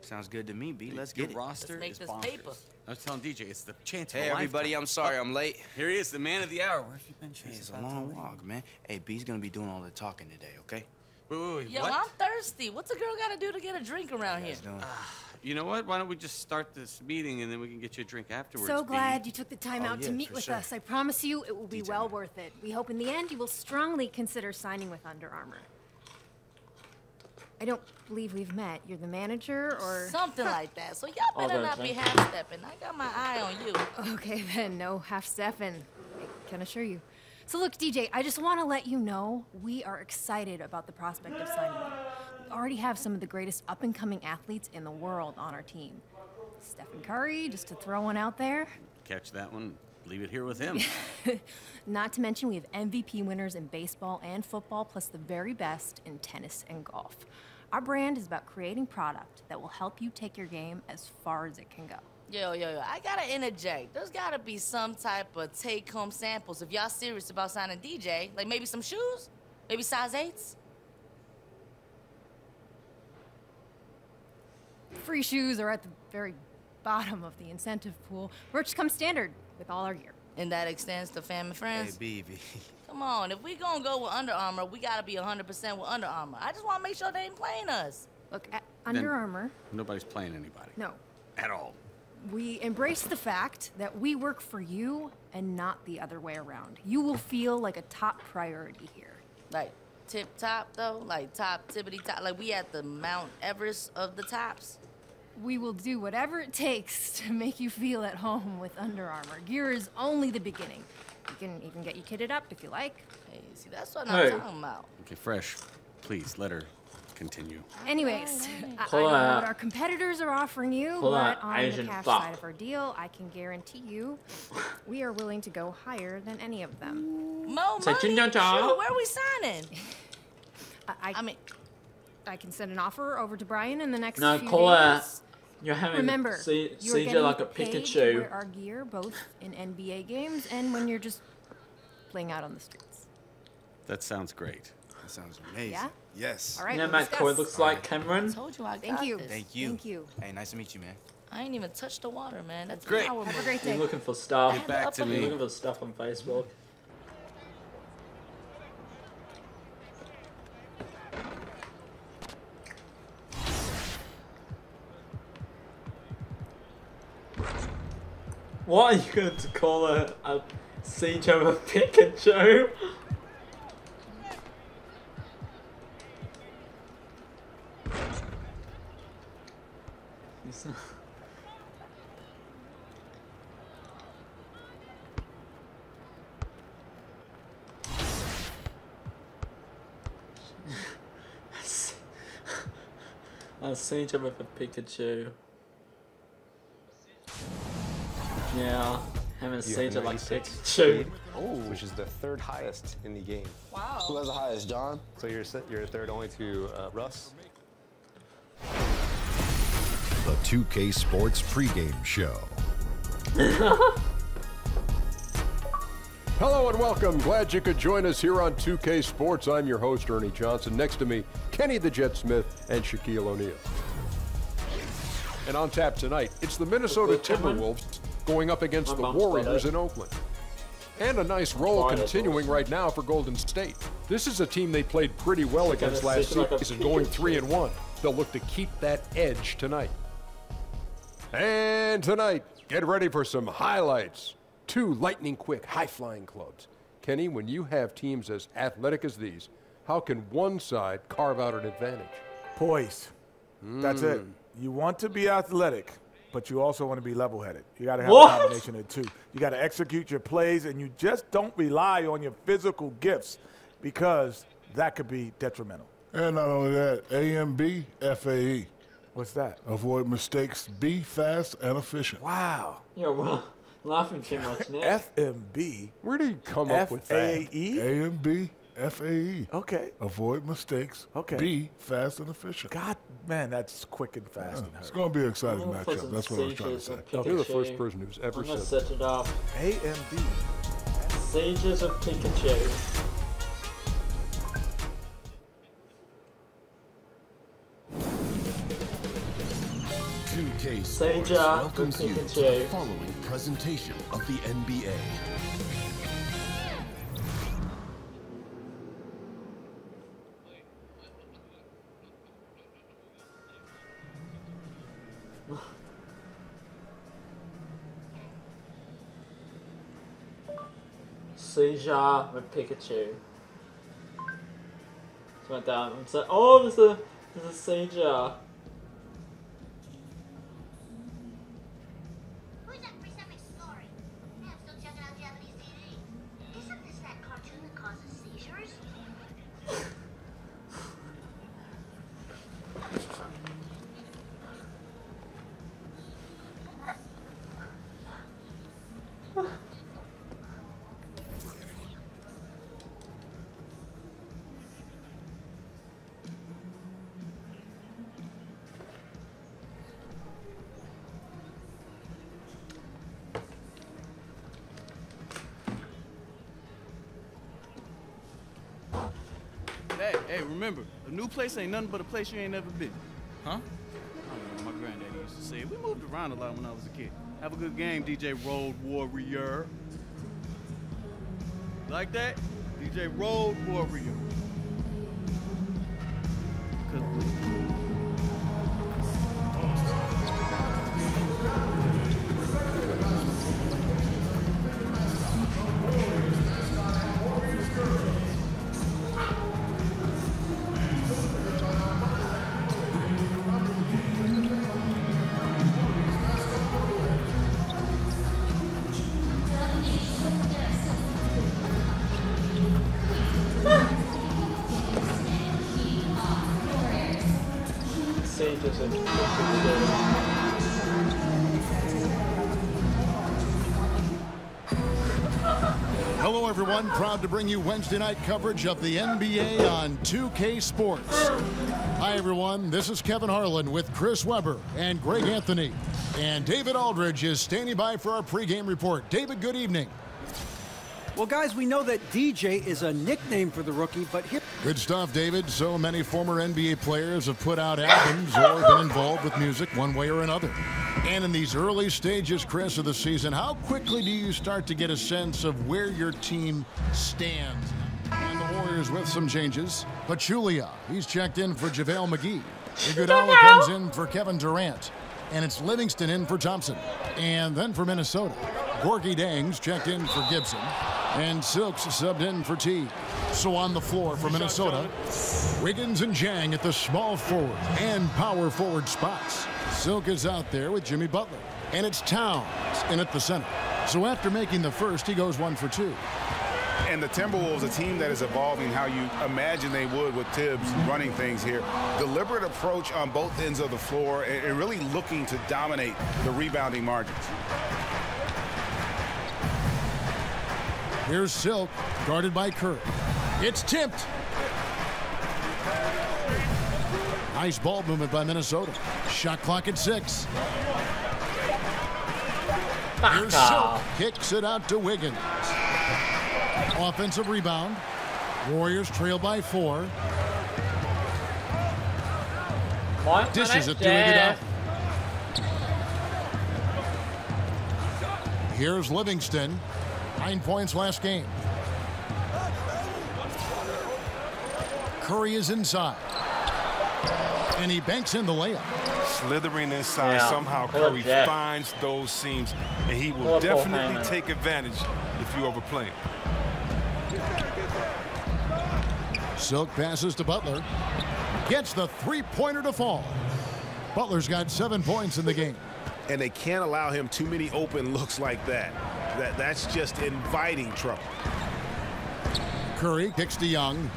Sounds good to me, B. Let's get it. Let's make this paper. I was telling DJ, it's the chance Hey, of a everybody, lifetime. I'm sorry I'm late. Here he is, the man of the hour. Where have you been? Hey, it's a long walk, man. Hey, B's gonna be doing all the talking today, okay? Wait, Yo, what? I'm thirsty. What's a girl gotta do to get a drink around here? You know what? Why don't we just start this meeting and then we can get you a drink afterwards? So B? glad you took the time Oh, out yeah, to meet for with sure. us. I promise you it will be well worth it. We hope in the end you will strongly consider signing with Under Armour. I don't believe we've met. You're the manager or... Something like that. So y'all better not be drink. half-stepping. I got my eye on you. Okay, then. No half-stepping. I can assure you. So look, DJ, I just want to let you know we are excited about the prospect of signing you. We already have some of the greatest up-and-coming athletes in the world on our team. Stephen Curry, just to throw one out there. Catch that one, leave it here with him. Not to mention we have MVP winners in baseball and football, plus the very best in tennis and golf. Our brand is about creating product that will help you take your game as far as it can go. Yo, I gotta interject. There's gotta be some type of take-home samples if y'all serious about signing DJ. Like maybe some shoes? Maybe size 8s? Free shoes are at the very bottom of the incentive pool. Merch comes standard with all our gear. And that extends to family friends? Hey, B. Come on, if we gonna go with Under Armour, we gotta be 100% with Under Armour. I just wanna make sure they ain't playing us. Look, at Under Armour, Nobody's playing anybody. no. At all. We embrace the fact that we work for you and not the other way around. You will feel like a top priority here. Like tip-top, though? Like top, tippity-top? Like we at the Mount Everest of the tops? We will do whatever it takes to make you feel at home with Under Armour. Gear is only the beginning. We can even get you kitted up if you like. Hey, see, that's what I'm talking about. Okay, Fresh, please let her continue. Anyways, I Pull don't know out. what our competitors are offering you, Pull but out on the Asian cash fuck. side of our deal, I can guarantee you we are willing to go higher than any of them. Mo Say money? chin chin chin. Shoot, where are we signing? I mean, I can send an offer over to Brian in the next No, few call days. You're having Remember, you're CJ getting like a paid to Pikachu. wear our gear both in NBA games and when you're just playing out on the streets. That sounds great. That sounds amazing. Yeah? Yes. All right, You know, let's Matt Coy discuss. looks like Cameron. Told you I Thank got you. this. Thank you. Thank you. Hey, nice to meet you, man. I ain't even touched the water, man. That's Great. power Have a move. great day. You're looking for stuff. Get back to You're me. looking for stuff on Facebook. What are you going to call a siege of a Pikachu? A siege of a Pikachu. Yeah, having a siege of like Pikachu. Which is the third highest in the game. Wow. Who has the highest, John? So you're third only to Russ. The 2K Sports pregame show. Hello and welcome. Glad you could join us here on 2K Sports. I'm your host, Ernie Johnson. Next to me, Kenny the Jet Smith and Shaquille O'Neal. And on tap tonight, it's the Minnesota Timberwolves going up against the Warriors in Oakland. And a nice roll continuing right now for Golden State. This is a team they played pretty well against last season, going 3-1. They'll look to keep that edge tonight. And tonight, get ready for some highlights. 2 lightning-quick, high-flying clubs. Kenny, when you have teams as athletic as these, how can one side carve out an advantage? Poise. That's it. You want to be athletic, but you also want to be level-headed. You got to have a combination of the two. You got to execute your plays, and you just don't rely on your physical gifts because that could be detrimental. And not only that, AMB, FAE. What's that? Avoid mistakes, be fast and efficient. Wow. You're laughing too much now. FMB. Where did he come up with that? FAE? AMB, FAE. Okay. Avoid mistakes. Okay. Be fast and efficient. God, man, that's quick and fast. It's going to be an exciting matchup. That's what I was trying to say. You're the first person who's ever I'm gonna said set it off. AMB. Sages of Pikachu. Sports welcomes you to the following presentation of the NBA. Seizure with Pikachu. So went down and said, oh, there's a seizure. Who's that presumptive story? Yeah, I'm still checking out Japanese TV. Isn't this that cartoon that causes seizures? Hey, remember, a new place ain't nothing but a place you ain't never been. Huh? I don't know, my granddaddy used to say it. We moved around a lot when I was a kid. Have a good game, DJ Road Warrior. Like that? DJ Road Warrior. Hello, everyone. Proud to bring you Wednesday night coverage of the NBA on 2K Sports. Hi, everyone. This is Kevin Harlan with Chris Webber and Greg Anthony. And David Aldridge is standing by for our pregame report. David, good evening. Well, guys, we know that DJ is a nickname for the rookie, but here... Good stuff, David. So many former NBA players have put out albums or been involved with music one way or another. And in these early stages, Chris, of the season, how quickly do you start to get a sense of where your team stands? And the Warriors with some changes. Pachulia, he's checked in for JaVale McGee. Iguodala comes in for Kevin Durant. And it's Livingston in for Thompson. And then for Minnesota, Gorgie Dang's checked in for Gibson. And Silks subbed in for T. So on the floor for Minnesota, Wiggins and Jang at the small forward and power forward spots. Silk is out there with Jimmy Butler. And it's Towns in at the center. So after making the first, he goes 1 for 2. And the Timberwolves, a team that is evolving how you imagine they would with Tibbs running things here. Deliberate approach on both ends of the floor and really looking to dominate the rebounding margins. Here's Silk, guarded by Curry. It's tipped. Nice ball movement by Minnesota. Shot clock at 6. Here's Silk, kicks it out to Wiggins. Offensive rebound. Warriors trail by 4. Dishes it to Iguodala. Here's Livingston. 9 points last game. Curry is inside. And he banks in the layup. Slithering inside, somehow Curry finds those seams, and he will definitely take advantage if you overplay him. Silk passes to Butler. Gets the three-pointer to fall. Butler's got 7 points in the game. And they can't allow him too many open looks like that. That's just inviting trouble. Curry kicks to Young.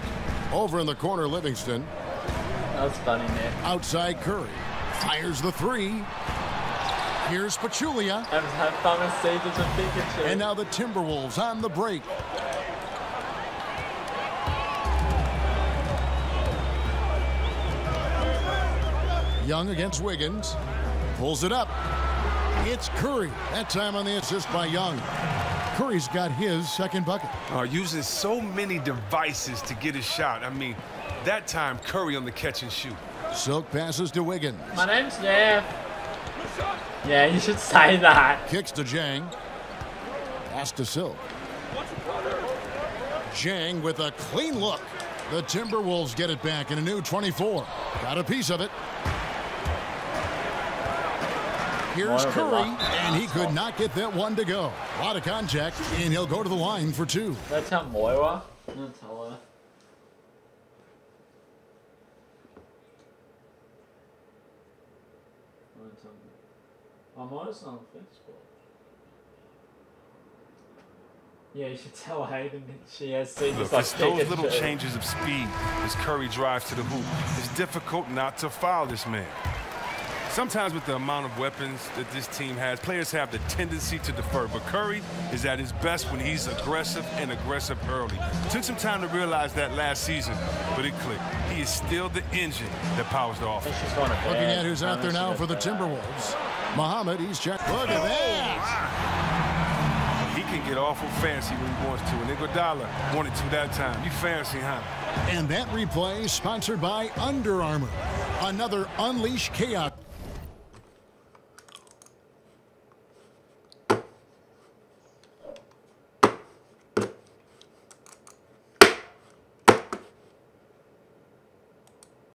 Over in the corner, Livingston. That's funny, Nick. Outside Curry. Fires the three. Here's Pachulia. And now the Timberwolves on the break. Young against Wiggins. Pulls it up. It's Curry. That time on the assist by Young. Curry's got his second bucket. Using so many devices to get a shot. I mean, that time Curry on the catch and shoot. Silk passes to Wiggins. My name's Jeff. Yeah, you should say that. Kicks to Jang. Pass to Silk. Jang with a clean look. The Timberwolves get it back in a new 24. Got a piece of it. Here's Curry, and he could not get that one to go. A lot of contact, and he'll go to the line for two. That's how Moira. I'm gonna tell her. Moira's on Facebook. Yeah, you should tell Hayden she has seen Look, like it's those little changes of speed as Curry drives to the hoop. It's difficult not to foul this man. Sometimes with the amount of weapons that this team has, players have the tendency to defer. But Curry is at his best when he's aggressive and aggressive early. Took some time to realize that last season, but it clicked. He is still the engine that powers the offense. Looking at who's out there now for the Timberwolves. Muhammad, he's checked. Look at that. He can get awful fancy when he wants to, and Iguodala wanted to that time. You fancy, huh? And that replay is sponsored by Under Armour. Another Unleash Chaos.